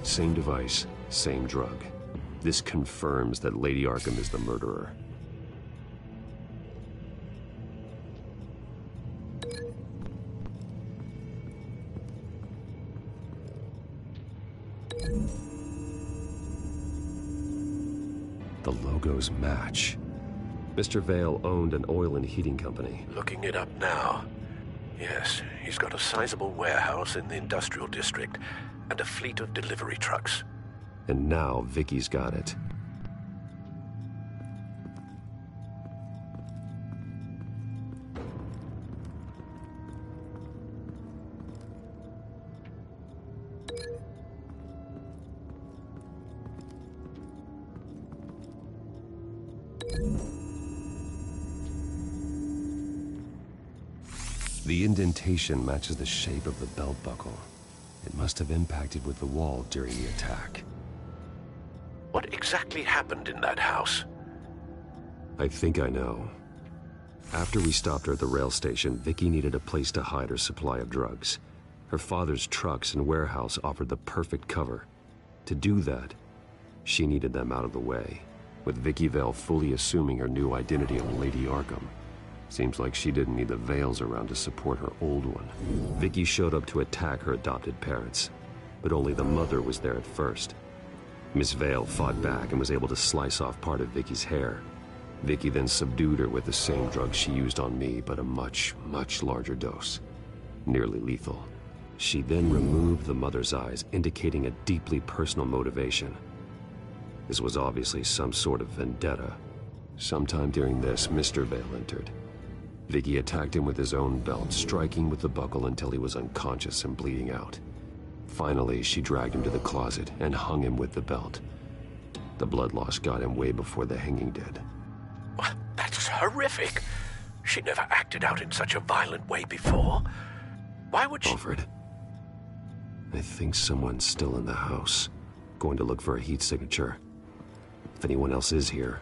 Same device, same drug. This confirms that Lady Arkham is the murderer. The logos match. Mr. Vale owned an oil and heating company. Looking it up now. Yes, he's got a sizable warehouse in the industrial district and a fleet of delivery trucks. And now Vicky's got it. The indentation matches the shape of the belt buckle. It must have impacted with the wall during the attack. What exactly happened in that house? I think I know. After we stopped her at the rail station, Vicky needed a place to hide her supply of drugs. Her father's trucks and warehouse offered the perfect cover. To do that, she needed them out of the way. with Vicky Vale fully assuming her new identity of Lady Arkham. Seems like she didn't need the Vales around to support her old one. Vicky showed up to attack her adopted parents, but only the mother was there at first. Miss Vale fought back and was able to slice off part of Vicky's hair. Vicky then subdued her with the same drug she used on me, but a much, much larger dose. Nearly lethal. She then removed the mother's eyes, indicating a deeply personal motivation. This was obviously some sort of vendetta. Sometime during this, Mr. Vale entered. Vicky attacked him with his own belt, striking with the buckle until he was unconscious and bleeding out. Finally, she dragged him to the closet and hung him with the belt. The blood loss got him way before the hanging did. That's horrific. She never acted out in such a violent way before. Why would she... Alfred, I think someone's still in the house. Going to look for a heat signature. If anyone else is here,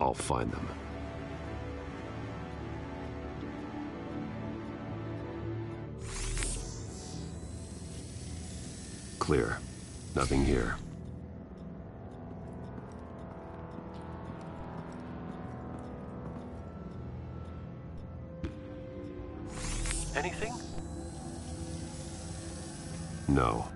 I'll find them. Clear. Nothing here. Anything? No.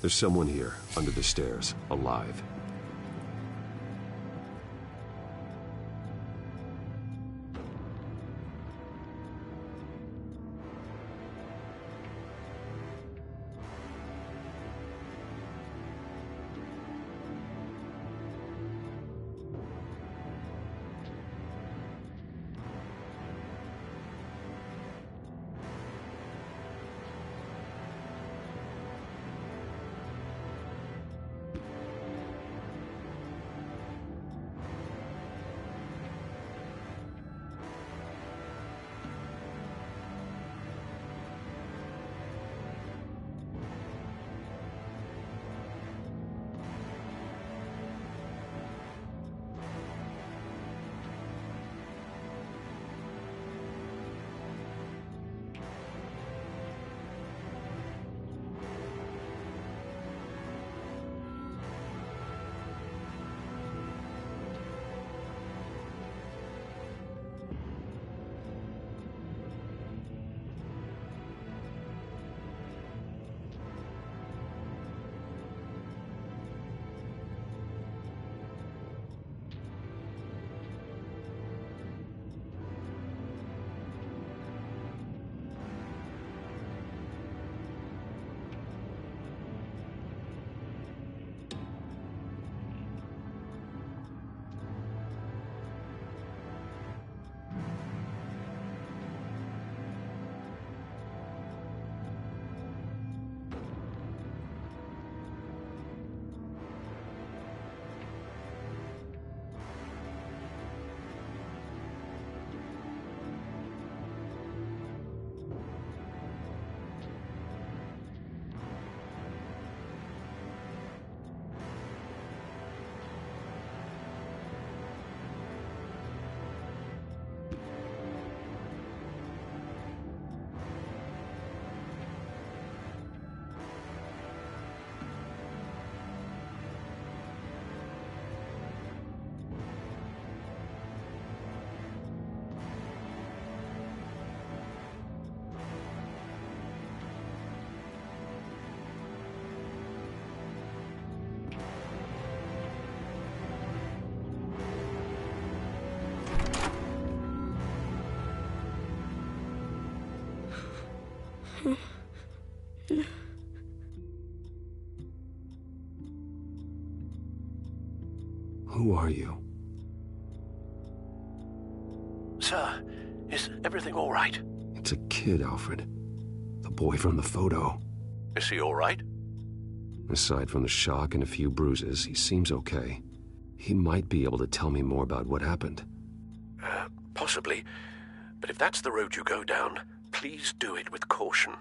There's someone here, under the stairs, alive. Who are you? Sir, is everything all right? It's a kid, Alfred. The boy from the photo. Is he all right? Aside from the shock and a few bruises, he seems okay. He might be able to tell me more about what happened. Possibly. But if that's the road you go down, please do it with caution.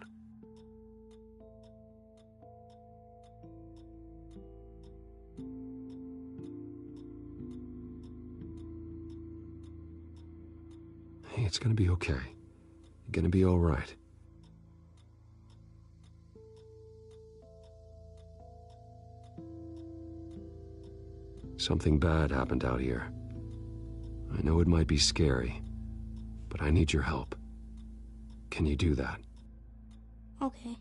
Hey, it's gonna be okay. You're gonna be all right. Something bad happened out here. I know it might be scary, but I need your help. Can you do that? Okay.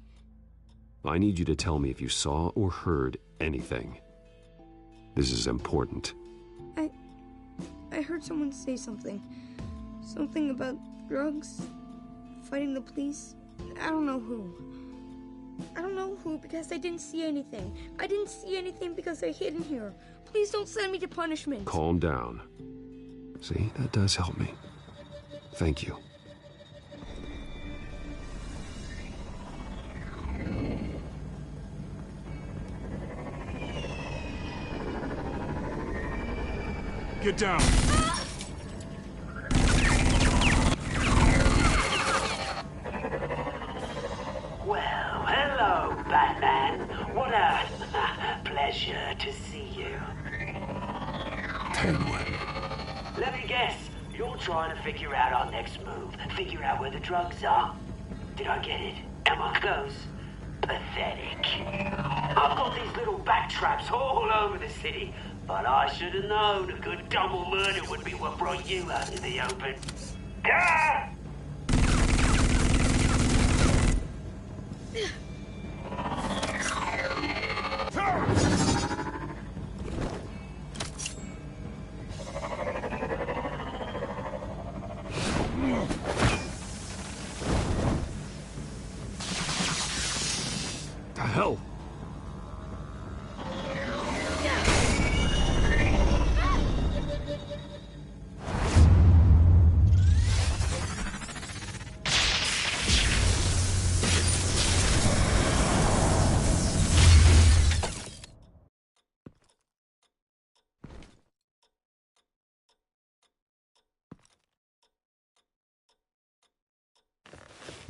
I need you to tell me if you saw or heard anything. This is important. I heard someone say something. Something about drugs, fighting the police. I don't know who. I don't know who because I didn't see anything. I didn't see anything because I hid in here. Please don't send me to punishment. Calm down. See, that does help me. Thank you. Get down! Well, hello, Batman. What a pleasure to see you. Penguin. Let me guess. You're trying to figure out our next move. Figure out where the drugs are. Did I get it? Am I close? Pathetic. I've got these little bat traps all over the city, but I should have known a good double murder would be what brought you out in the open. Ah!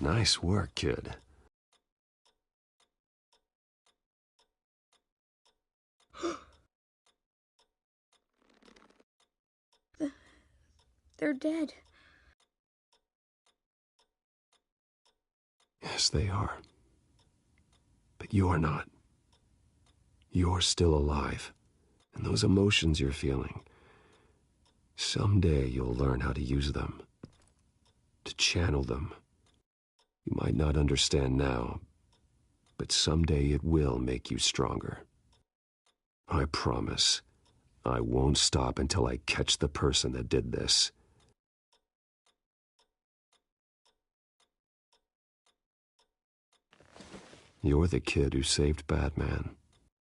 Nice work, kid. They're dead. Yes, they are. But you're not. You're still alive. And those emotions you're feeling, someday you'll learn how to use them. To channel them. You might not understand now, but someday it will make you stronger. I promise, I won't stop until I catch the person that did this. You're the kid who saved Batman,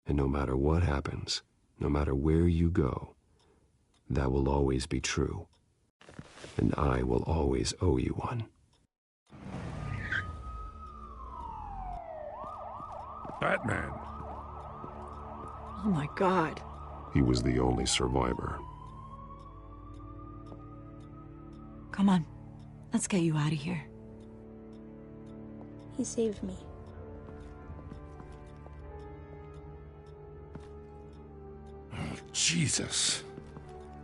and no matter what happens, no matter where you go, that will always be true. And I will always owe you one. Batman. Oh my God. He was the only survivor. Come on, let's get you out of here. He saved me. Oh, Jesus.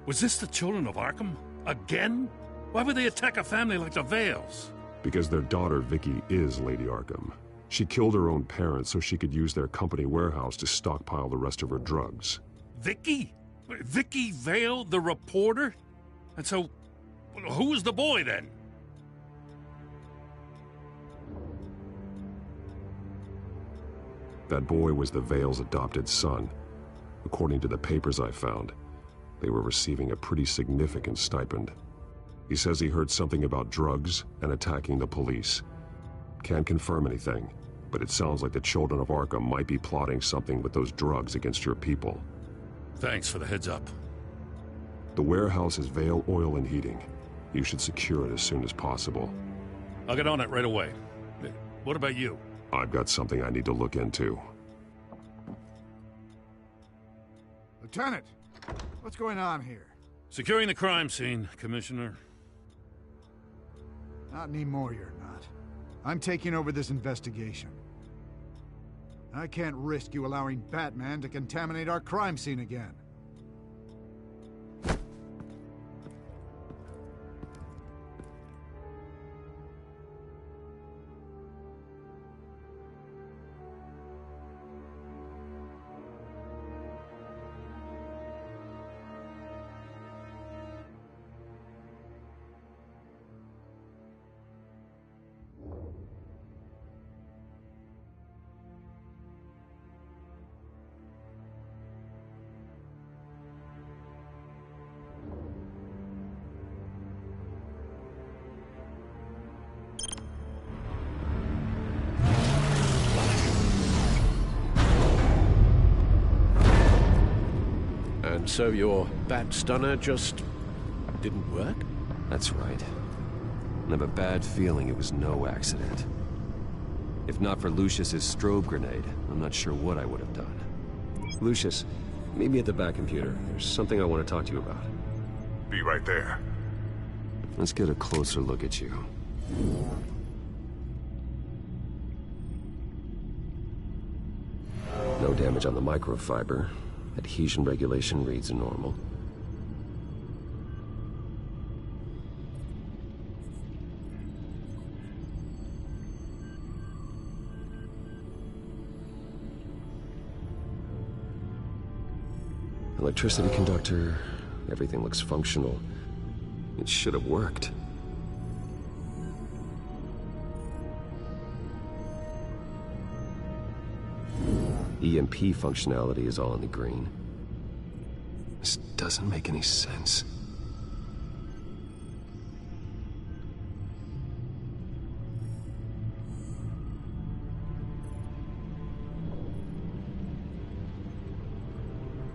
Was this the children of Arkham? Again? Why would they attack a family like the Vales? Because their daughter, Vicky, is Lady Arkham. She killed her own parents so she could use their company warehouse to stockpile the rest of her drugs. Vicky? Vicky Vale, the reporter? And so, who was the boy then? That boy was the Vale's adopted son. According to the papers I found, they were receiving a pretty significant stipend. He says he heard something about drugs and attacking the police. Can't confirm anything, but it sounds like the children of Arkham might be plotting something with those drugs against your people. Thanks for the heads up. The warehouse is Vale Oil and Heating. You should secure it as soon as possible. I'll get on it right away. What about you? I've got something I need to look into. Lieutenant, what's going on here? Securing the crime scene, Commissioner. Not anymore, you're not. I'm taking over this investigation. I can't risk you allowing Batman to contaminate our crime scene again. And so your bat stunner just didn't work? That's right. I have a bad feeling it was no accident. If not for Lucius's strobe grenade, I'm not sure what I would have done. Lucius, meet me at the back computer. There's something I want to talk to you about. Be right there. Let's get a closer look at you. No damage on the microfiber. Adhesion regulation reads normal. Electricity conductor, everything looks functional. It should have worked. EMP functionality is all in the green. This doesn't make any sense.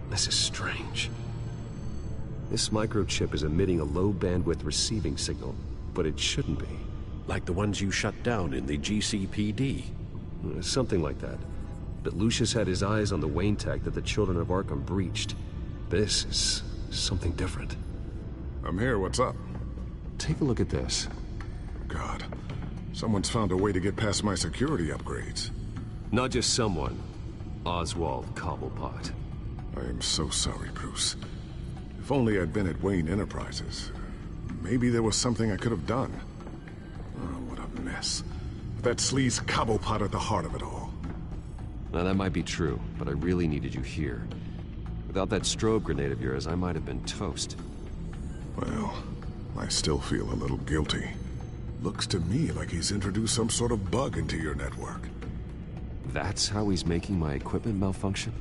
This is strange. This microchip is emitting a low-bandwidth receiving signal, but it shouldn't be. Like the ones you shut down in the GCPD? Something like that. But Lucius had his eyes on the Wayne tech that the children of Arkham breached. This is something different. I'm here, what's up? Take a look at this. God, Someone's found a way to get past my security upgrades. Not just someone. Oswald Cobblepot. I am so sorry, Bruce. If only I'd been at Wayne Enterprises. Maybe there was something I could have done. Oh, what a mess. That sleaze Cobblepot at the heart of it all. Now that might be true, but I really needed you here. Without that strobe grenade of yours, I might have been toast. Well, I still feel a little guilty. Looks to me like he's introduced some sort of bug into your network. That's how he's making my equipment malfunction?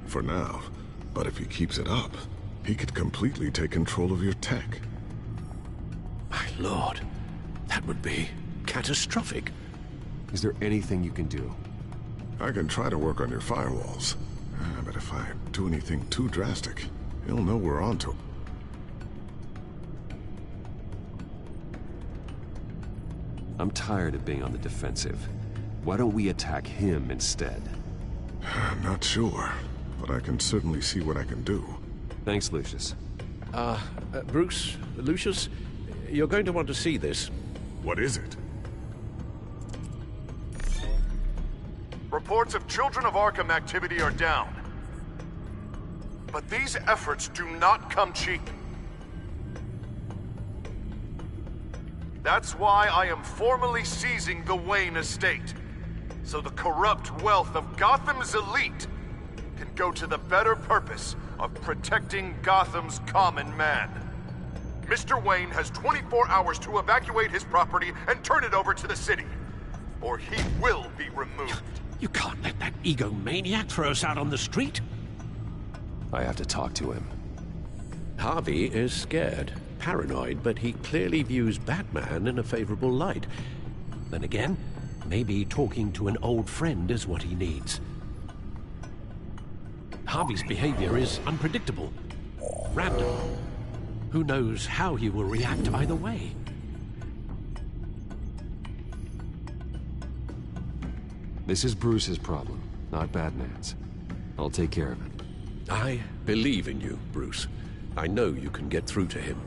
For now. But if he keeps it up, he could completely take control of your tech. My lord, that would be catastrophic. Is there anything you can do? I can try to work on your firewalls. But if I do anything too drastic, he'll know we're onto him. I'm tired of being on the defensive. Why don't we attack him instead? I'm not sure, but I can certainly see what I can do. Thanks, Lucius. Bruce, Lucius, you're going to want to see this. What is it? Reports of Children of Arkham activity are down. But these efforts do not come cheap. That's why I am formally seizing the Wayne estate, so the corrupt wealth of Gotham's elite can go to the better purpose of protecting Gotham's common man. Mr. Wayne has 24 hours to evacuate his property and turn it over to the city, or he will be removed. You can't let that egomaniac throw us out on the street. I have to talk to him. Harvey is scared, paranoid, but he clearly views Batman in a favorable light. Then again, maybe talking to an old friend is what he needs. Harvey's behavior is unpredictable, random. Who knows how he will react either way? This is Bruce's problem, not Batman's. I'll take care of it. I believe in you, Bruce. I know you can get through to him.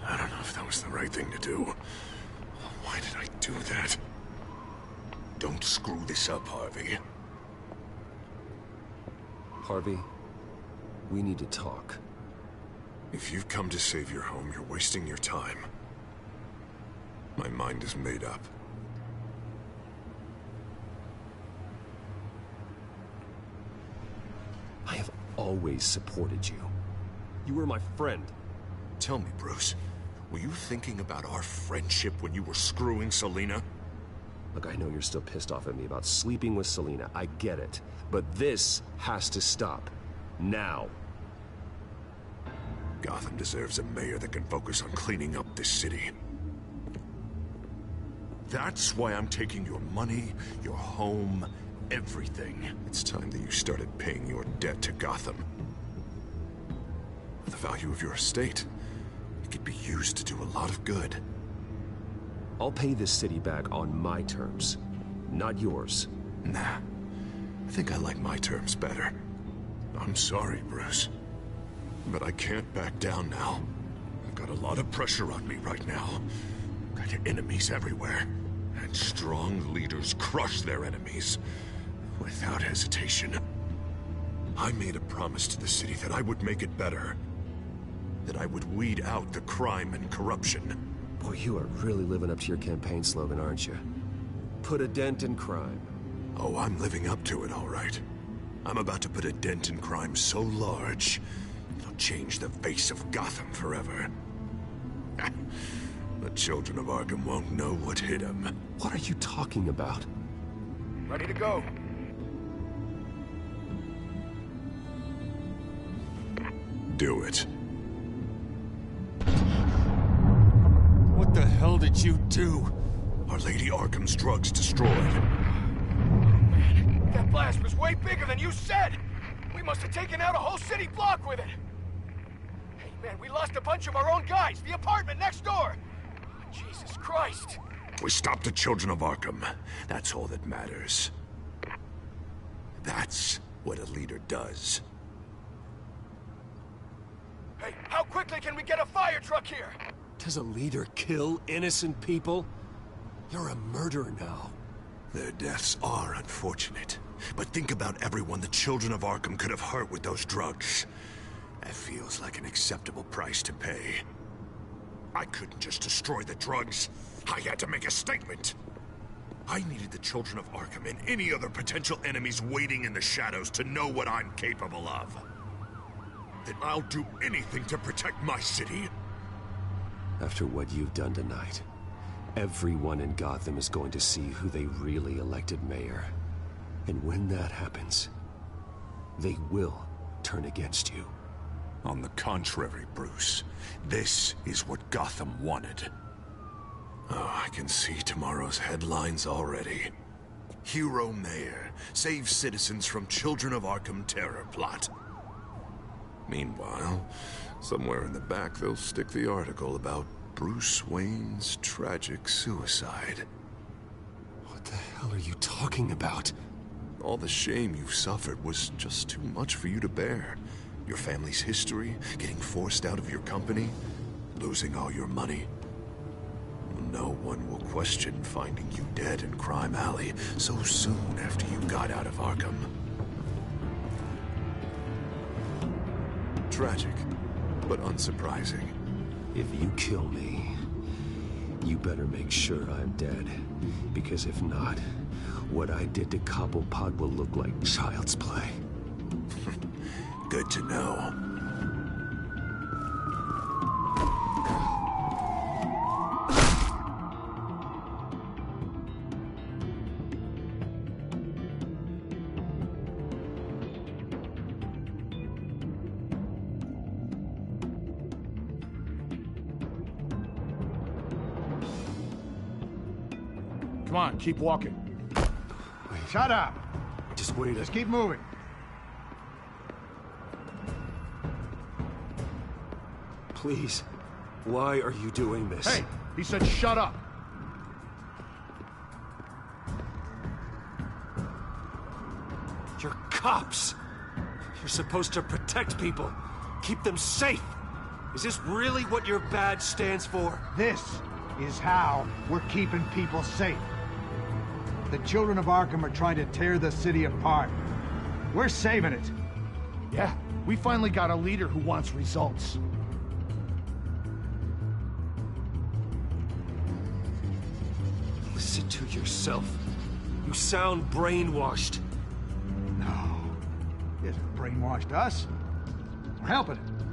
I don't know if that was the right thing to do. Why did I do that? Don't screw this up, Harvey. Harvey, we need to talk. If you've come to save your home, you're wasting your time. My mind is made up. I have always supported you. You were my friend. Tell me, Bruce, were you thinking about our friendship when you were screwing Selina? Look, I know you're still pissed off at me about sleeping with Selina. I get it. But this has to stop. Now. Gotham deserves a mayor that can focus on cleaning up this city. That's why I'm taking your money, your home, everything. It's time that you started paying your debt to Gotham. The value of your estate, it could be used to do a lot of good. I'll pay this city back on my terms, not yours. Nah, I think I like my terms better. I'm sorry, Bruce, but I can't back down now. I've got a lot of pressure on me right now. Got enemies everywhere, and strong leaders crush their enemies without hesitation. I made a promise to the city that I would make it better, that I would weed out the crime and corruption. Boy, you are really living up to your campaign slogan, aren't you? Put a dent in crime. Oh, I'm living up to it, all right. I'm about to put a dent in crime so large, it'll change the face of Gotham forever. The children of Arkham won't know what hit them. What are you talking about? Ready to go. Do it. What the hell did you do? Our Lady Arkham's drugs destroyed. That blast was way bigger than you said! We must have taken out a whole city block with it! Man, we lost a bunch of our own guys. The apartment next door. Jesus Christ. We stopped the children of Arkham. That's all that matters. That's what a leader does. Hey, how quickly can we get a fire truck here? Does a leader kill innocent people? You're a murderer now. Their deaths are unfortunate. But think about everyone the children of Arkham could have hurt with those drugs. That feels like an acceptable price to pay. I couldn't just destroy the drugs. I had to make a statement. I needed the children of Arkham and any other potential enemies waiting in the shadows to know what I'm capable of. Then I'll do anything to protect my city. After what you've done tonight, everyone in Gotham is going to see who they really elected mayor. And when that happens, they will turn against you. On the contrary, Bruce, this is what Gotham wanted. Oh, I can see tomorrow's headlines already. Hero Mayor saves citizens from Children of Arkham terror plot. Meanwhile, somewhere in the back they'll stick the article about Bruce Wayne's tragic suicide. What the hell are you talking about? All the shame you've suffered was just too much for you to bear. Your family's history, getting forced out of your company, losing all your money. No one will question finding you dead in Crime Alley so soon after you got out of Arkham. Tragic, but unsurprising. If you kill me, you better make sure I'm dead. Because if not, what I did to Cobblepot will look like child's play. Good to know. Come on, keep walking. Wait. Shut up. Just wait. Just keep moving. Please, why are you doing this? Hey, he said shut up. You're cops. You're supposed to protect people, keep them safe. Is this really what your badge stands for? This is how we're keeping people safe. The children of Arkham are trying to tear the city apart. We're saving it. Yeah, we finally got a leader who wants results. Listen to yourself. You sound brainwashed. No. He hasn't brainwashed us. We're helping him.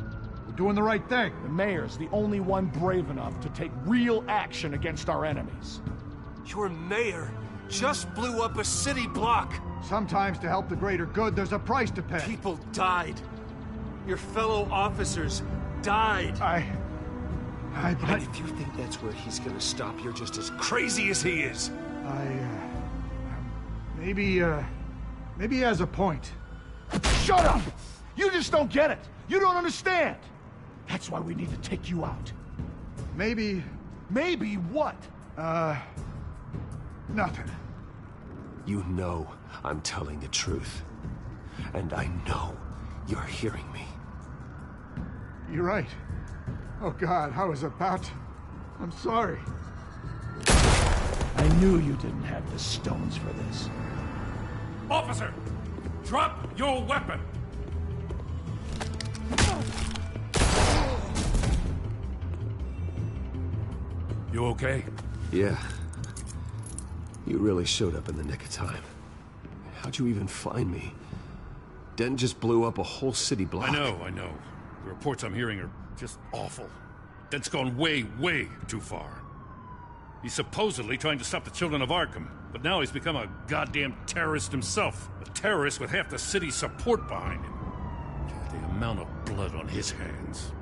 We're doing the right thing. The mayor's the only one brave enough to take real action against our enemies. Your mayor just blew up a city block. Sometimes to help the greater good, there's a price to pay. People died. Your fellow officers died. And if you think that's where he's gonna stop, you're just as crazy as he is. Maybe he has a point. Shut up! You just don't get it. You don't understand. That's why we need to take you out. Maybe what? Nothing. You know I'm telling the truth. And I know you're hearing me. You're right. Oh God, I was about to... I'm sorry. I knew you didn't have the stones for this. Officer! Drop your weapon! You okay? Yeah. You really showed up in the nick of time. How'd you even find me? Den just blew up a whole city block. I know. The reports I'm hearing are just awful. Den's gone way, way too far. He's supposedly trying to stop the children of Arkham, but now he's become a goddamn terrorist himself. A terrorist with half the city's support behind him. God, the amount of blood on his hands.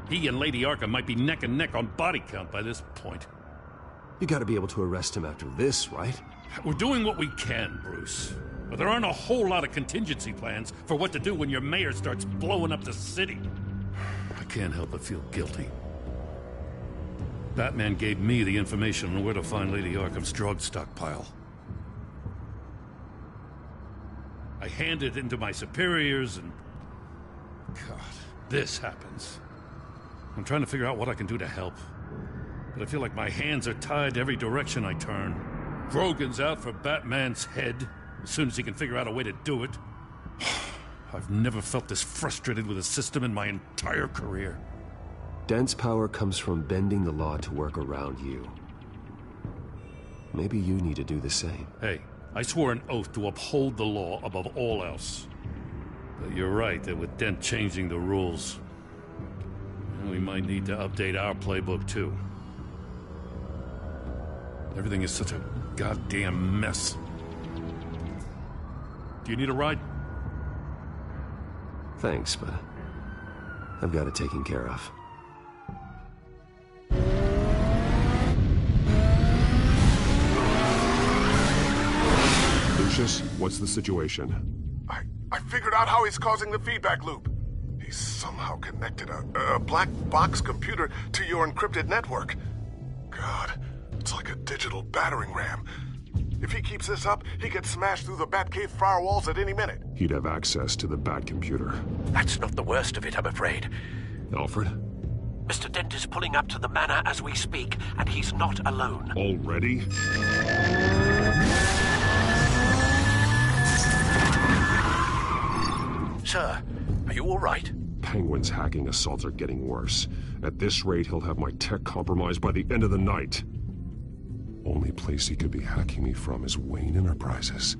He and Lady Arkham might be neck and neck on body count by this point. You gotta be able to arrest him after this, right? We're doing what we can, Bruce. But there aren't a whole lot of contingency plans for what to do when your mayor starts blowing up the city. I I can't help but feel guilty. Batman gave me the information on where to find Lady Arkham's drug stockpile. I handed it into my superiors and... God, this happens. I'm trying to figure out what I can do to help. But I feel like my hands are tied every direction I turn. Grogan's out for Batman's head as soon as he can figure out a way to do it. I've never felt this frustrated with a system in my entire career. Dent's power comes from bending the law to work around you. Maybe you need to do the same. Hey, I swore an oath to uphold the law above all else. But you're right that with Dent changing the rules, we might need to update our playbook too. Everything is such a goddamn mess. Do you need a ride? Thanks, but I've got it taken care of. Lucius, what's the situation? I figured out how he's causing the feedback loop. He's somehow connected a black box computer to your encrypted network. God, it's like a digital battering ram. If he keeps this up, he gets smashed through the Batcave firewalls at any minute. He'd have access to the Bat computer. That's not the worst of it, I'm afraid. Alfred? Mr. Dent is pulling up to the manor as we speak, and he's not alone. Already? Sir, are you all right? Penguin's hacking assaults are getting worse. At this rate, he'll have my tech compromised by the end of the night. Only place he could be hacking me from is Wayne Enterprises.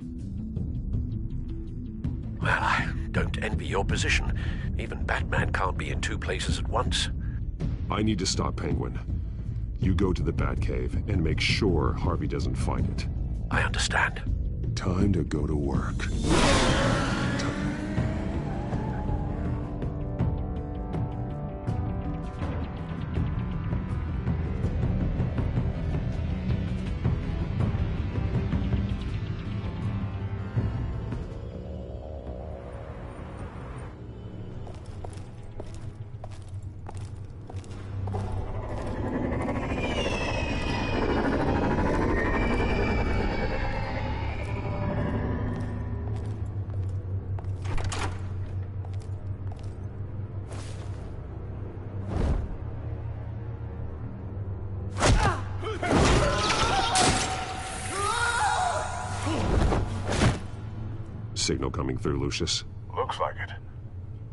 Well, I don't envy your position. Even Batman can't be in two places at once. I need to stop Penguin. You go to the Batcave and make sure Harvey doesn't find it. I understand. Time to go to work. Signal coming through, Lucius. Looks like it.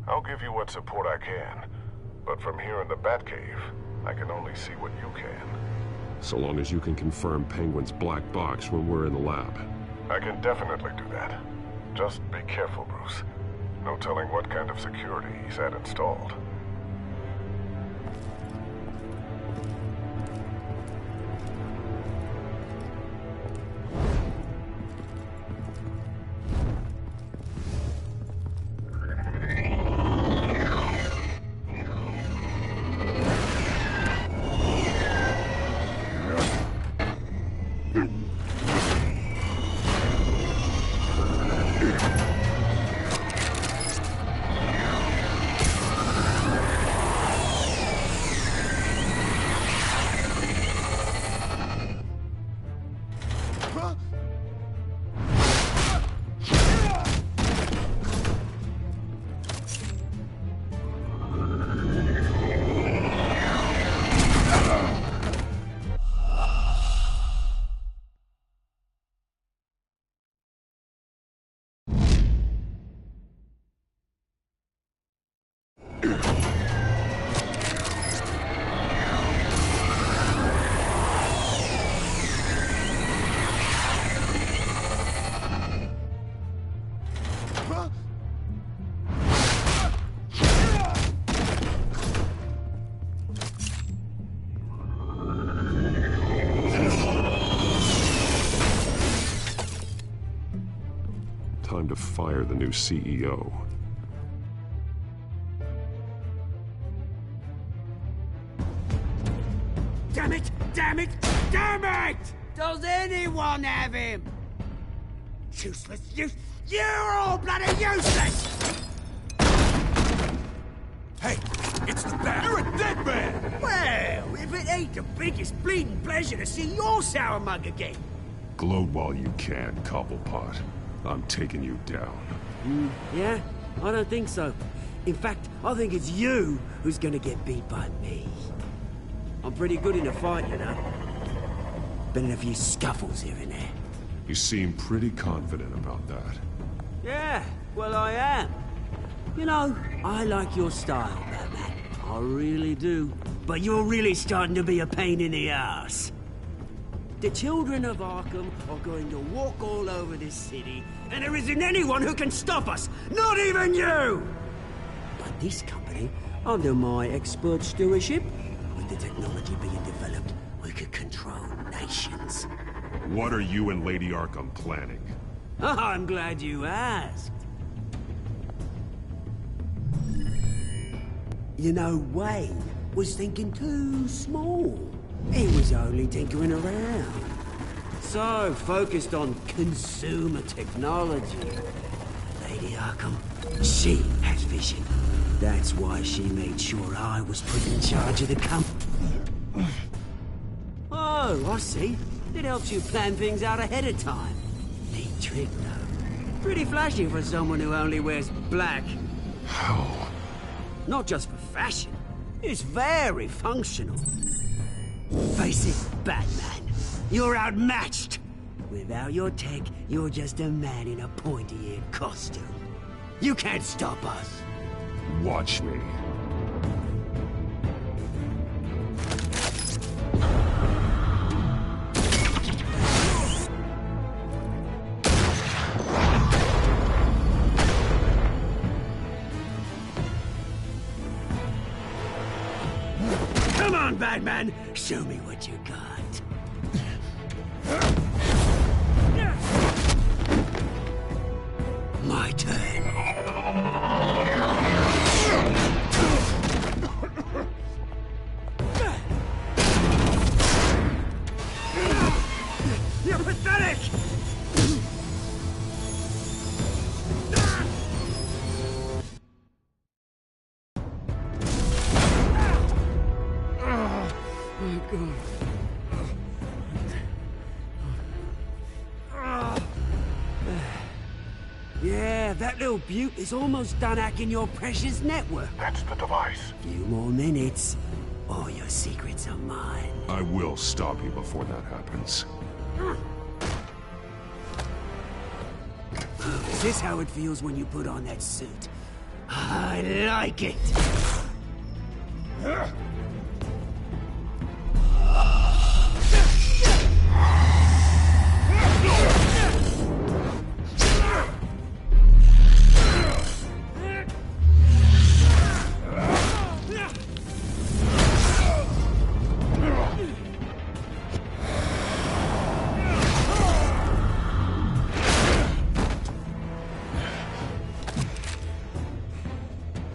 I'll give you what support I can. But from here in the Batcave, I can only see what you can. So long as you can confirm Penguin's black box when we're in the lab. I can definitely do that. Just be careful, Bruce. No telling what kind of security he's had installed. Time to fire the new CEO. Damn it! Damn it! Damn it! Does anyone have him? Useless! You're all bloody useless! Hey! It's the bat! You're a dead man! Well, if it ain't the biggest bleeding pleasure to see your sour mug again. Gloat while you can, Cobblepot. I'm taking you down. Yeah? I don't think so. In fact, I think it's you who's gonna get beat by me. I'm pretty good in a fight, you know. Been in a few scuffles here and there. You seem pretty confident about that. Yeah, well, I am. You know, I like your style, Batman. I really do. But you're really starting to be a pain in the ass. The children of Arkham are going to walk all over this city, and there isn't anyone who can stop us, not even you! But this company, under my expert stewardship, with the technology being developed, we could control nations. What are you and Lady Arkham planning? I'm glad you asked. You know, Wayne was thinking too small. He was only tinkering around. So focused on consumer technology. Lady Arkham, she has vision. That's why she made sure I was put in charge of the company. Oh, I see. It helps you plan things out ahead of time. Neat trick, though. Pretty flashy for someone who only wears black. How? Not just for fashion. It's very functional. Face it, Batman. You're outmatched. Without your tech, you're just a man in a pointy-eared costume. You can't stop us. Watch me. Come on, Batman! Show me what you got. My turn. You're pathetic! Yeah, that little beaut is almost done hacking your precious network. That's the device. Few more minutes. All your secrets are mine. I will stop you before that happens. Is this how it feels when you put on that suit? I like it!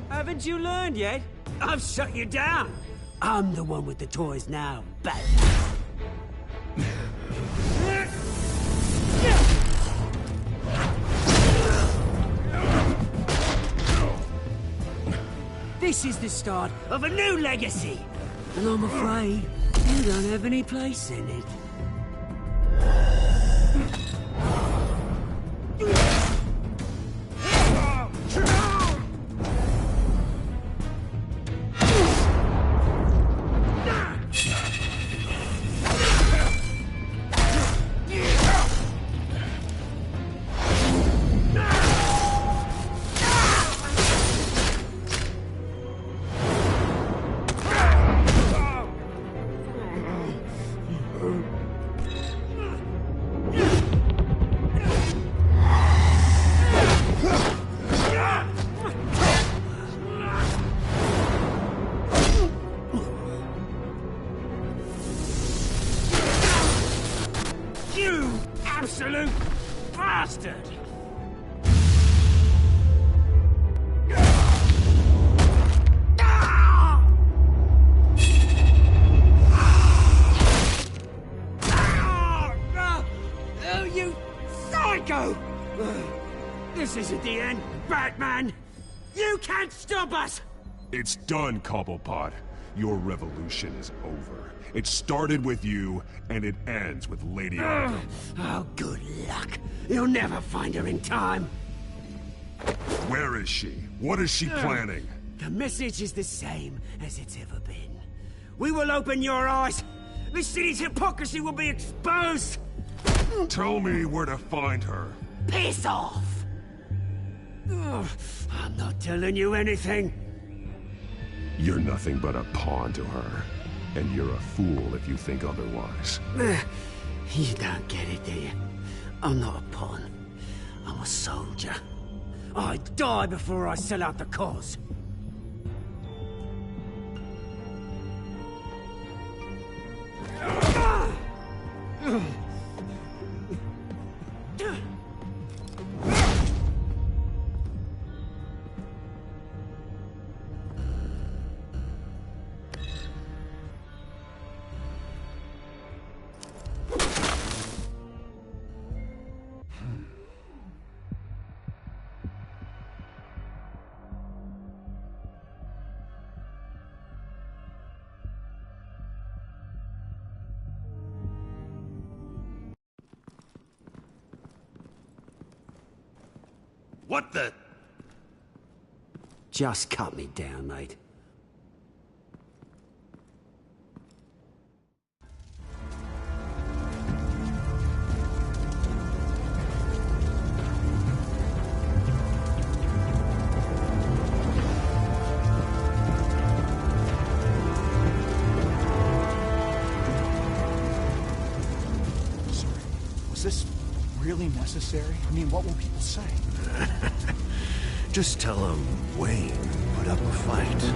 Haven't you learned yet? I've shut you down. I'm the one with the toys now, Batman. This is the start of a new legacy, and I'm afraid you don't have any place in it. You absolute bastard! Oh, you psycho! This isn't the end, Batman! You can't stop us! It's done, Cobblepot. Your revolution is over. It started with you, and it ends with Lady Arkham. Oh, good luck. You'll never find her in time. Where is she? What is she planning? The message is the same as it's ever been. We will open your eyes. The city's hypocrisy will be exposed. Tell me where to find her. Piss off! I'm not telling you anything. You're nothing but a pawn to her. And you're a fool if you think otherwise. You don't get it, do you? I'm not a pawn. I'm a soldier. I'd die before I sell out the cause. What the? Just cut me down, mate. Sorry. Was this really necessary? I mean, what will people say? Just tell him Wayne put up a fight.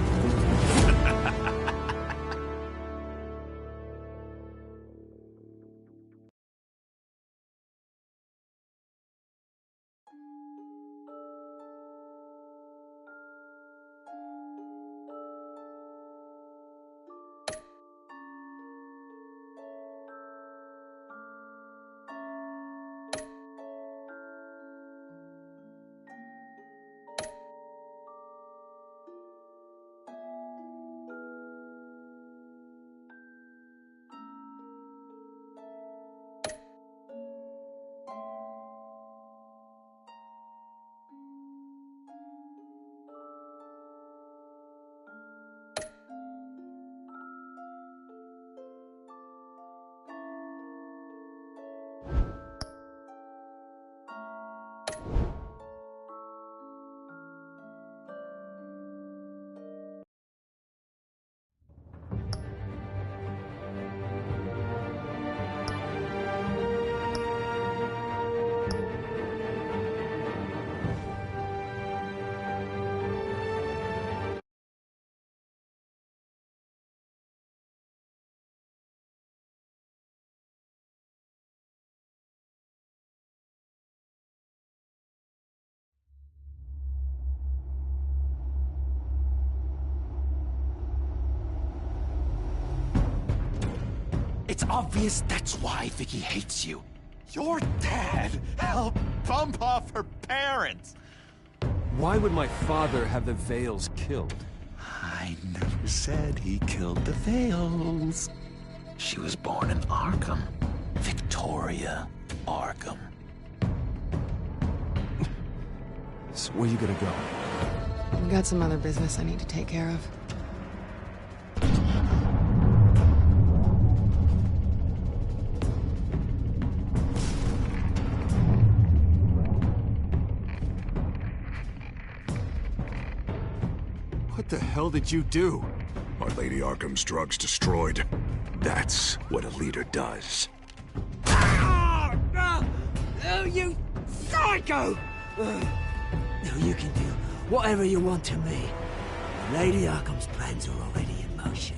It's obvious that's why Vicky hates you. Your dad helped bump off her parents. Why would my father have the Vales killed? I never said he killed the Vales. She was born in Arkham. Victoria Arkham. So where you gonna go? I've got some other business I need to take care of. What the hell did you do? Are Lady Arkham's drugs destroyed? That's what a leader does. Oh, you psycho! Now you can do whatever you want to me. Lady Arkham's plans are already in motion.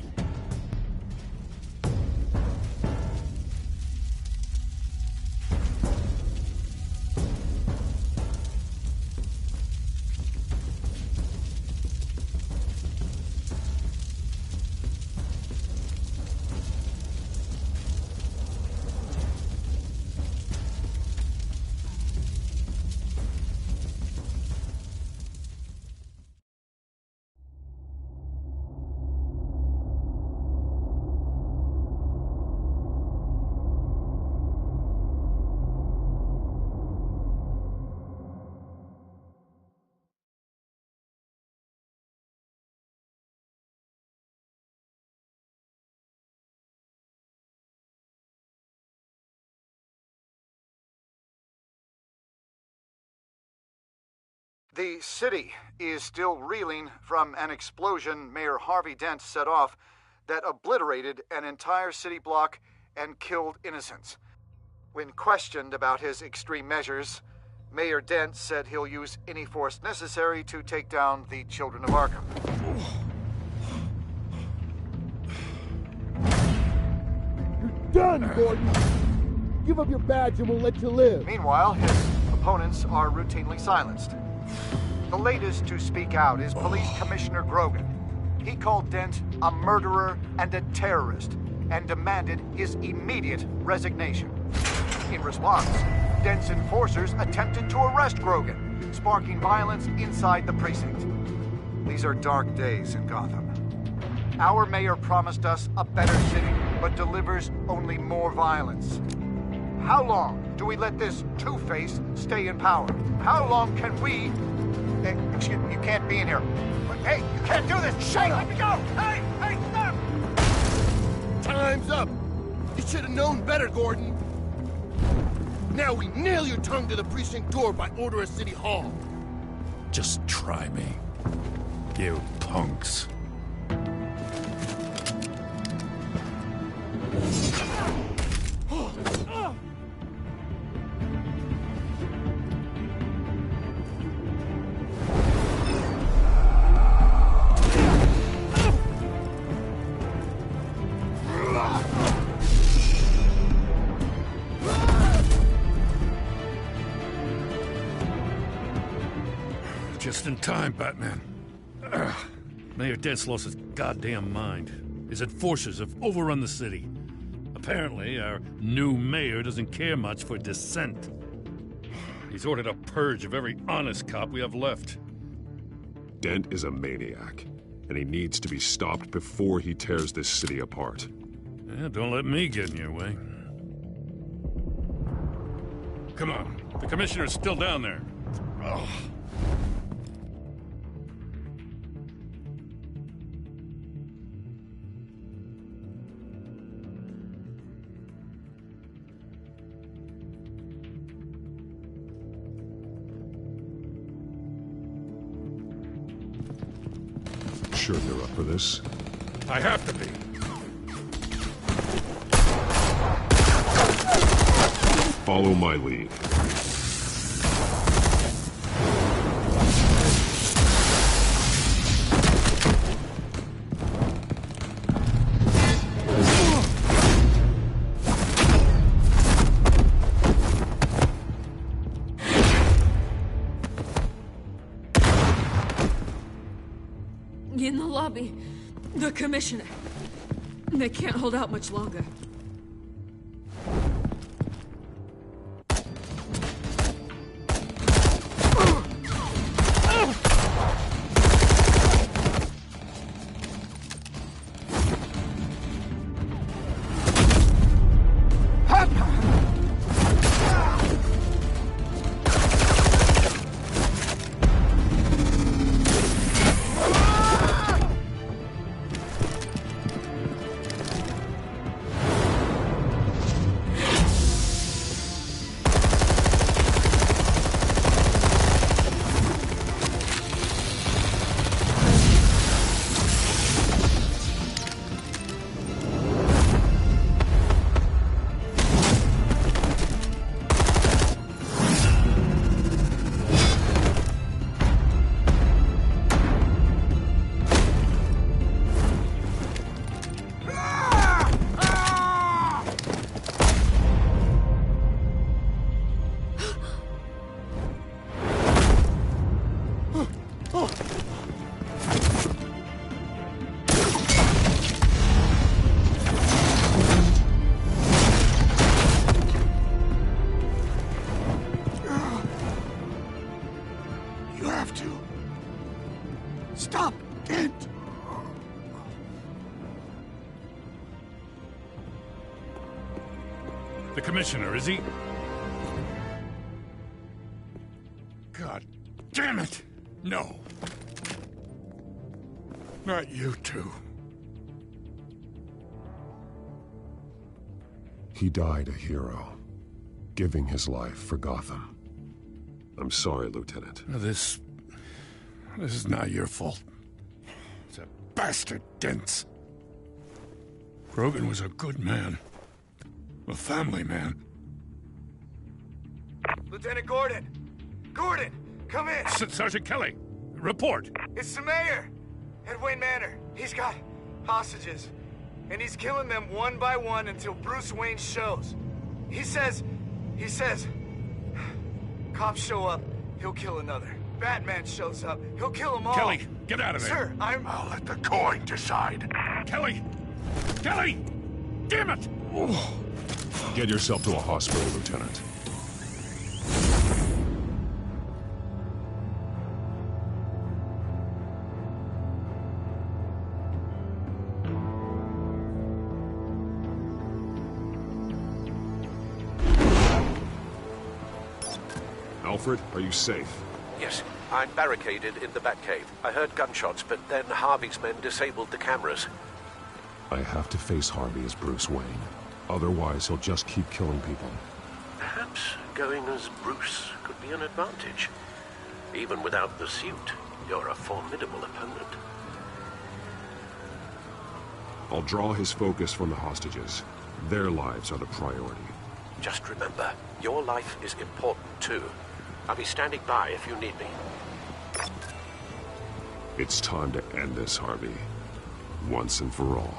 The city is still reeling from an explosion Mayor Harvey Dent set off that obliterated an entire city block and killed innocents. When questioned about his extreme measures, Mayor Dent said he'll use any force necessary to take down the Children of Arkham. You're done, Gordon! Give up your badge and we'll let you live. Meanwhile, his opponents are routinely silenced. The latest to speak out is Police Commissioner Grogan. He called Dent a murderer and a terrorist and demanded his immediate resignation. In response, Dent's enforcers attempted to arrest Grogan, sparking violence inside the precinct. These are dark days in Gotham. Our mayor promised us a better city, but delivers only more violence. How long do we let this Two-Face stay in power? How long can we... Hey, excuse me, you can't be in here. Hey, you can't do this! Shut up! Let me go! Hey, stop! Time's up! You should have known better, Gordon. Now we nail your tongue to the precinct door by order of City Hall. Just try me, you punks. Just in time, Batman. Mayor Dent's lost his goddamn mind. His enforcers have overrun the city. Apparently, our new mayor doesn't care much for dissent. He's ordered a purge of every honest cop we have left. Dent is a maniac, and he needs to be stopped before he tears this city apart. Yeah, don't let me get in your way. Come on, the commissioner's still down there. Oh. Sure you're up for this? I have to be. Follow my lead. In the lobby, the commissioner. They can't hold out much longer. Stop! Dent! The commissioner, is he? God damn it! No. Not you two. He died a hero, giving his life for Gotham. I'm sorry, Lieutenant. This This is not your fault. It's a bastard Dent's. Grogan was a good man. A family man. Lieutenant Gordon! Gordon! Come in! Sergeant Kelly! Report! It's the mayor! At Wayne Manor. He's got hostages. And he's killing them one by one until Bruce Wayne shows. He says... Cops show up, he'll kill another. Batman shows up, he'll kill them all. Kelly, get out of there! Sir, I'll let the coin decide. Kelly! Kelly! Damn it! Get yourself to a hospital, Lieutenant. Alfred, are you safe? Yes, I'm barricaded in the Batcave. I heard gunshots, but then Harvey's men disabled the cameras. I have to face Harvey as Bruce Wayne. Otherwise, he'll just keep killing people. Perhaps going as Bruce could be an advantage. Even without the suit, you're a formidable opponent. I'll draw his focus from the hostages. Their lives are the priority. Just remember, your life is important too. I'll be standing by if you need me. It's time to end this, Harvey. Once and for all.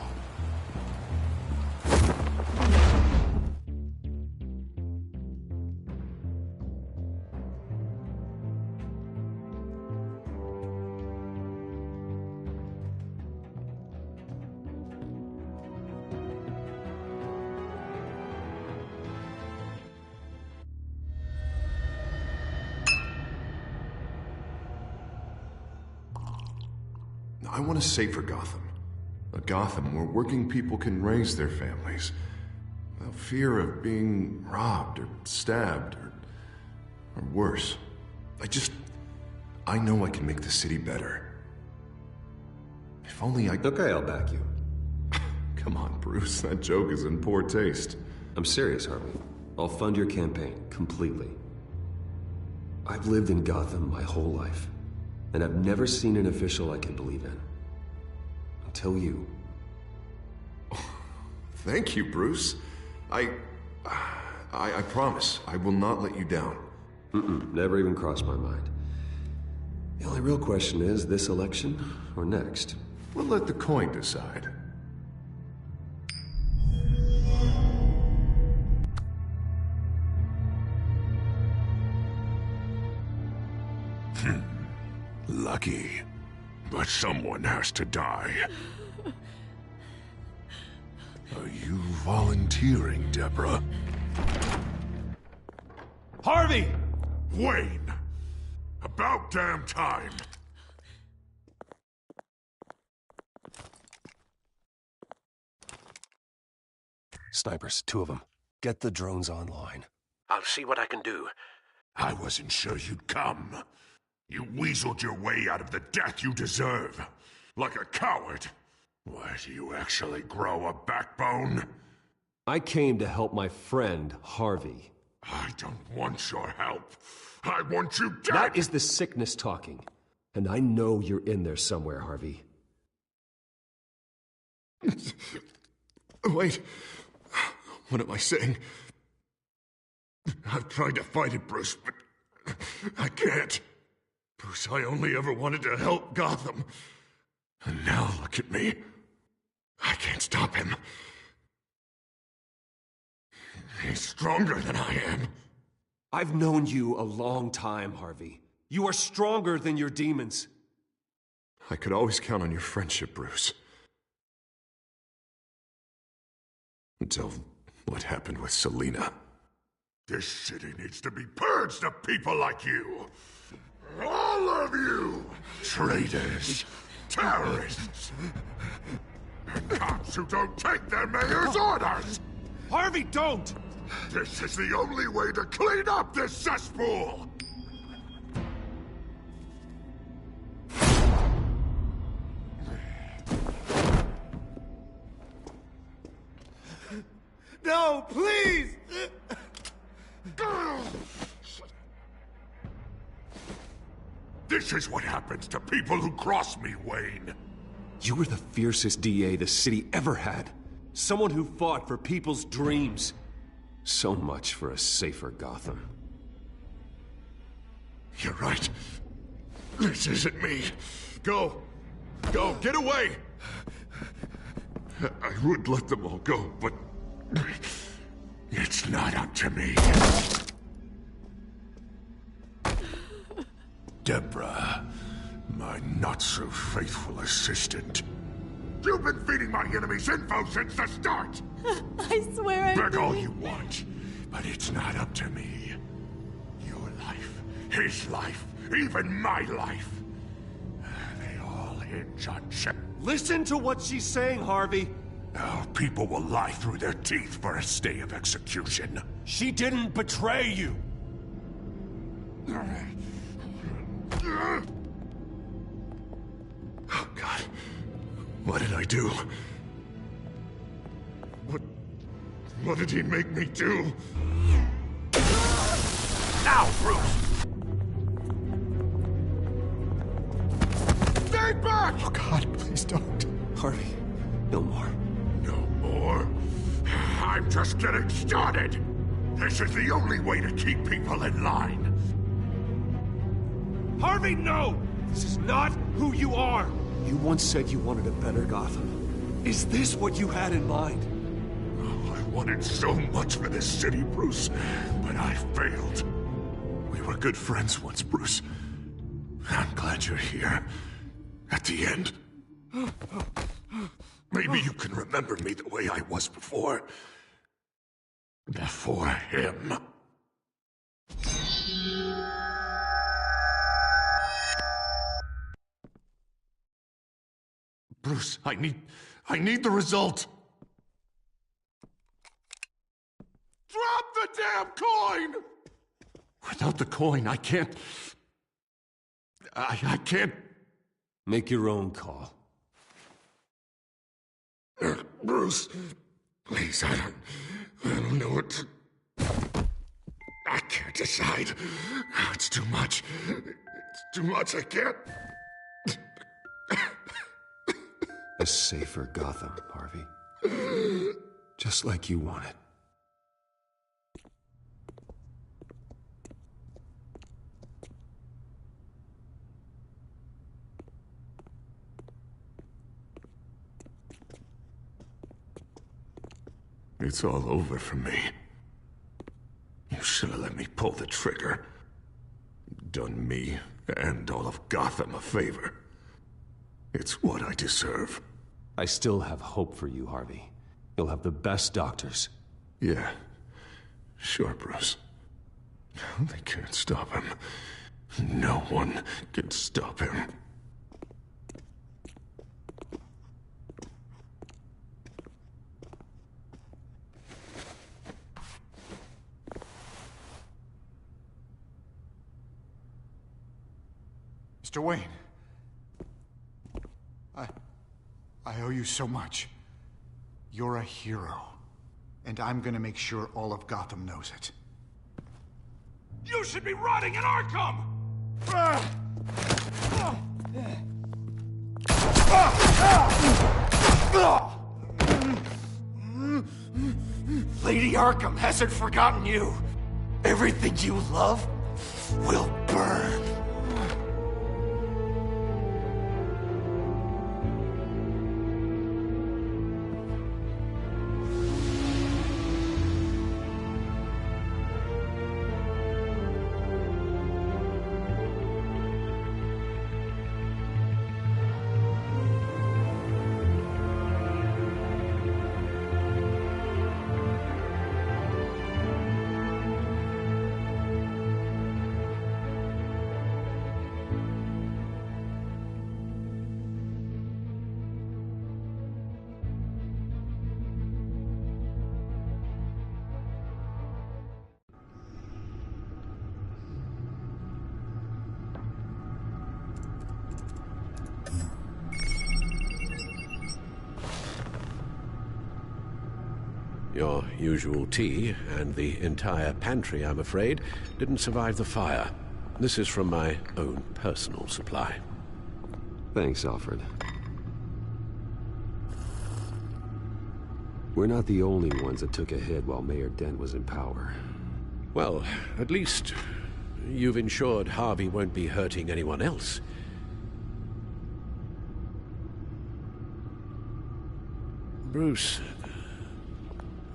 I want a safer Gotham. A Gotham where working people can raise their families without fear of being robbed or stabbed or worse. I know I can make the city better. If only I... Okay, I'll back you. Come on, Bruce. That joke is in poor taste. I'm serious, Harvey. I'll fund your campaign, completely. I've lived in Gotham my whole life, and I've never seen an official I can believe in. Until you. Thank you, Bruce. I promise, I will not let you down. Never even crossed my mind. The only real question is, this election or next? We'll let the coin decide. Lucky. But someone has to die. Are you volunteering, Deborah? Harvey! Wayne! About damn time! Snipers, 2 of them. Get the drones online. I'll see what I can do. I wasn't sure you'd come. You weaseled your way out of the death you deserve. Like a coward. Why, do you actually grow a backbone? I came to help my friend, Harvey. I don't want your help. I want you dead! That is the sickness talking. And I know you're in there somewhere, Harvey. Wait. What am I saying? I've tried to fight it, Bruce, but I can't. Bruce, I only ever wanted to help Gotham. And now look at me. I can't stop him. He's stronger than I am. I've known you a long time, Harvey. You are stronger than your demons. I could always count on your friendship, Bruce. Until what happened with Selina. This city needs to be purged of people like you. All of you! Traitors, terrorists, and cops who don't take their mayor's orders! Harvey, don't! This is the only way to clean up this cesspool! No, please! This is what happens to people who cross me, Wayne. You were the fiercest DA the city ever had. Someone who fought for people's dreams. So much for a safer Gotham. You're right. This isn't me. Go. Go, get away! I would let them all go, but... it's not up to me. Deborah, my not-so-faithful assistant. You've been feeding my enemies info since the start! I swear I Beg all did. you want, but it's not up to me. Your life, his life, even my life. They all hinge on Shep. Listen to what she's saying, Harvey. Oh, people will lie through their teeth for a stay of execution. She didn't betray you. Oh, God. What did I do? What did he make me do? Now, Bruce! Stay back! Oh, God, please don't. Harvey, no more. No more? I'm just getting started. This is the only way to keep people in line. Harvey, no! This is not who you are! You once said you wanted a better Gotham. Is this what you had in mind? Oh, I wanted so much for this city, Bruce, but I failed. We were good friends once, Bruce. I'm glad you're here. At the end. Maybe you can remember me the way I was before. Before him. Bruce, I need the result. Drop the damn coin! Without the coin, I can't... I can't... Make your own call. Bruce, please, I don't know what to... I can't decide. It's too much. It's too much, I can't... A safer Gotham, Harvey. Just like you wanted. It's all over for me. You should have let me pull the trigger. Done me and all of Gotham a favor. It's what I deserve. I still have hope for you, Harvey. You'll have the best doctors. Yeah. Sure, Bruce. They can't stop him. No one can stop him. Mr. Wayne. I owe you so much. You're a hero. And I'm gonna make sure all of Gotham knows it. You should be rotting in Arkham! Lady Arkham hasn't forgotten you. Everything you love will burn. Your usual tea and the entire pantry, I'm afraid, didn't survive the fire. This is from my own personal supply. Thanks, Alfred. We're not the only ones that took a hit while Mayor Dent was in power. Well, at least you've ensured Harvey won't be hurting anyone else. Bruce,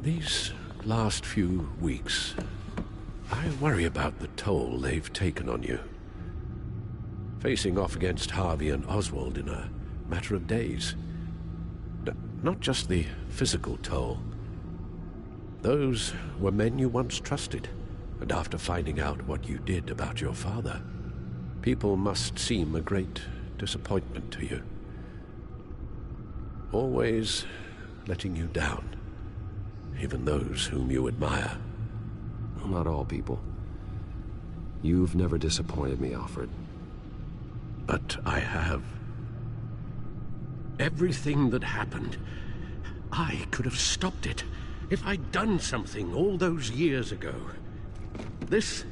these last few weeks, I worry about the toll they've taken on you. Facing off against Harvey and Oswald in a matter of days. Not just the physical toll. Those were men you once trusted, and after finding out what you did about your father, people must seem a great disappointment to you. Always letting you down, even those whom you admire. Well, not all people. You've never disappointed me, Alfred. But I have. Everything that happened, I could have stopped it if I'd done something all those years ago. This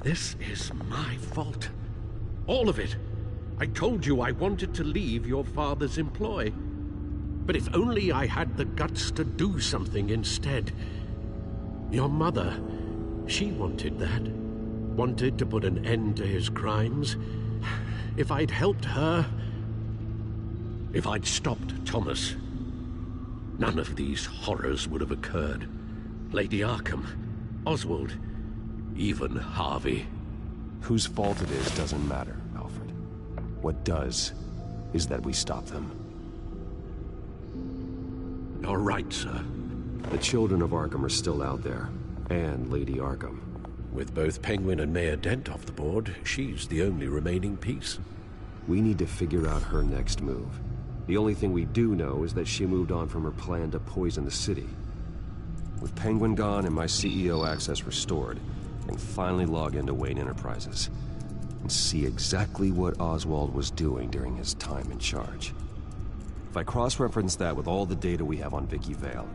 is my fault. All of it. I told you I wanted to leave your father's employ. But if only I had the guts to do something instead. Your mother, she wanted that. Wanted to put an end to his crimes. If I'd helped her, if I'd stopped Thomas, none of these horrors would have occurred. Lady Arkham, Oswald, even Harvey. Whose fault it is doesn't matter, Alfred. What does is that we stop them. You're right, sir. The children of Arkham are still out there, and Lady Arkham. With both Penguin and Mayor Dent off the board, she's the only remaining piece. We need to figure out her next move. The only thing we do know is that she moved on from her plan to poison the city. With Penguin gone and my CEO access restored, I can finally log into Wayne Enterprises and see exactly what Oswald was doing during his time in charge. If I cross-reference that with all the data we have on Vicky Vale,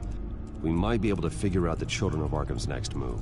we might be able to figure out the Children of Arkham's next move.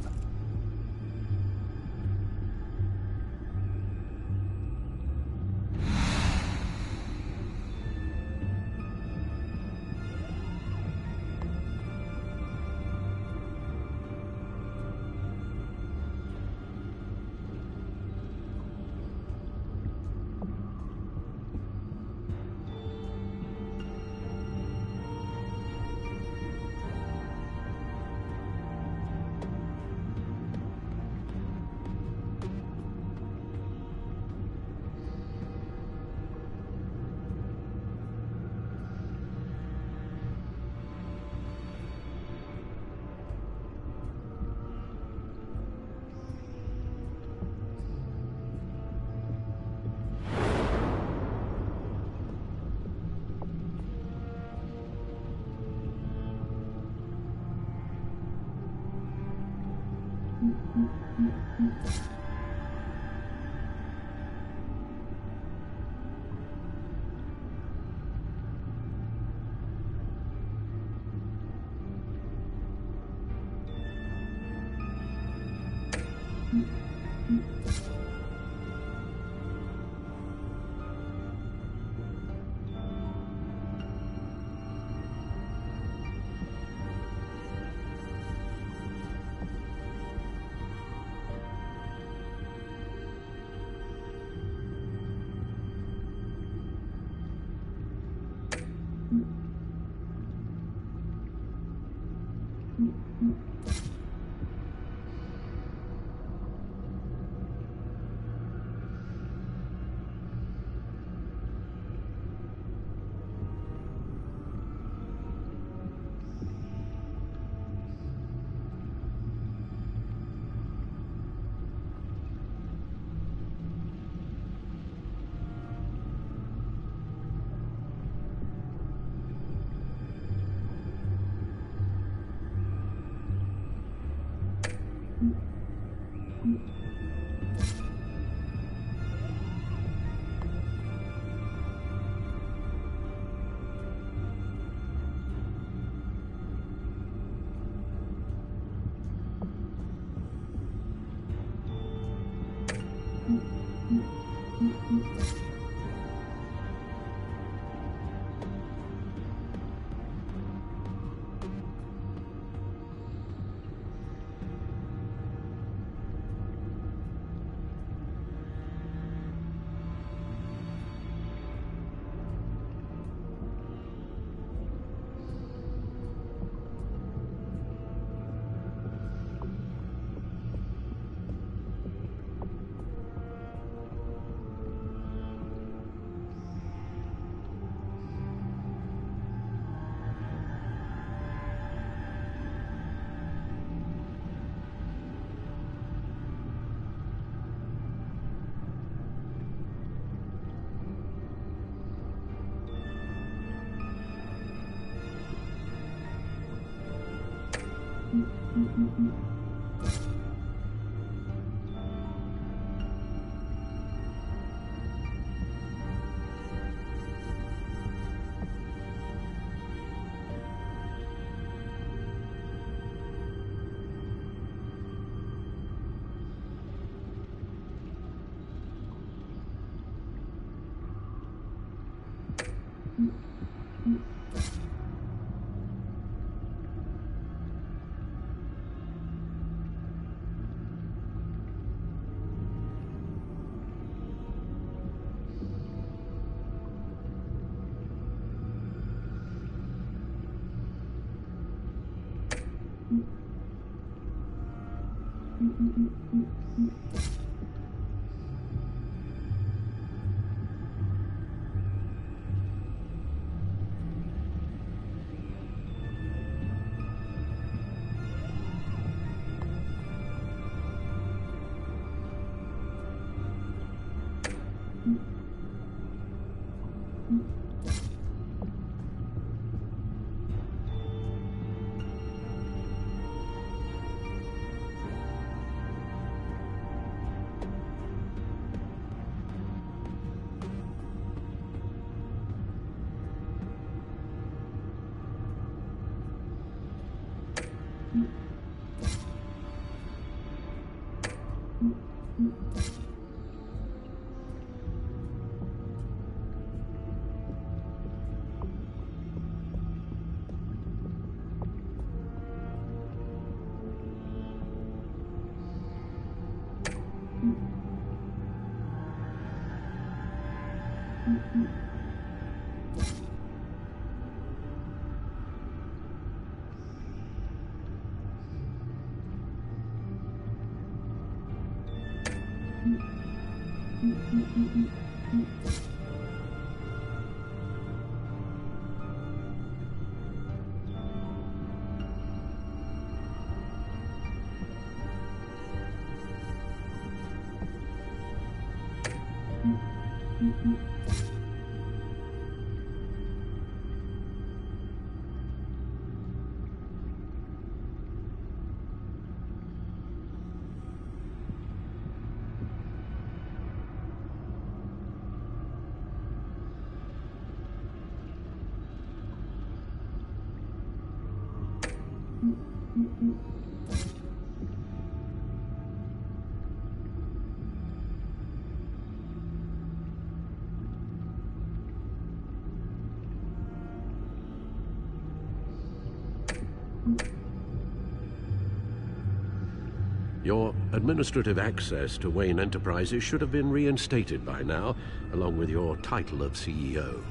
Your administrative access to Wayne Enterprises should have been reinstated by now, along with your title of CEO.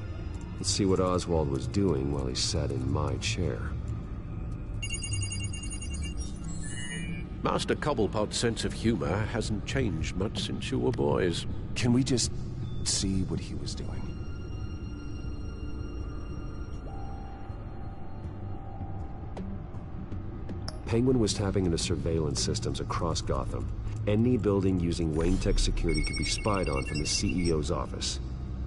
Let's see what Oswald was doing while he sat in my chair. Master Cobblepot's sense of humor hasn't changed much since you were boys. Can we just see what he was doing? Penguin was tapping into surveillance systems across Gotham. Any building using Wayne Tech security could be spied on from the CEO's office.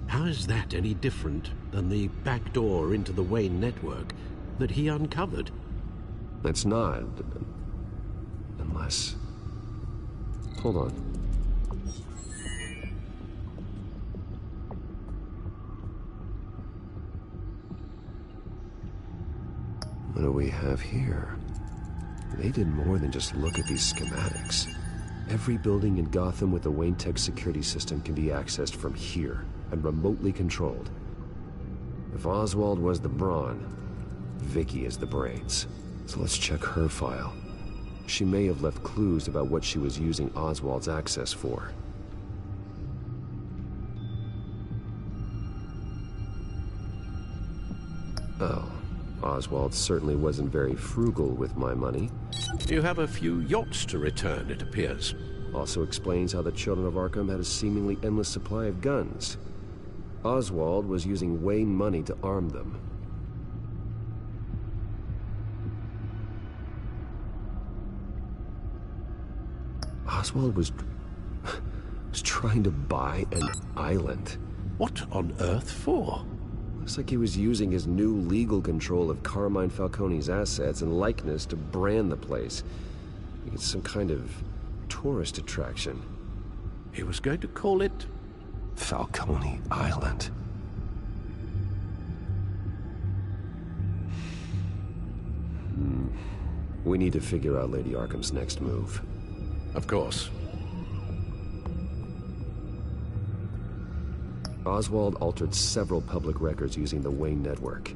How is that any different than the back door into the Wayne network that he uncovered? That's not. Unless... Hold on. What do we have here? They did more than just look at these schematics. Every building in Gotham with a Wayne Tech security system can be accessed from here and remotely controlled. If Oswald was the brawn, Vicky is the brains. So let's check her file. She may have left clues about what she was using Oswald's access for. Oh, Oswald certainly wasn't very frugal with my money. You have a few yachts to return, it appears. Also explains how the Children of Arkham had a seemingly endless supply of guns. Oswald was using Wayne money to arm them. Oswald was trying to buy an island. What on earth for? Looks like he was using his new legal control of Carmine Falcone's assets and likeness to brand the place. It's some kind of tourist attraction. He was going to call it Falcone Island. We need to figure out Lady Arkham's next move. Of course. Oswald altered several public records using the Wayne network.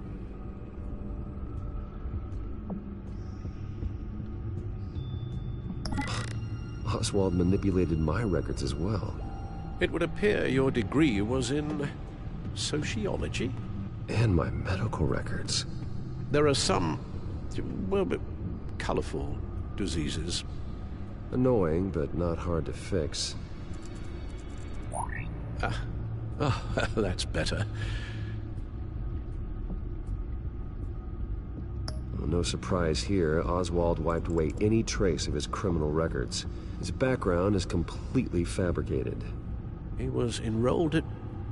Oswald manipulated my records as well. It would appear your degree was in sociology? And my medical records. There are some, well, colorful diseases. Annoying, but not hard to fix. Oh, that's better. Well, no surprise here, Oswald wiped away any trace of his criminal records. His background is completely fabricated. He was enrolled at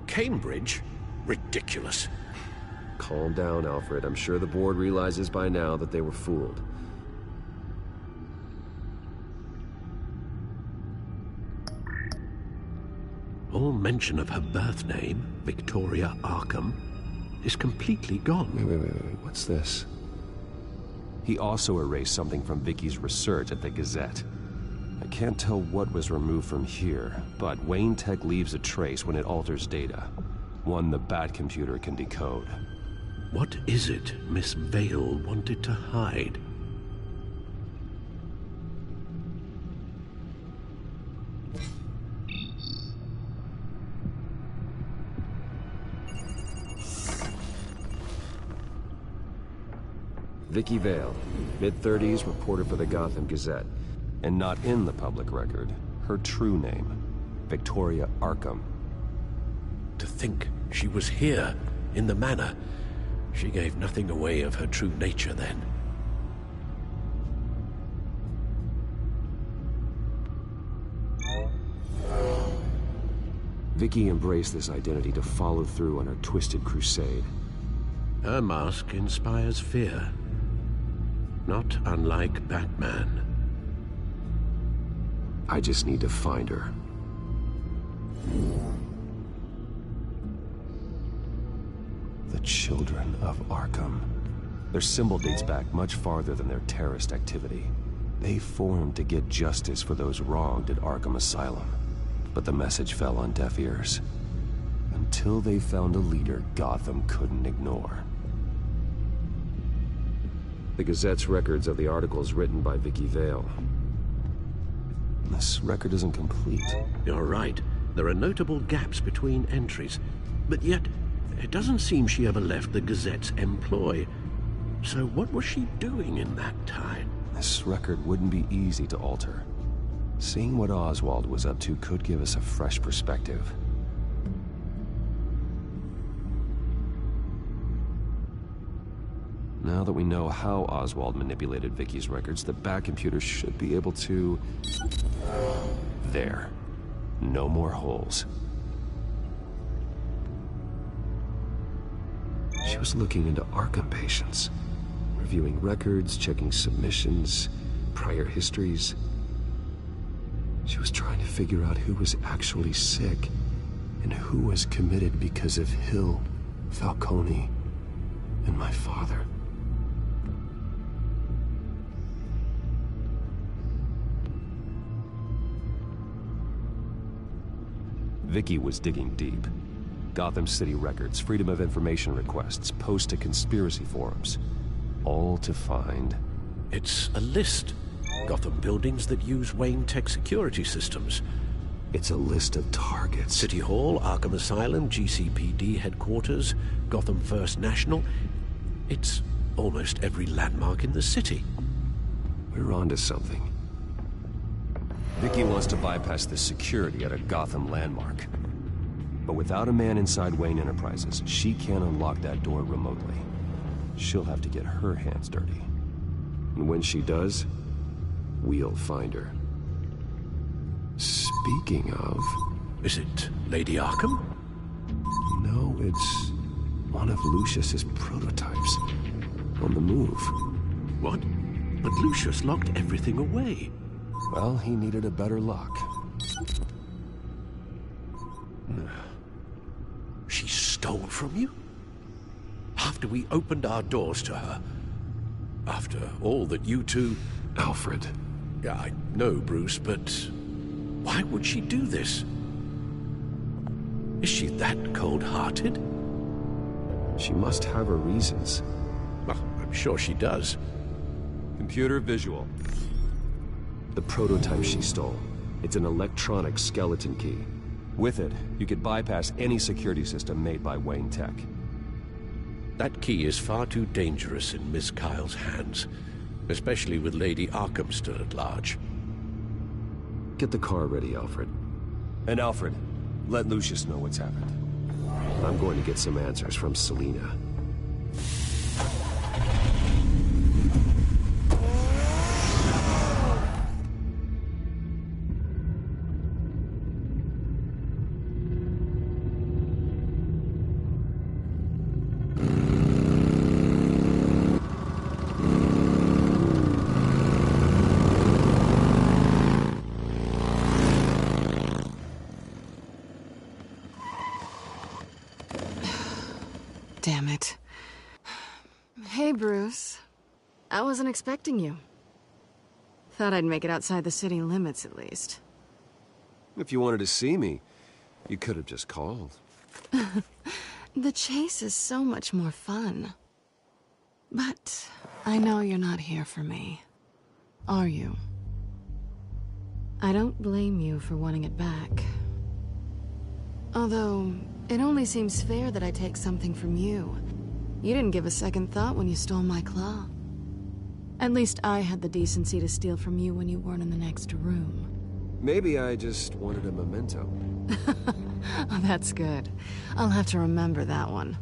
Cambridge? Ridiculous. Calm down, Alfred. I'm sure the board realizes by now that they were fooled. All mention of her birth name, Victoria Arkham, is completely gone. Wait. What's this? He also erased something from Vicky's research at the Gazette. I can't tell what was removed from here, but Wayne Tech leaves a trace when it alters data. One the Bat computer can decode. What is it Miss Vale wanted to hide? Vicky Vale, mid-30s, reporter for the Gotham Gazette. And not in the public record, her true name, Victoria Arkham. To think she was here, in the manor. She gave nothing away of her true nature then. Vicky embraced this identity to follow through on her twisted crusade. Her mask inspires fear. Not unlike Batman. I just need to find her. The Children of Arkham. Their symbol dates back much farther than their terrorist activity. They formed to get justice for those wronged at Arkham Asylum. But the message fell on deaf ears. Until they found a leader Gotham couldn't ignore. The Gazette's records of the articles written by Vicky Vale. This record isn't complete. You're right. There are notable gaps between entries. But yet, it doesn't seem she ever left the Gazette's employ. So what was she doing in that time? This record wouldn't be easy to alter. Seeing what Oswald was up to could give us a fresh perspective. Now that we know how Oswald manipulated Vicky's records, the Bat computer should be able to... There. No more holes. She was looking into Arkham patients, reviewing records, checking submissions, prior histories. She was trying to figure out who was actually sick and who was committed because of Hill, Falcone, and my father. Vicky was digging deep. Gotham City records, Freedom of Information requests, posts to conspiracy forums. All to find... It's a list. Gotham buildings that use Wayne Tech security systems. It's a list of targets. City Hall, Arkham Asylum, GCPD headquarters, Gotham First National. It's almost every landmark in the city. We're onto something. Vicky wants to bypass the security at a Gotham landmark. But without a man inside Wayne Enterprises, she can't unlock that door remotely. She'll have to get her hands dirty. And when she does, we'll find her. Speaking of... Is it Lady Arkham? No, it's one of Lucius's prototypes. On the move. What? But Lucius locked everything away. Well, he needed a better lock. She stole from you? After we opened our doors to her? After all that you two... Alfred. Yeah, I know, Bruce, but... why would she do this? Is she that cold-hearted? She must have her reasons. Well, I'm sure she does. Computer visual. The prototype she stole. It's an electronic skeleton key. With it, you could bypass any security system made by Wayne Tech. That key is far too dangerous in Miss Kyle's hands, especially with Lady Arkham still at large. Get the car ready, Alfred. And Alfred, let Lucius know what's happened. I'm going to get some answers from Selina. Damn it. Hey, Bruce. I wasn't expecting you. Thought I'd make it outside the city limits, at least. If you wanted to see me, you could have just called. The chase is so much more fun. But I know you're not here for me. Are you? I don't blame you for wanting it back. Although, it only seems fair that I take something from you. You didn't give a second thought when you stole my claw. At least I had the decency to steal from you when you weren't in the next room. Maybe I just wanted a memento. Oh, that's good. I'll have to remember that one.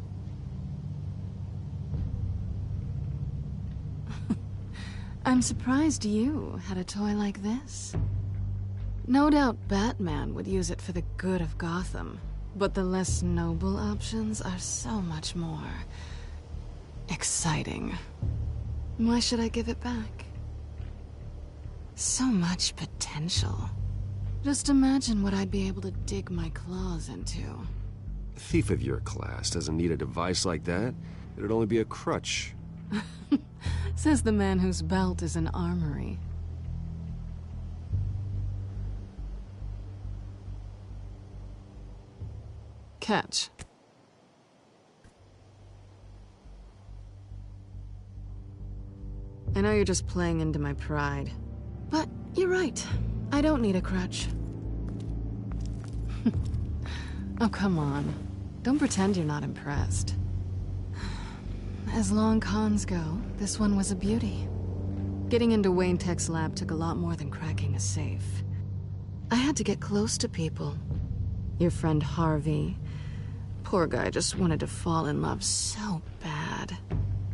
I'm surprised you had a toy like this. No doubt Batman would use it for the good of Gotham, but the less noble options are so much more exciting. Why should I give it back? So much potential. Just imagine what I'd be able to dig my claws into. A thief of your class doesn't need a device like that. It'd only be a crutch. Says the man whose belt is an armory. Catch. I know you're just playing into my pride, but you're right. I don't need a crutch. Oh, come on. Don't pretend you're not impressed. As long cons go, this one was a beauty. Getting into Wayne Tech's lab took a lot more than cracking a safe. I had to get close to people. Your friend Harvey. Poor guy just wanted to fall in love so bad.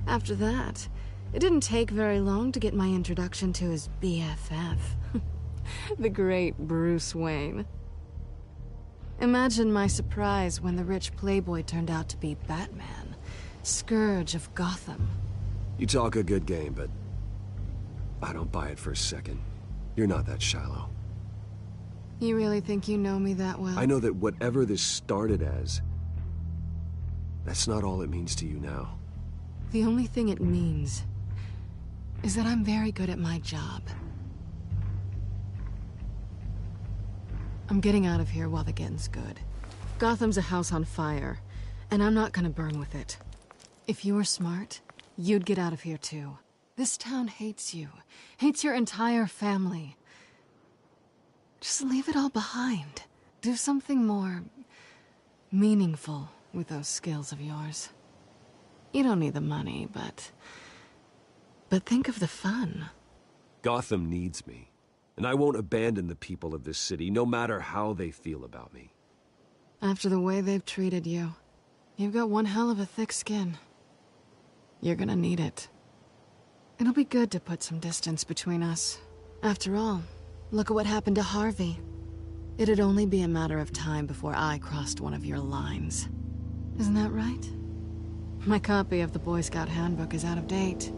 After that, it didn't take very long to get my introduction to his BFF. The great Bruce Wayne. Imagine my surprise when the rich playboy turned out to be Batman, Scourge of Gotham. You talk a good game, but I don't buy it for a second. You're not that shallow. You really think you know me that well? I know that whatever this started as, that's not all it means to you now. The only thing it means is that I'm very good at my job. I'm getting out of here while the getting's good. Gotham's a house on fire, and I'm not gonna burn with it. If you were smart, you'd get out of here too. This town hates you. Hates your entire family. Just leave it all behind. Do something more meaningful with those skills of yours. You don't need the money, but think of the fun. Gotham needs me, and I won't abandon the people of this city, no matter how they feel about me. After the way they've treated you, you've got one hell of a thick skin. You're gonna need it. It'll be good to put some distance between us. After all, look at what happened to Harvey. It'd only be a matter of time before I crossed one of your lines. Isn't that right? My copy of the Boy Scout Handbook is out of date.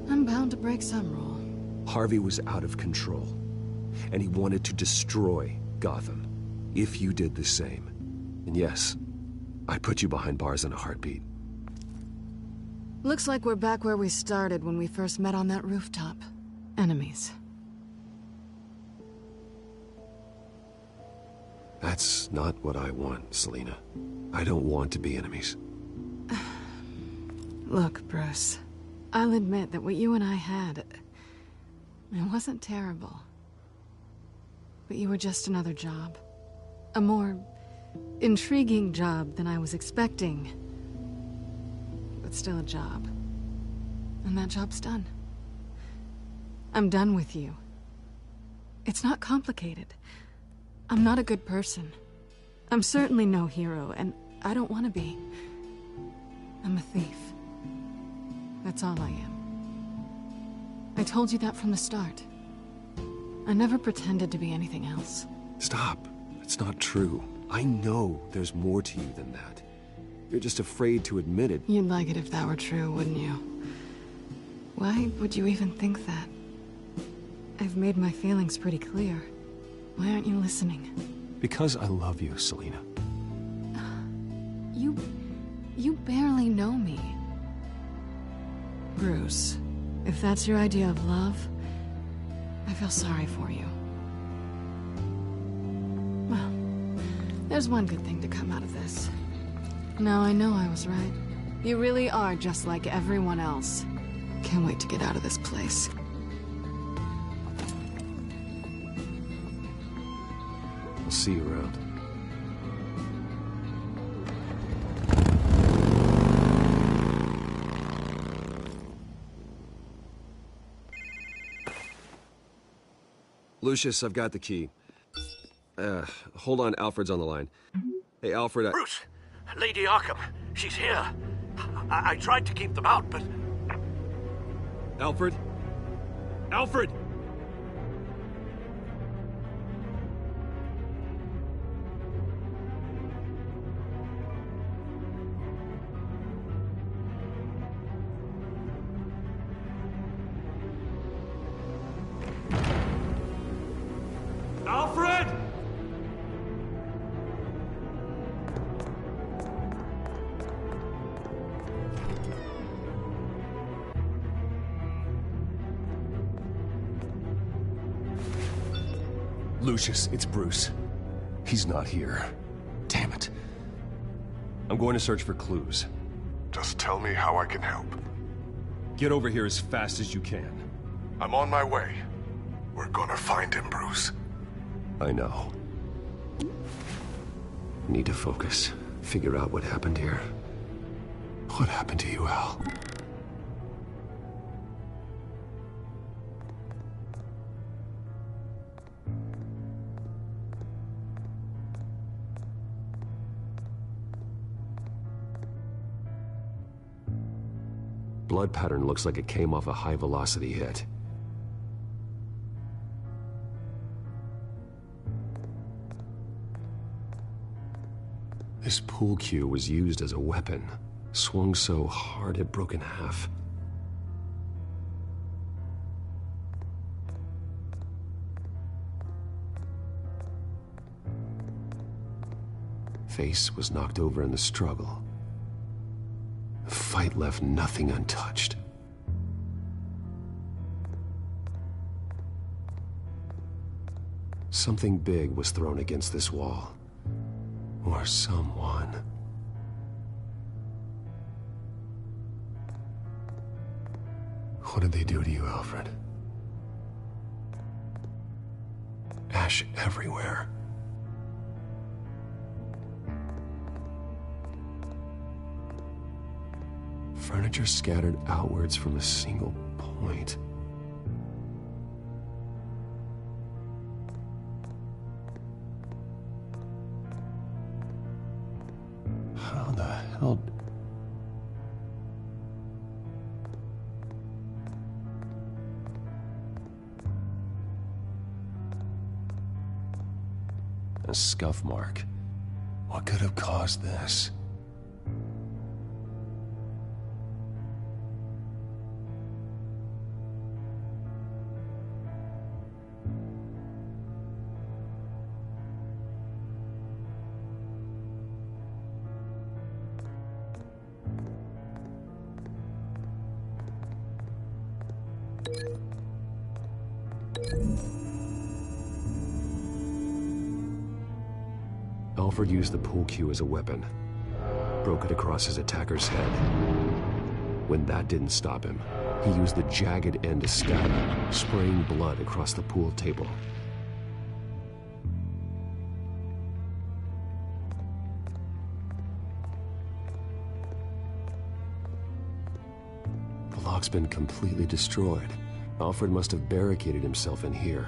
I'm bound to break some rule. Harvey was out of control, and he wanted to destroy Gotham. If you did the same, and yes, I'd put you behind bars in a heartbeat. Looks like we're back where we started when we first met on that rooftop. Enemies. That's not what I want, Selina. I don't want to be enemies. Look, Bruce. I'll admit that what you and I had... it wasn't terrible. But you were just another job. A more intriguing job than I was expecting. But still a job. And that job's done. I'm done with you. It's not complicated. I'm not a good person. I'm certainly no hero, and I don't want to be. I'm a thief. That's all I am. I told you that from the start. I never pretended to be anything else. Stop. It's not true. I know there's more to you than that. You're just afraid to admit it. You'd like it if that were true, wouldn't you? Why would you even think that? I've made my feelings pretty clear. Why aren't you listening? Because I love you, Selina. You barely know me. Bruce, if that's your idea of love, I feel sorry for you. Well, there's one good thing to come out of this. Now I know I was right. You really are just like everyone else. Can't wait to get out of this place. I'll see you around. Lucius, I've got the key. Hold on, Alfred's on the line. Hey, Alfred, Bruce! Lady Arkham, she's here. I tried to keep them out, but... Alfred? Alfred! Alfred! Lucius, it's Bruce. He's not here. Damn it. I'm going to search for clues. Just tell me how I can help. Get over here as fast as you can. I'm on my way. We're gonna find him, Bruce. I know. Need to focus. Figure out what happened here. What happened to you, Al? Blood pattern looks like it came off a high-velocity hit. This pool cue was used as a weapon. Swung so hard it broke in half. Face was knocked over in the struggle. The fight left nothing untouched. Something big was thrown against this wall. Or someone. What did they do to you, Alfred? Ash everywhere. Furniture scattered outwards from a single point. How the hell... A scuff mark. What could have caused this? Alfred used the pool cue as a weapon, broke it across his attacker's head. When that didn't stop him, he used the jagged end to stab him, spraying blood across the pool table. The lock's been completely destroyed. Alfred must have barricaded himself in here.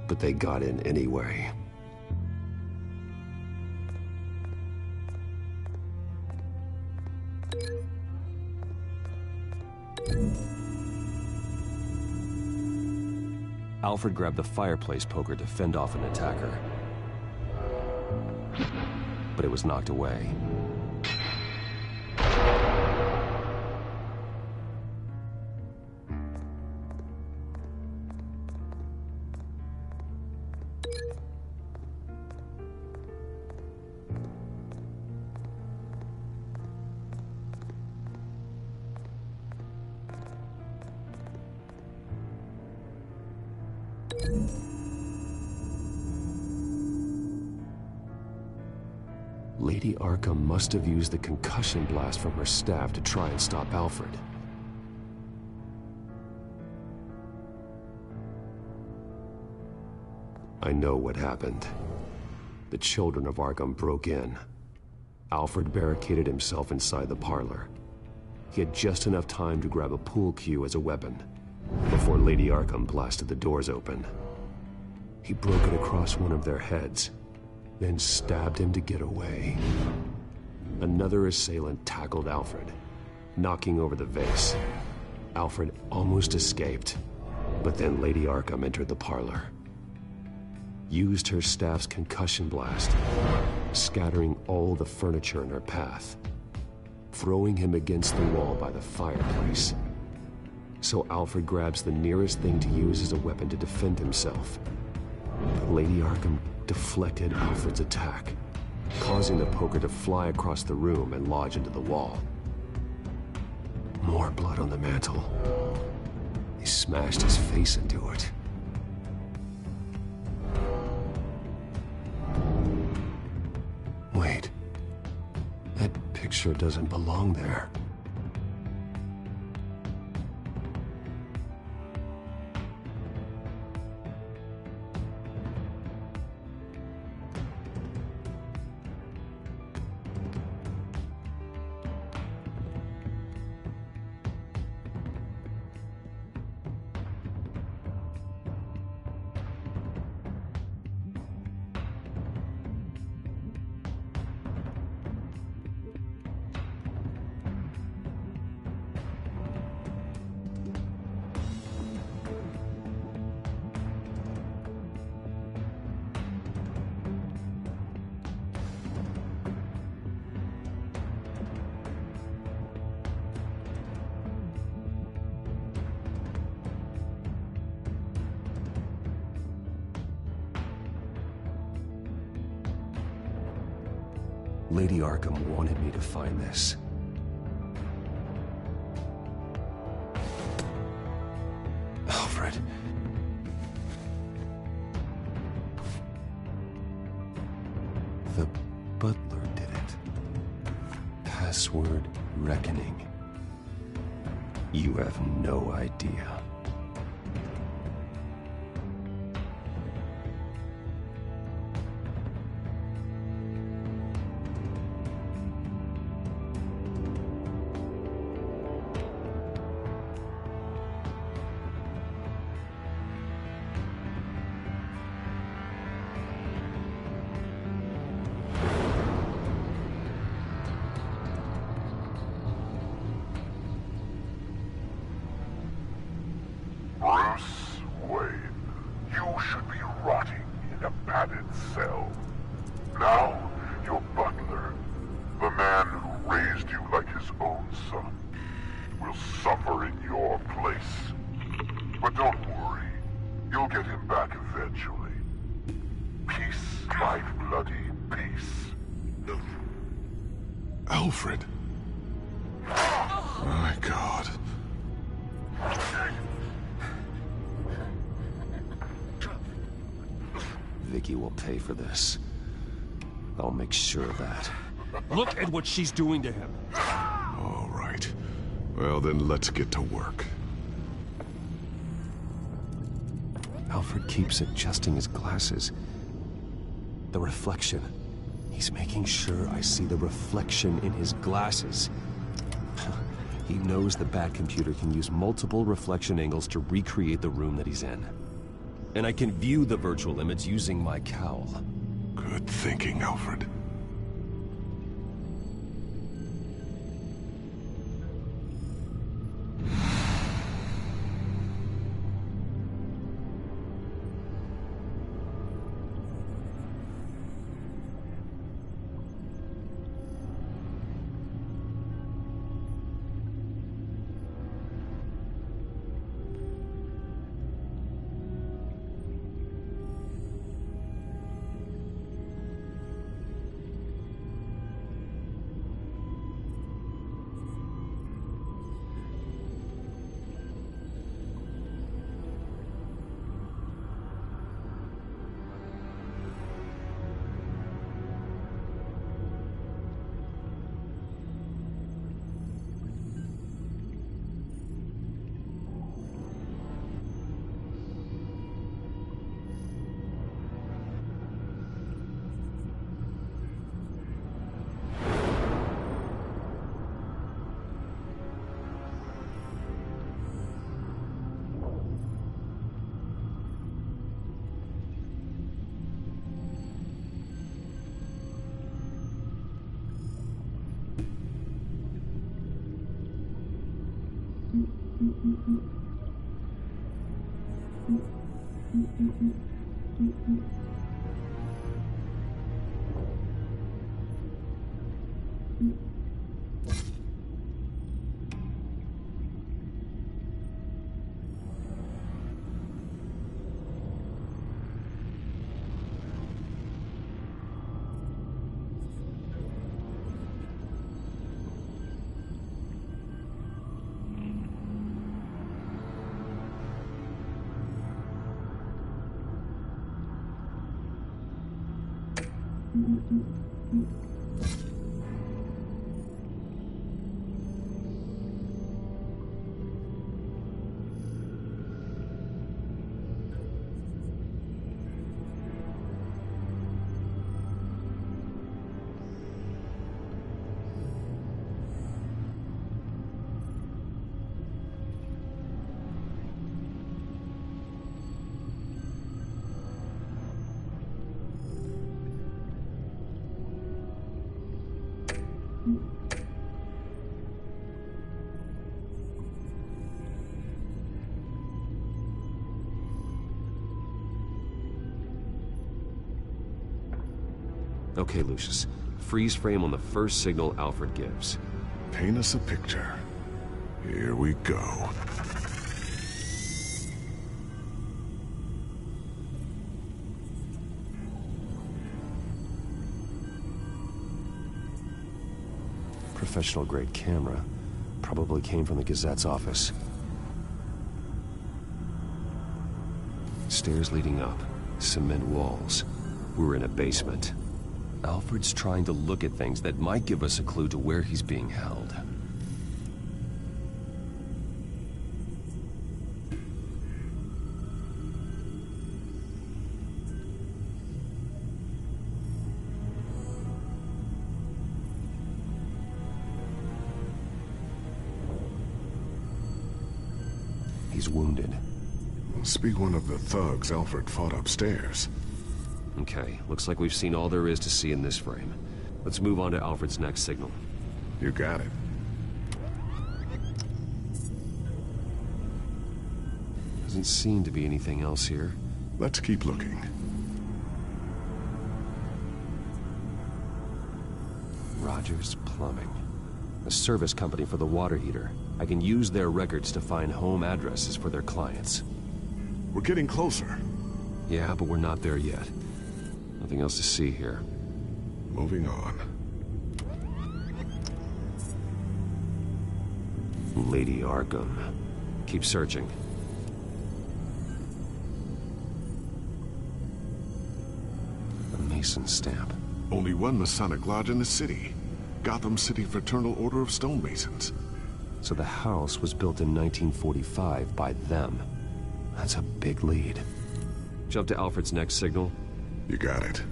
But they got in anyway. Alfred grabbed the fireplace poker to fend off an attacker. But it was knocked away. Lady Arkham must have used the concussion blast from her staff to try and stop Alfred. I know what happened. The children of Arkham broke in. Alfred barricaded himself inside the parlor. He had just enough time to grab a pool cue as a weapon before Lady Arkham blasted the doors open. He broke it across one of their heads, then stabbed him to get away. Another assailant tackled Alfred, knocking over the vase. Alfred almost escaped, but then Lady Arkham entered the parlor. Used her staff's concussion blast, scattering all the furniture in her path, throwing him against the wall by the fireplace. So Alfred grabs the nearest thing to use as a weapon to defend himself. But Lady Arkham deflected Alfred's attack, causing the poker to fly across the room and lodge into the wall. More blood on the mantle. He smashed his face into it. Wait. That picture doesn't belong there. Lady Arkham wanted me to find this. Alfred. The butler did it. Password reckoning. You have no idea. Bruce Wayne, you should be rotting in a padded cell. Now, your butler, the man who raised you like his own son, will suffer in your place. But don't worry, you'll get him back eventually. Peace, my bloody peace. Alfred. My God. Vicky will pay for this. I'll make sure of that. Look at what she's doing to him. All right. Well, then let's get to work. Alfred keeps adjusting his glasses. The reflection. He's making sure I see the reflection in his glasses. He knows the Batcomputer can use multiple reflection angles to recreate the room that he's in. And I can view the virtual image using my cowl. Good thinking, Alfred. Okay, Lucius. Freeze frame on the first signal Alfred gives. Paint us a picture. Here we go. Professional-grade camera. Probably came from the Gazette's office. Stairs leading up. Cement walls. We're in a basement. Alfred's trying to look at things that might give us a clue to where he's being held. He's wounded. Must be one of the thugs Alfred fought upstairs. Okay, looks like we've seen all there is to see in this frame. Let's move on to Alfred's next signal. You got it. Doesn't seem to be anything else here. Let's keep looking. Rogers Plumbing. A service company for the water heater. I can use their records to find home addresses for their clients. We're getting closer. Yeah, but we're not there yet. Nothing else to see here. Moving on. Lady Arkham. Keep searching. A Mason stamp. Only one Masonic lodge in the city. Gotham City Fraternal Order of Stonemasons. So the house was built in 1945 by them. That's a big lead. Jump to Alfred's next signal. You got it.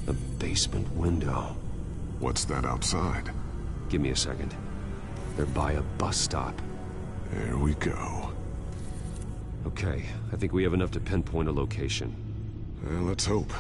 The basement window. What's that outside? Give me a second. They're by a bus stop. There we go. Okay, I think we have enough to pinpoint a location. Well, let's hope.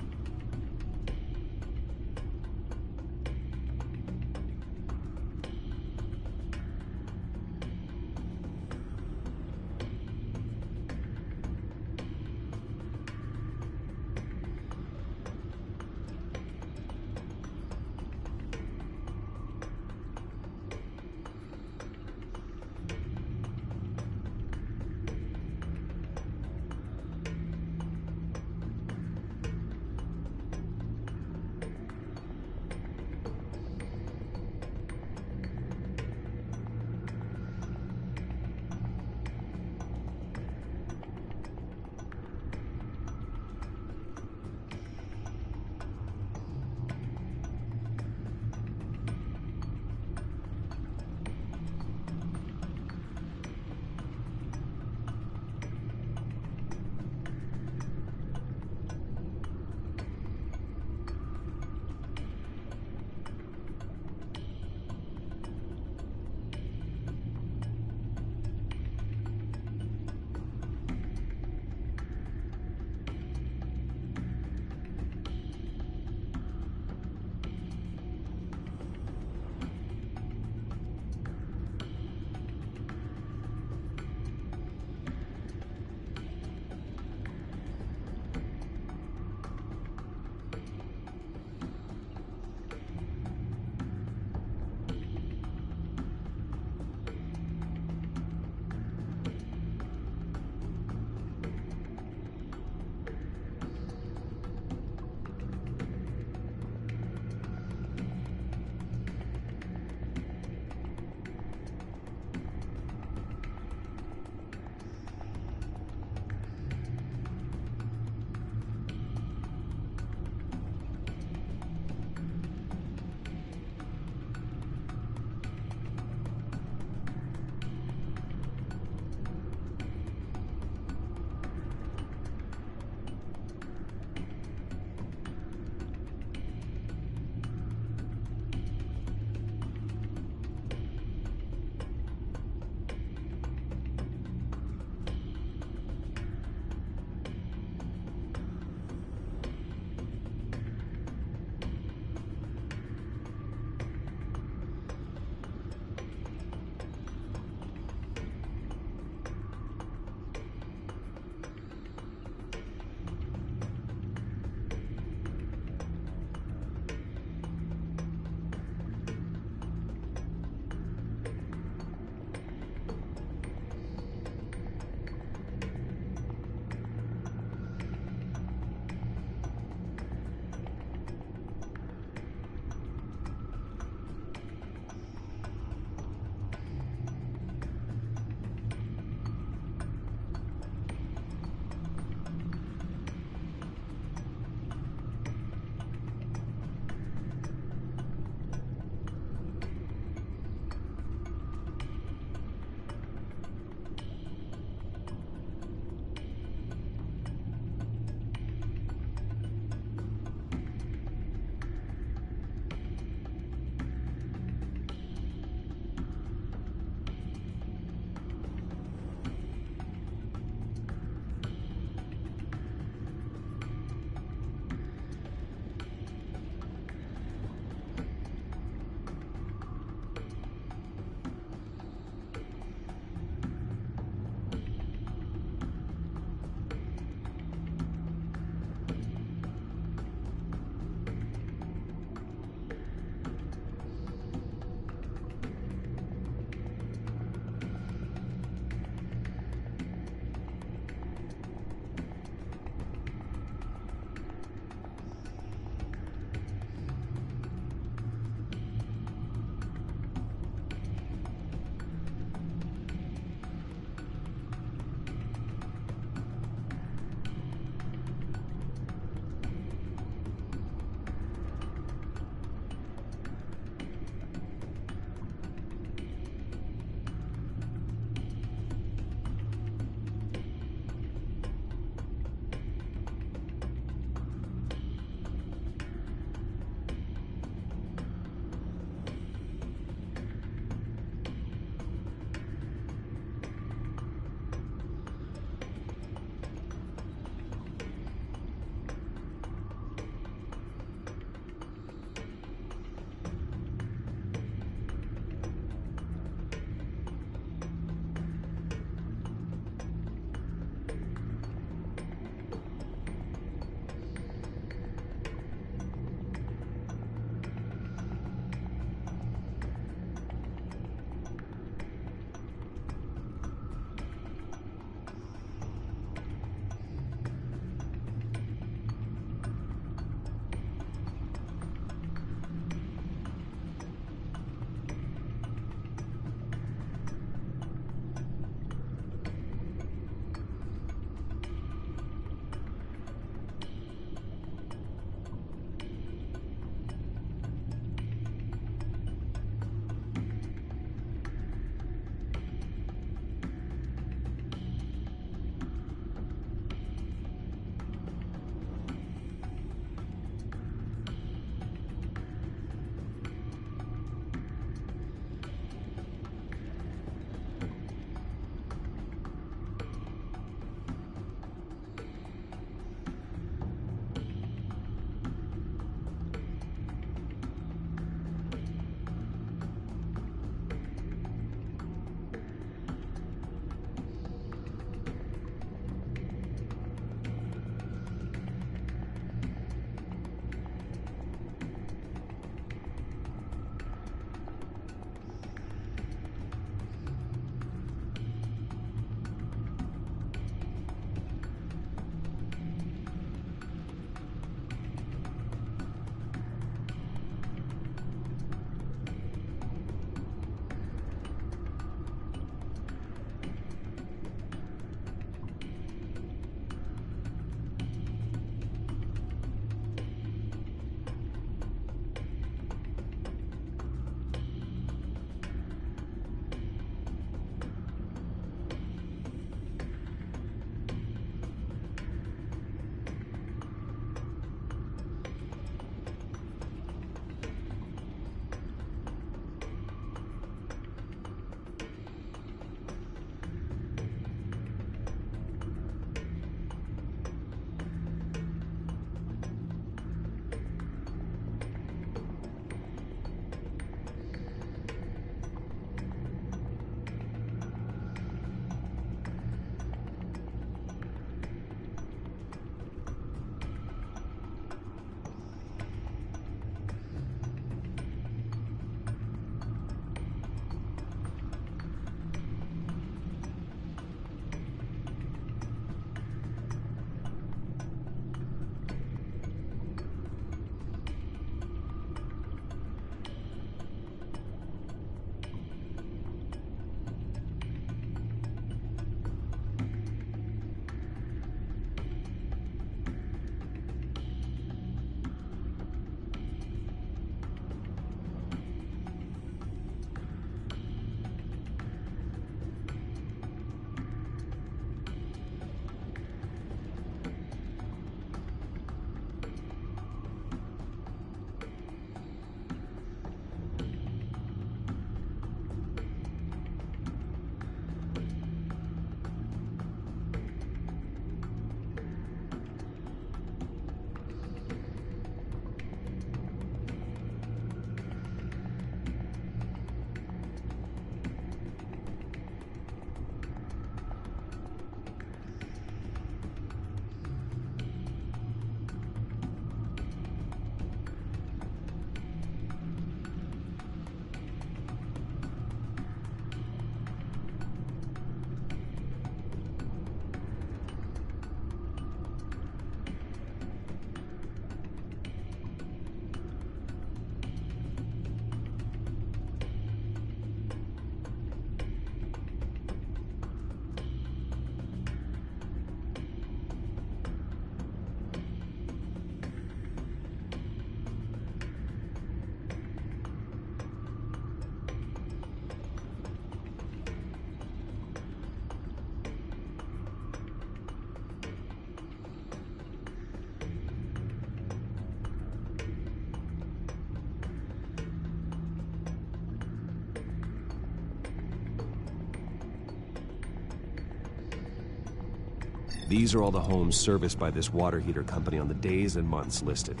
These are all the homes serviced by this water heater company on the days and months listed.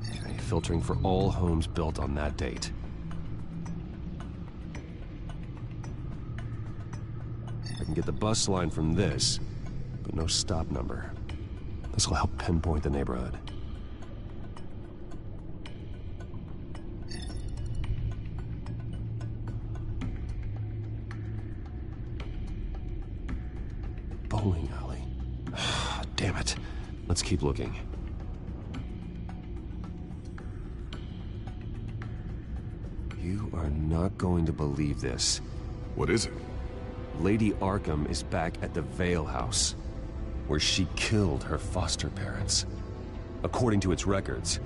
Okay, filtering for all homes built on that date. I can get the bus line from this, but no stop number. This will help pinpoint the neighborhood. Bowling alley. Damn it. Let's keep looking. You are not going to believe this. What is it? Lady Arkham is back at the Vale House, where she killed her foster parents. According to its records,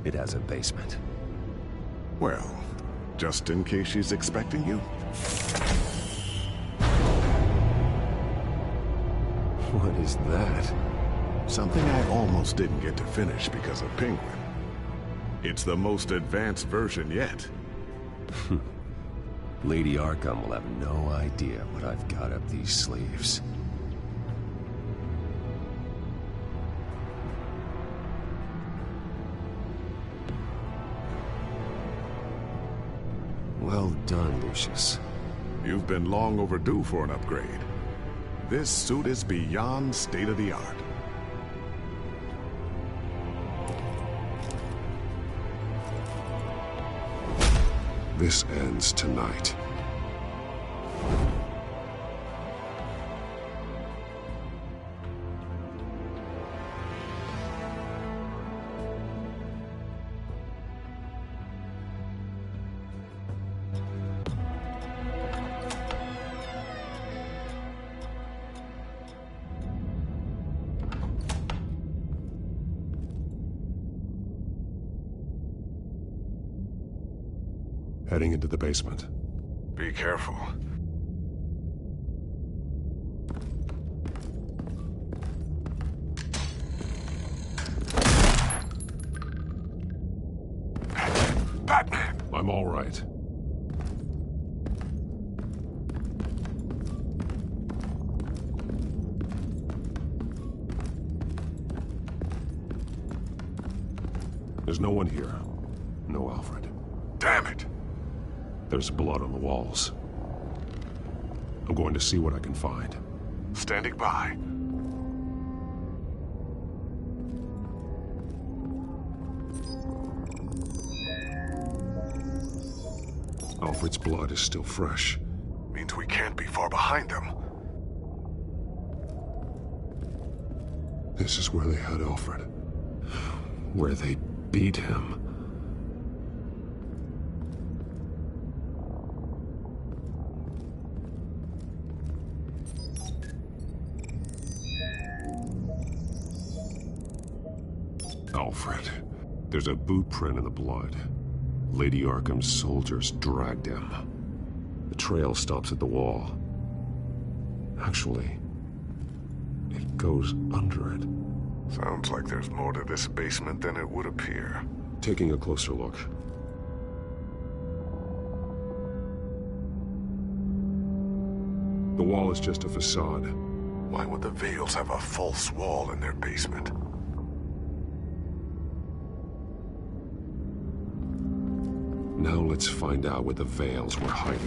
it has a basement. Well, just in case she's expecting you. What is that? Something I almost didn't get to finish because of Penguin. It's the most advanced version yet. Lady Arkham will have no idea what I've got up these sleeves. Well done, Lucius. You've been long overdue for an upgrade. This suit is beyond state-of-the-art. This ends tonight. Heading into the basement. Be careful. Batman! I'm all right. There's no one here. No Alfred. Damn it! There's blood on the walls. I'm going to see what I can find. Standing by. Alfred's blood is still fresh. Means we can't be far behind them. This is where they had Alfred. Where they beat him. Alfred. There's a boot print in the blood. Lady Arkham's soldiers dragged him. The trail stops at the wall. Actually, it goes under it. Sounds like there's more to this basement than it would appear. Taking a closer look. The wall is just a facade. Why would the Vales have a false wall in their basement? Now let's find out where the Vales were hiding.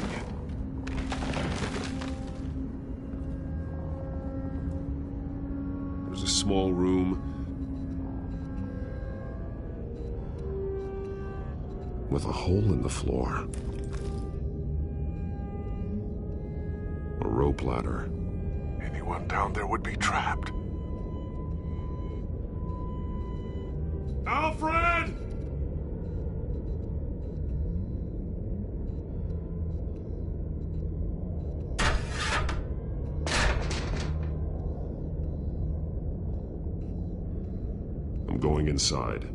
There's a small room with a hole in the floor. A rope ladder. Anyone down there would be trapped. Alfred! I'm going inside.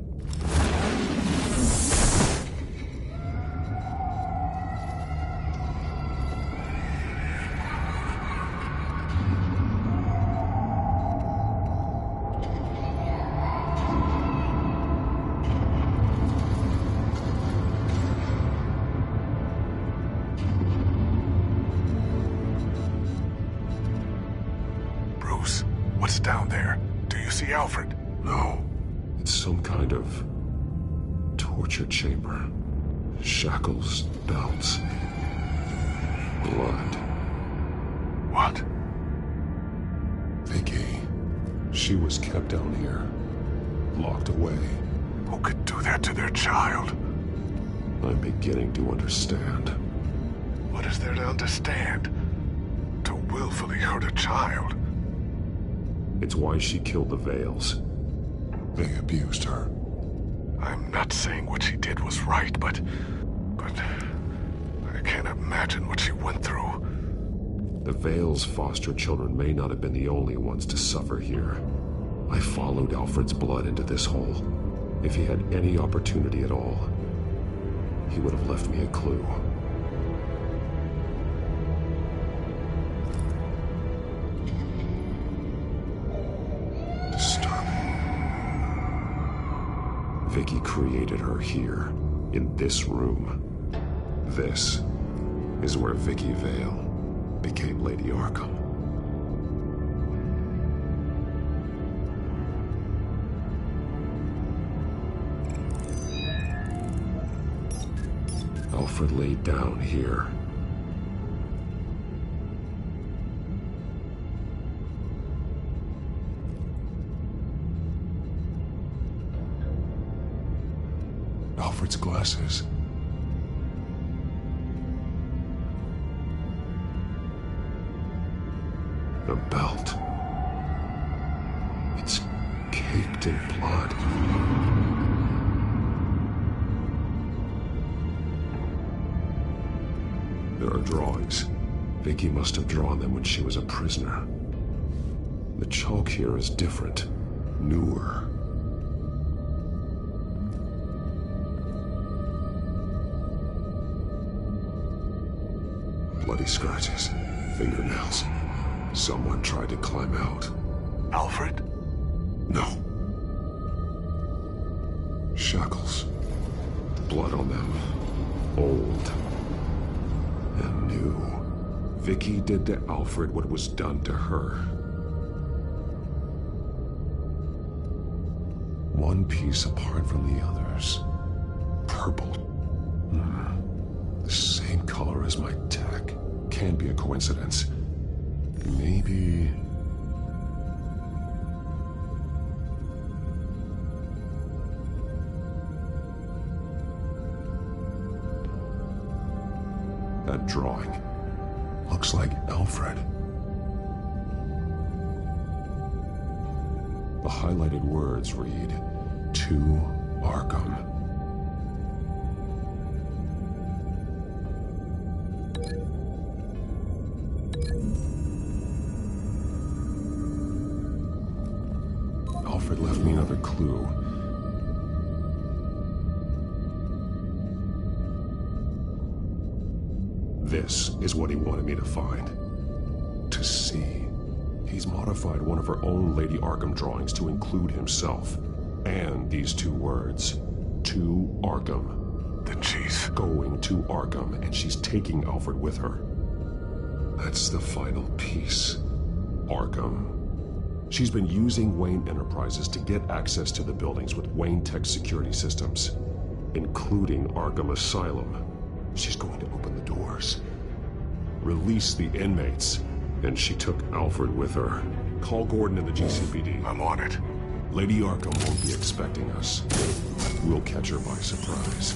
down there. Do you see Alfred? No. It's some kind of torture chamber. Shackles, belts, blood. What? Vicky. She was kept down here, locked away. Who could do that to their child? I'm beginning to understand. What is there to understand? To willfully hurt a child? It's why she killed the Veils. They abused her. I'm not saying what she did was right, but I can't imagine what she went through. The Veils' foster children may not have been the only ones to suffer here. I followed Alfred's blood into this hole. If he had any opportunity at all, he would have left me a clue. Disturbing. Vicky created her here, in this room. This is where Vicky Vale became Lady Arkham. Alfred laid down here. Alfred's glasses. The belt. It's caked in blood. There are drawings. Vicky must have drawn them when she was a prisoner. The chalk here is different, newer. Bloody scratches, fingernails. Someone tried to climb out. Alfred? No. Shackles. Blood on them. Old. And new. Vicky did to Alfred what was done to her. One piece apart from the others. Purple. The same color as my tech. Can't be a coincidence. Maybe... That drawing looks like Alfred. The highlighted words read, "To Arkham." Alfred left me another clue. This is what he wanted me to find. To see. He's modified one of her own Lady Arkham drawings to include himself. And these two words. To Arkham. Then she's going to Arkham, and she's taking Alfred with her. That's the final piece. Arkham. She's been using Wayne Enterprises to get access to the buildings with Wayne Tech security systems, including Arkham Asylum. She's going to open the doors, release the inmates, and she took Alfred with her. Call Gordon in the GCPD. I'm on it. Lady Arkham won't be expecting us. We'll catch her by surprise.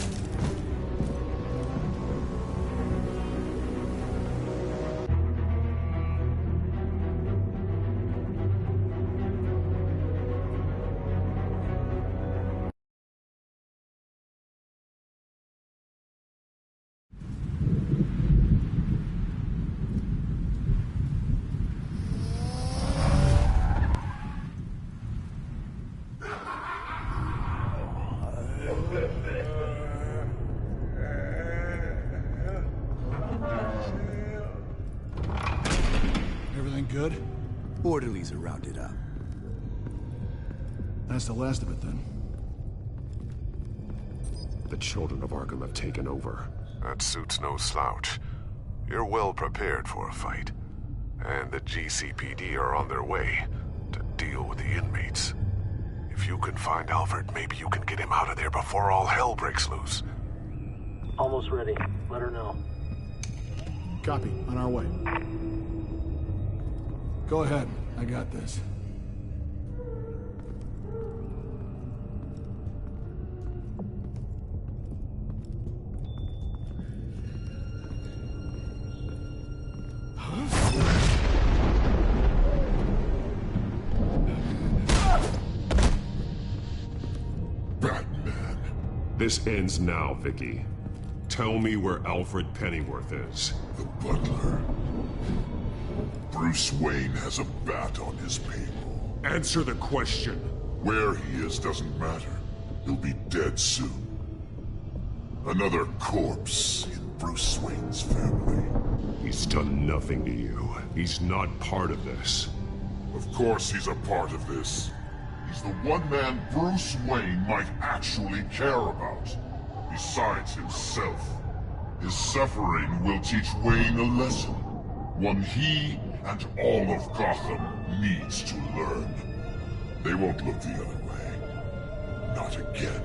Everything good? Orderlies are rounded up. That's the last of it, then. The children of Arkham have taken over. That suit's no slouch. You're well prepared for a fight. And the GCPD are on their way to deal with the inmates. If you can find Alfred, maybe you can get him out of there before all hell breaks loose. Almost ready. Let her know. Copy. On our way. Go ahead. I got this. Batman. This ends now, Vicky. Tell me where Alfred Pennyworth is. The butler. Bruce Wayne has a bat on his payroll. Answer the question. Where he is doesn't matter. He'll be dead soon. Another corpse in Bruce Wayne's family. He's done nothing to you. He's not part of this. Of course he's a part of this. He's the one man Bruce Wayne might actually care about. Besides himself. His suffering will teach Wayne a lesson. One he and all of Gotham needs to learn. They won't look the other way. Not again.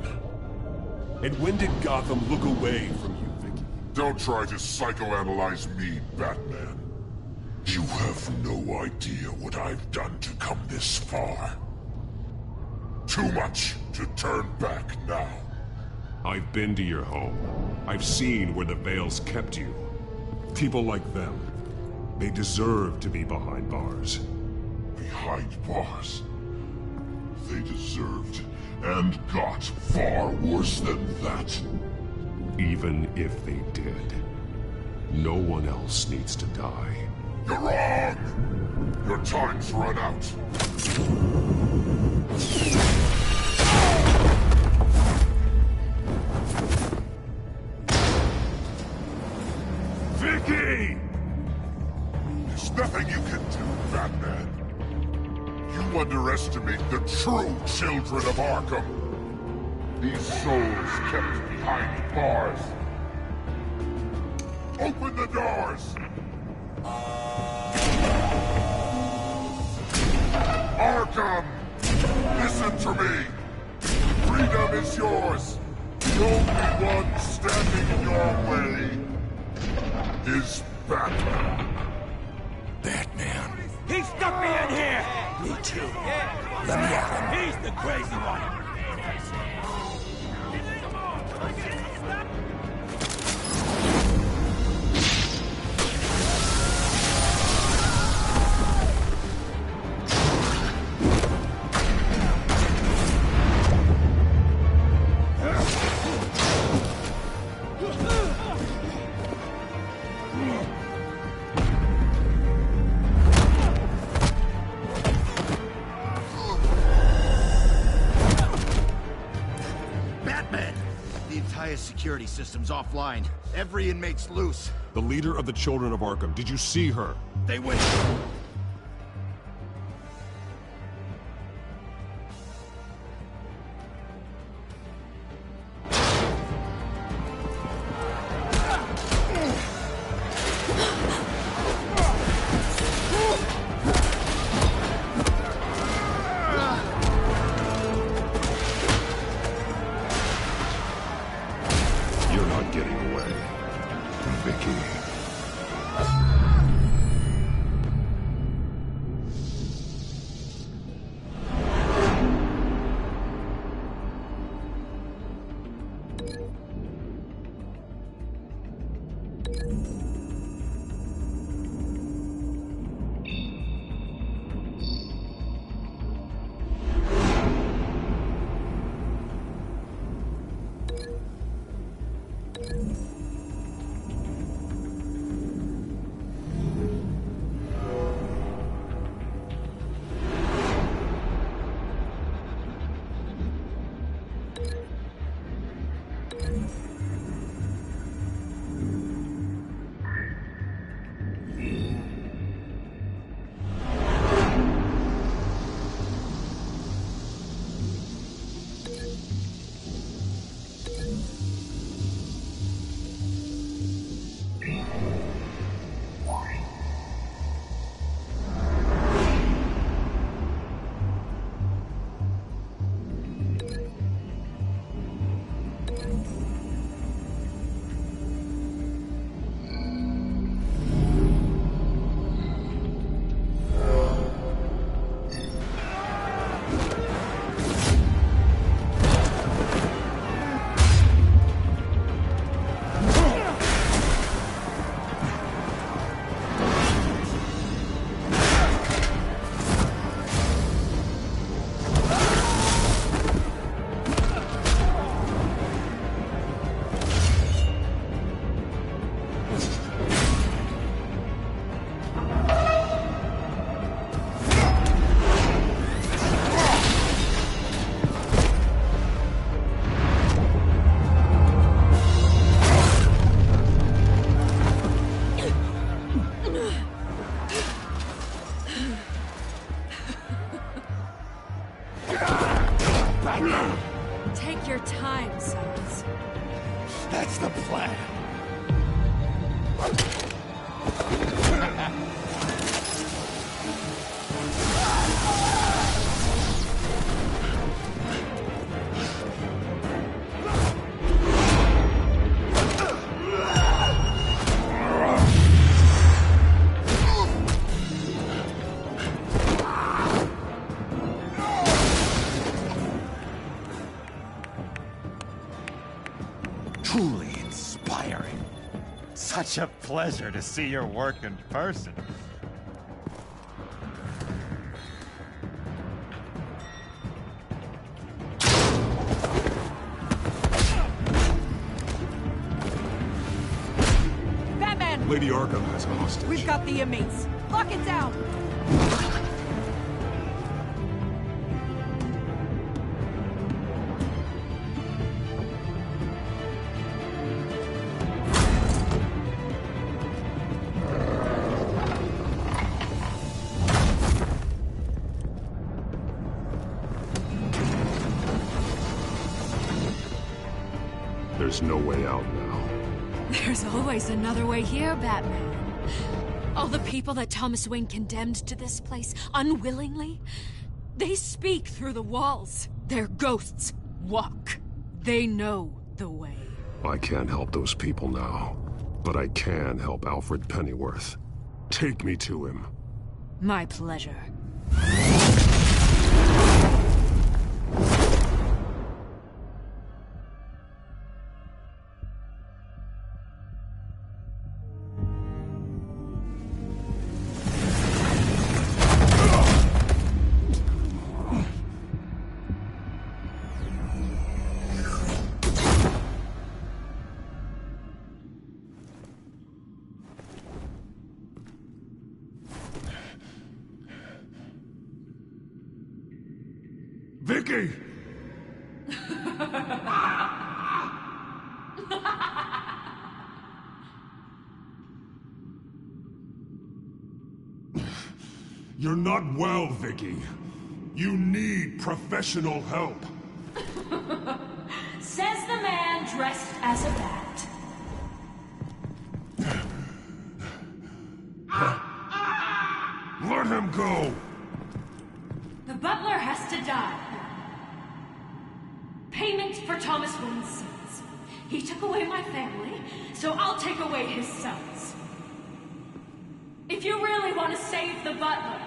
And when did Gotham look away from you, Vicky? Don't try to psychoanalyze me, Batman. You have no idea what I've done to come this far. Too much to turn back now. I've been to your home. I've seen where the Veils kept you. People like them. They deserve to be behind bars. Behind bars? They deserved and got far worse than that. Even if they did, no one else needs to die. You're wrong! Your time's run out. Vicky! There's nothing you can do, Batman. You underestimate the true children of Arkham. These souls kept behind bars. Open the doors! Arkham! Listen to me! Freedom is yours! The only one standing in your way is Batman. Batman. He stuck me in here! Me too. Let me at him. He's the crazy one! Security system's offline. Every inmate's loose. The leader of the Children of Arkham, did you see her? They went... Truly inspiring. Such a pleasure to see your work in person. Batman! Lady Arkham has a hostage. We've got the inmates. Lock it down! There's no way out now. There's always another way here, Batman. All the people that Thomas Wayne condemned to this place unwillingly, they speak through the walls. Their ghosts walk. They know the way. I can't help those people now, but I can help Alfred Pennyworth. Take me to him. My pleasure. Vicky! You're not well, Vicky. You need professional help. Says the man dressed as a bat. Let him go! The butler has to die. Payment for Thomas Wayne's sins. He took away my family, so I'll take away his sons. If you really want to save the butler,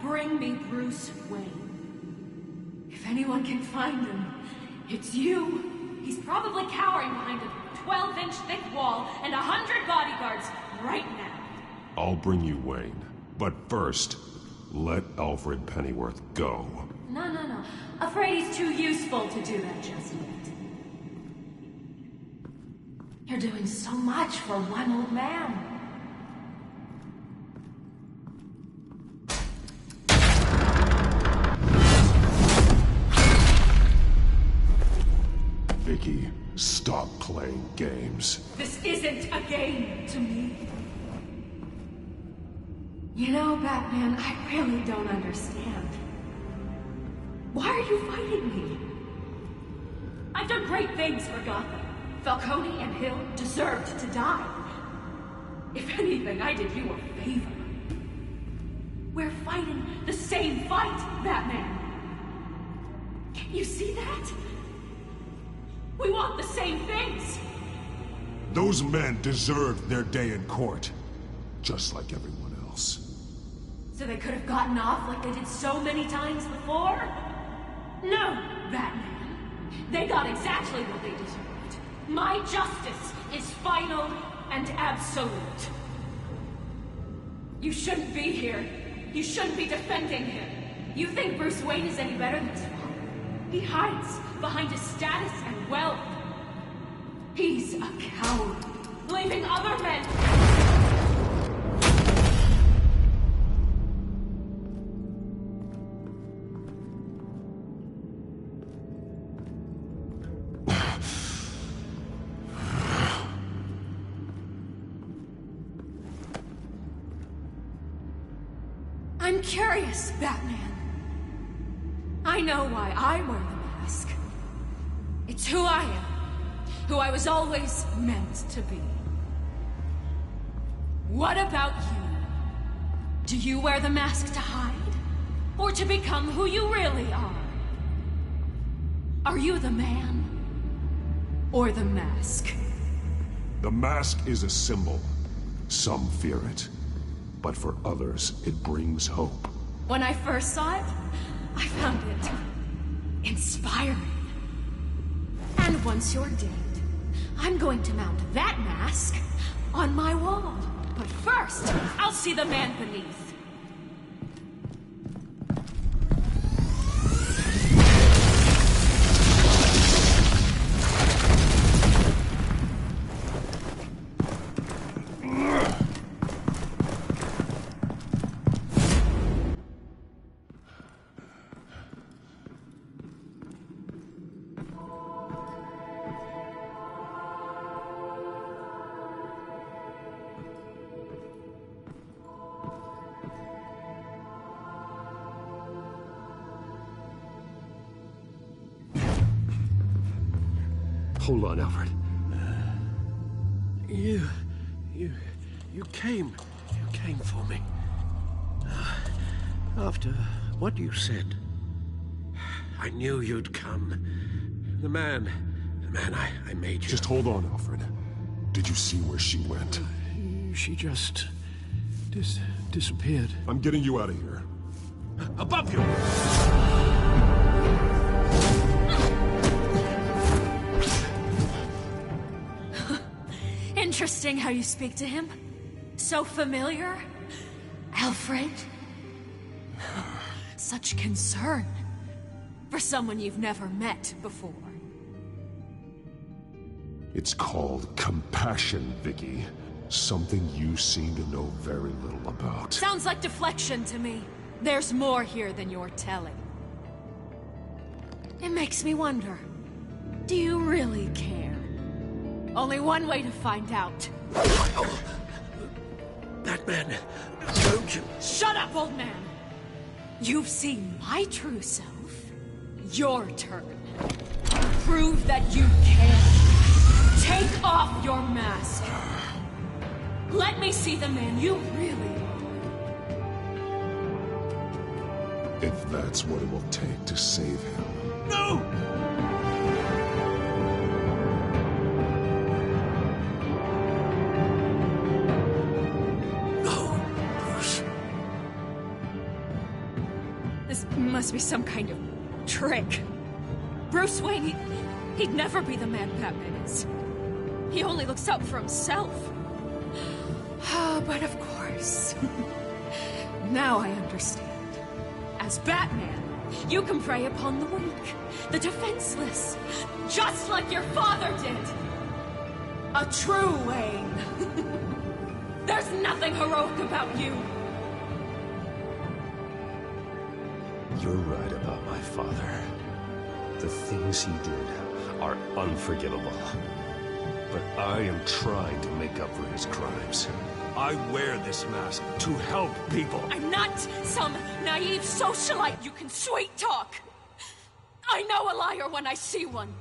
bring me Bruce Wayne. If anyone can find him, it's you. He's probably cowering behind a 12-inch thick wall and 100 bodyguards right now. I'll bring you Wayne. But first, let Alfred Pennyworth go. No. Afraid he's too useful to do that just yet. You're doing so much for one old man. Vicky, stop playing games. This isn't a game to me. You know, Batman, I really don't understand. Why are you fighting me? I've done great things for Gotham. Falcone and Hill deserved to die. If anything, I did you a favor. We're fighting the same fight, Batman. Can you see that? We want the same things. Those men deserved their day in court, just like everyone else. So they could have gotten off like they did so many times before? No, Batman. They got exactly what they deserved. My justice is final and absolute. You shouldn't be here. You shouldn't be defending him. You think Bruce Wayne is any better than his father? He hides behind his status and wealth. He's a coward, leaving other men... I'm curious, Batman. I know why I wear the mask. It's who I am. who I was always meant to be. What about you? Do you wear the mask to hide? Or to become who you really are? Are you the man? Or the mask? The mask is a symbol. Some fear it. But for others, it brings hope. When I first saw it, I found it inspiring. And once you're dead, I'm going to mount that mask on my wall. But first, I'll see the man beneath. Hold on, Alfred. You came for me. After what you said, I knew you'd come. The man I made you. Just hold on, Alfred. Did you see where she went? She just disappeared. I'm getting you out of here. Above you! Interesting how you speak to him. So familiar. Alfred. Such concern for someone you've never met before. It's called compassion, Vicky. Something you seem to know very little about. Sounds like deflection to me. There's more here than you're telling. It makes me wonder, do you really care? Only one way to find out. That man, don't you... Shut up, old man! You've seen my true self. Your turn. Prove that you can. Take off your mask. Let me see the man you really are. If that's what it will take to save him. No! Must be some kind of trick. Bruce Wayne, he'd never be the man Batman is. He only looks out for himself. But of course. Now I understand. As Batman, you can prey upon the weak, the defenseless, just like your father did. A true Wayne. There's nothing heroic about you. You're right about my father. The things he did are unforgivable. But I am trying to make up for his crimes. I wear this mask to help people. I'm not some naive socialite you can sweet talk. I know a liar when I see one.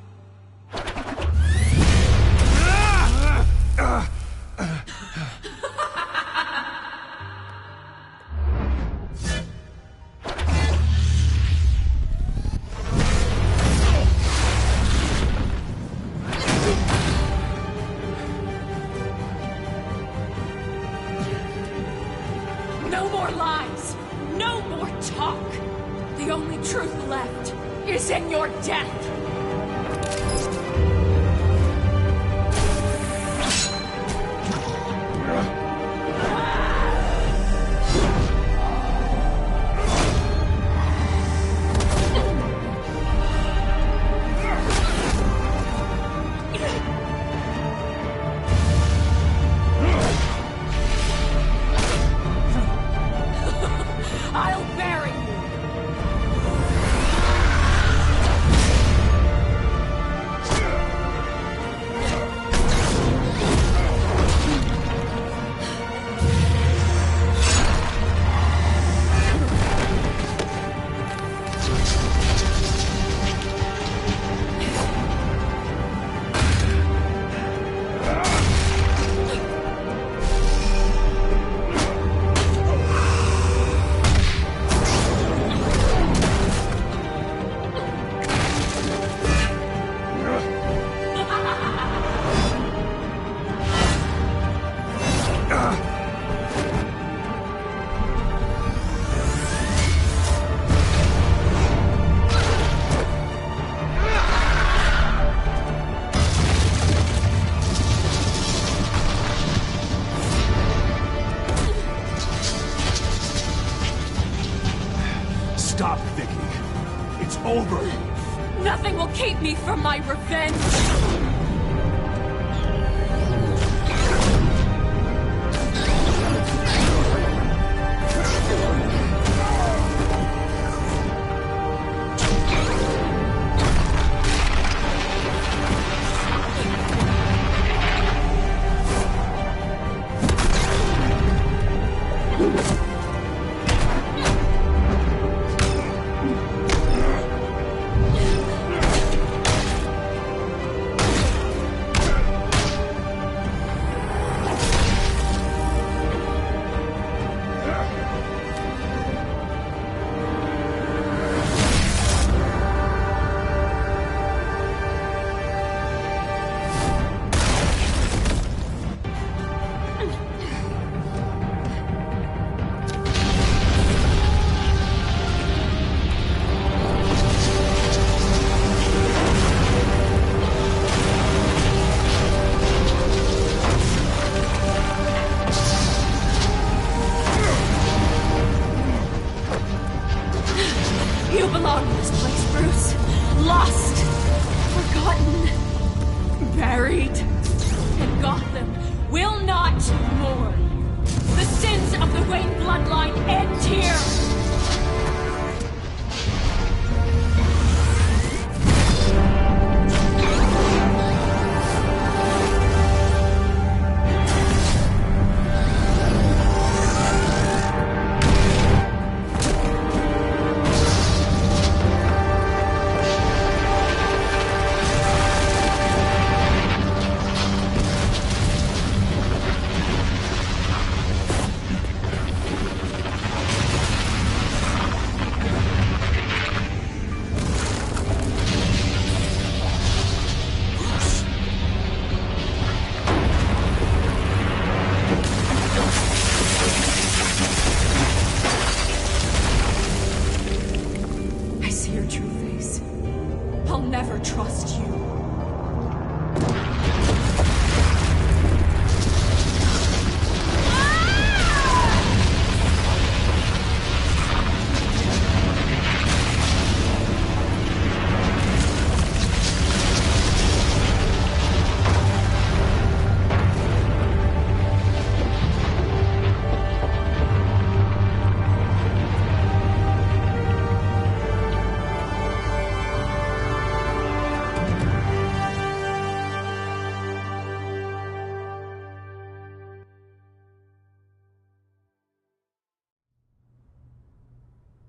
No more lies. No more talk. The only truth left is in your death. I'll bury you. keep me from my revenge!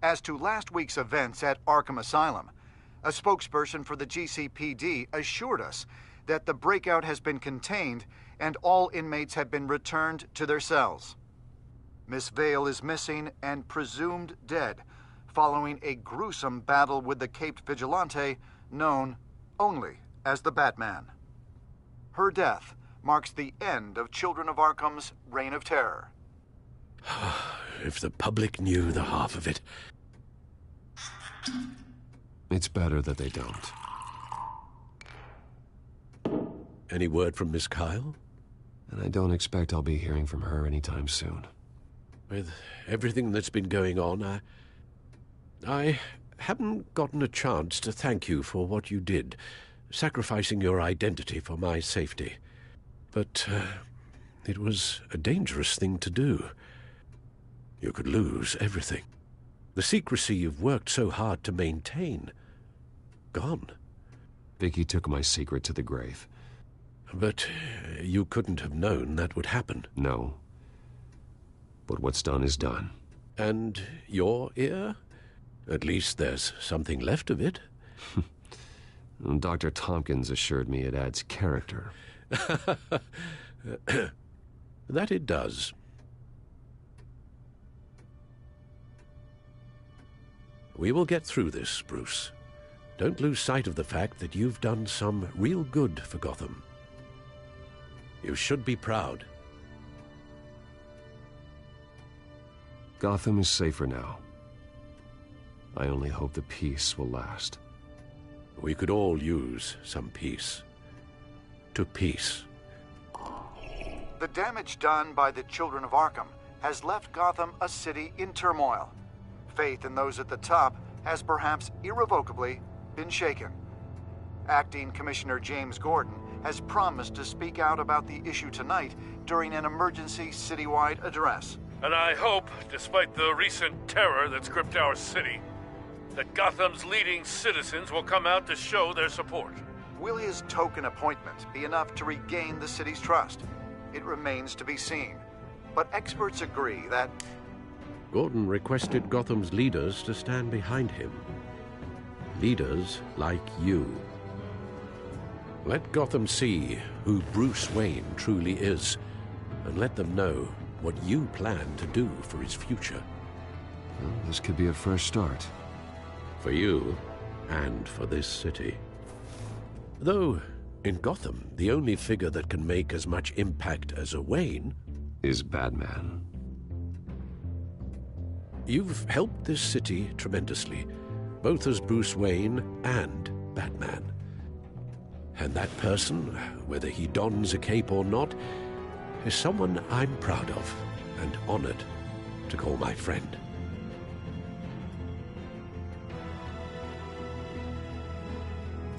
As to last week's events at Arkham Asylum, a spokesperson for the GCPD assured us that the breakout has been contained and all inmates have been returned to their cells. Miss Vale is missing and presumed dead following a gruesome battle with the caped vigilante known only as the Batman. Her death marks the end of Children of Arkham's reign of terror. If the public knew the half of it. It's better that they don't. Any word from Miss Kyle? And I don't expect I'll be hearing from her anytime soon. With everything that's been going on, I haven't gotten a chance to thank you for what you did, sacrificing your identity for my safety. But it was a dangerous thing to do. You could lose everything. The secrecy you've worked so hard to maintain. Gone. Vicky took my secret to the grave. But you couldn't have known that would happen. No. But what's done is done. And your ear? At least there's something left of it. Dr. Tompkins assured me it adds character. That it does. We will get through this, Bruce. Don't lose sight of the fact that you've done some real good for Gotham. You should be proud. Gotham is safer now. I only hope the peace will last. We could all use some peace. To peace. The damage done by the Children of Arkham has left Gotham a city in turmoil. Faith in those at the top has perhaps irrevocably been shaken. Acting Commissioner James Gordon has promised to speak out about the issue tonight during an emergency citywide address. And I hope, despite the recent terror that's gripped our city, that Gotham's leading citizens will come out to show their support. Will his token appointment be enough to regain the city's trust? It remains to be seen. But experts agree that... Gordon requested Gotham's leaders to stand behind him. Leaders like you. Let Gotham see who Bruce Wayne truly is, and let them know what you plan to do for his future. Well, this could be a fresh start. For you, and for this city. Though, in Gotham, the only figure that can make as much impact as a Wayne... is Batman. You've helped this city tremendously, both as Bruce Wayne and Batman. And that person, whether he dons a cape or not, is someone I'm proud of and honored to call my friend.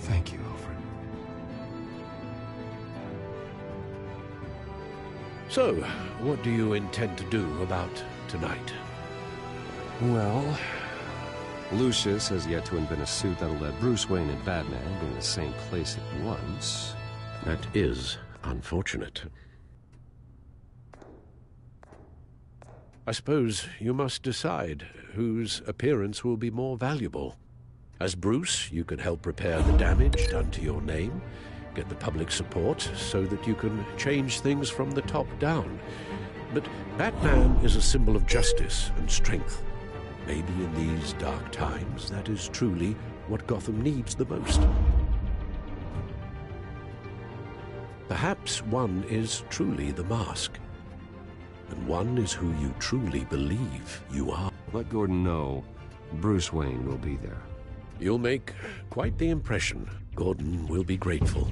Thank you, Alfred. So, what do you intend to do about tonight? Well, Lucius has yet to invent a suit that'll let Bruce Wayne and Batman be in the same place at once. That is unfortunate. I suppose you must decide whose appearance will be more valuable. As Bruce, you can help repair the damage done to your name, get the public support so that you can change things from the top down. But Batman is a symbol of justice and strength. Maybe in these dark times, that is truly what Gotham needs the most. Perhaps one is truly the mask, and one is who you truly believe you are. Let Gordon know Bruce Wayne will be there. You'll make quite the impression. Gordon will be grateful.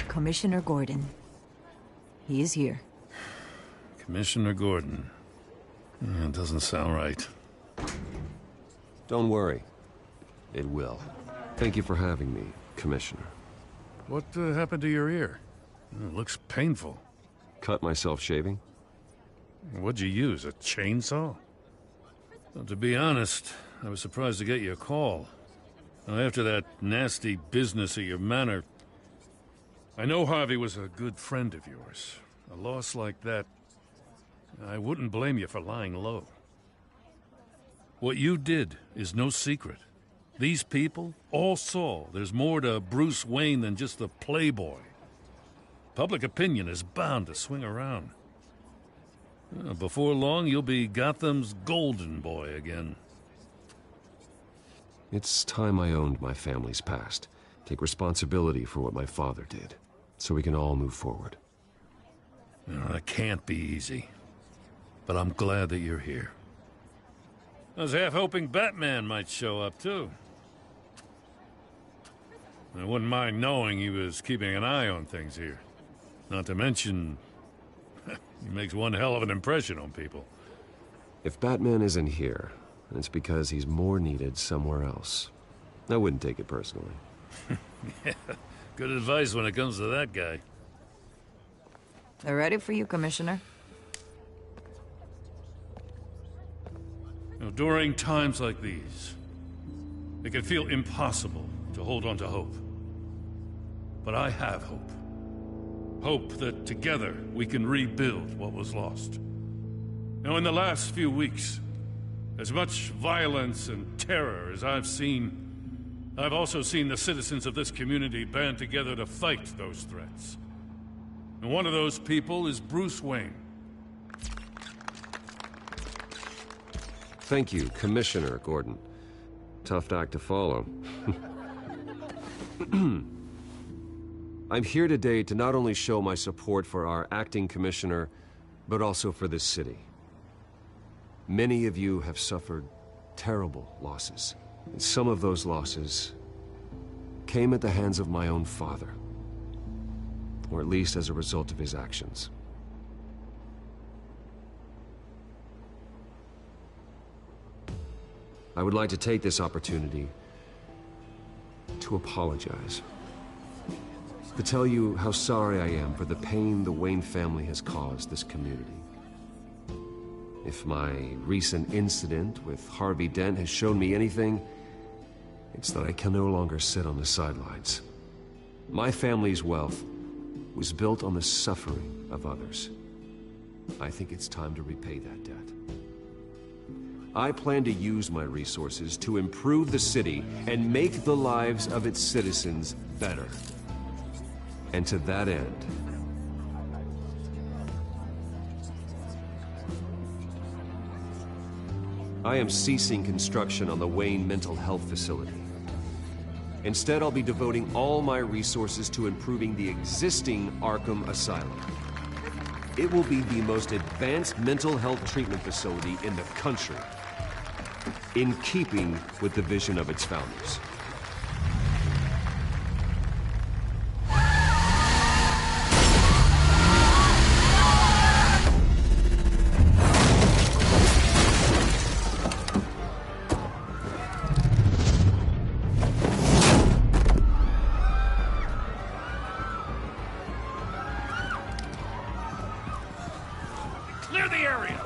Commissioner Gordon. He is here. Commissioner Gordon. It doesn't sound right. Don't worry. It will. Thank you for having me, Commissioner. What happened to your ear? It looks painful. Cut myself shaving? What'd you use, a chainsaw? Well, to be honest, I was surprised to get your call. Now, after that nasty business at your manor, I know Harvey was a good friend of yours. A loss like that, I wouldn't blame you for lying low. What you did is no secret. These people all saw there's more to Bruce Wayne than just the playboy. Public opinion is bound to swing around. Before long, you'll be Gotham's golden boy again. It's time I owned my family's past. Take responsibility for what my father did, so we can all move forward. That can't be easy. But I'm glad that you're here. I was half hoping Batman might show up, too. I wouldn't mind knowing he was keeping an eye on things here. Not to mention, he makes one hell of an impression on people. If Batman isn't here, it's because he's more needed somewhere else. I wouldn't take it personally. Yeah, good advice when it comes to that guy. They're ready for you, Commissioner. During times like these, it can feel impossible to hold on to hope. But I have hope. Hope that together we can rebuild what was lost. Now, in the last few weeks, as much violence and terror as I've seen, I've also seen the citizens of this community band together to fight those threats. And one of those people is Bruce Wayne. Thank you, Commissioner Gordon. Tough act to follow. I'm here today to not only show my support for our acting commissioner, but also for this city. Many of you have suffered terrible losses, and some of those losses came at the hands of my own father, or at least as a result of his actions. I would like to take this opportunity to apologize. To tell you how sorry I am for the pain the Wayne family has caused this community. If my recent incident with Harvey Dent has shown me anything, it's that I can no longer sit on the sidelines. My family's wealth was built on the suffering of others. I think it's time to repay that debt. I plan to use my resources to improve the city and make the lives of its citizens better. And to that end, I am ceasing construction on the Wayne Mental Health Facility. Instead, I'll be devoting all my resources to improving the existing Arkham Asylum. It will be the most advanced mental health treatment facility in the country, in keeping with the vision of its founders. Clear the area!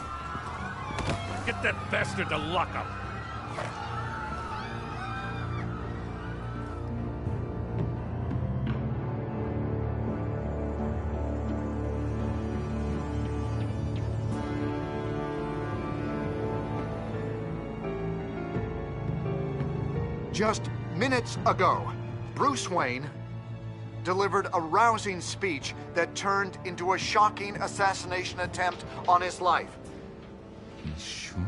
Get that bastard to lock up! Just minutes ago, Bruce Wayne delivered a rousing speech that turned into a shocking assassination attempt on his life. He sure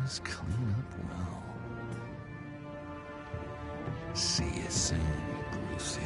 does clean up well. See you soon, Brucey.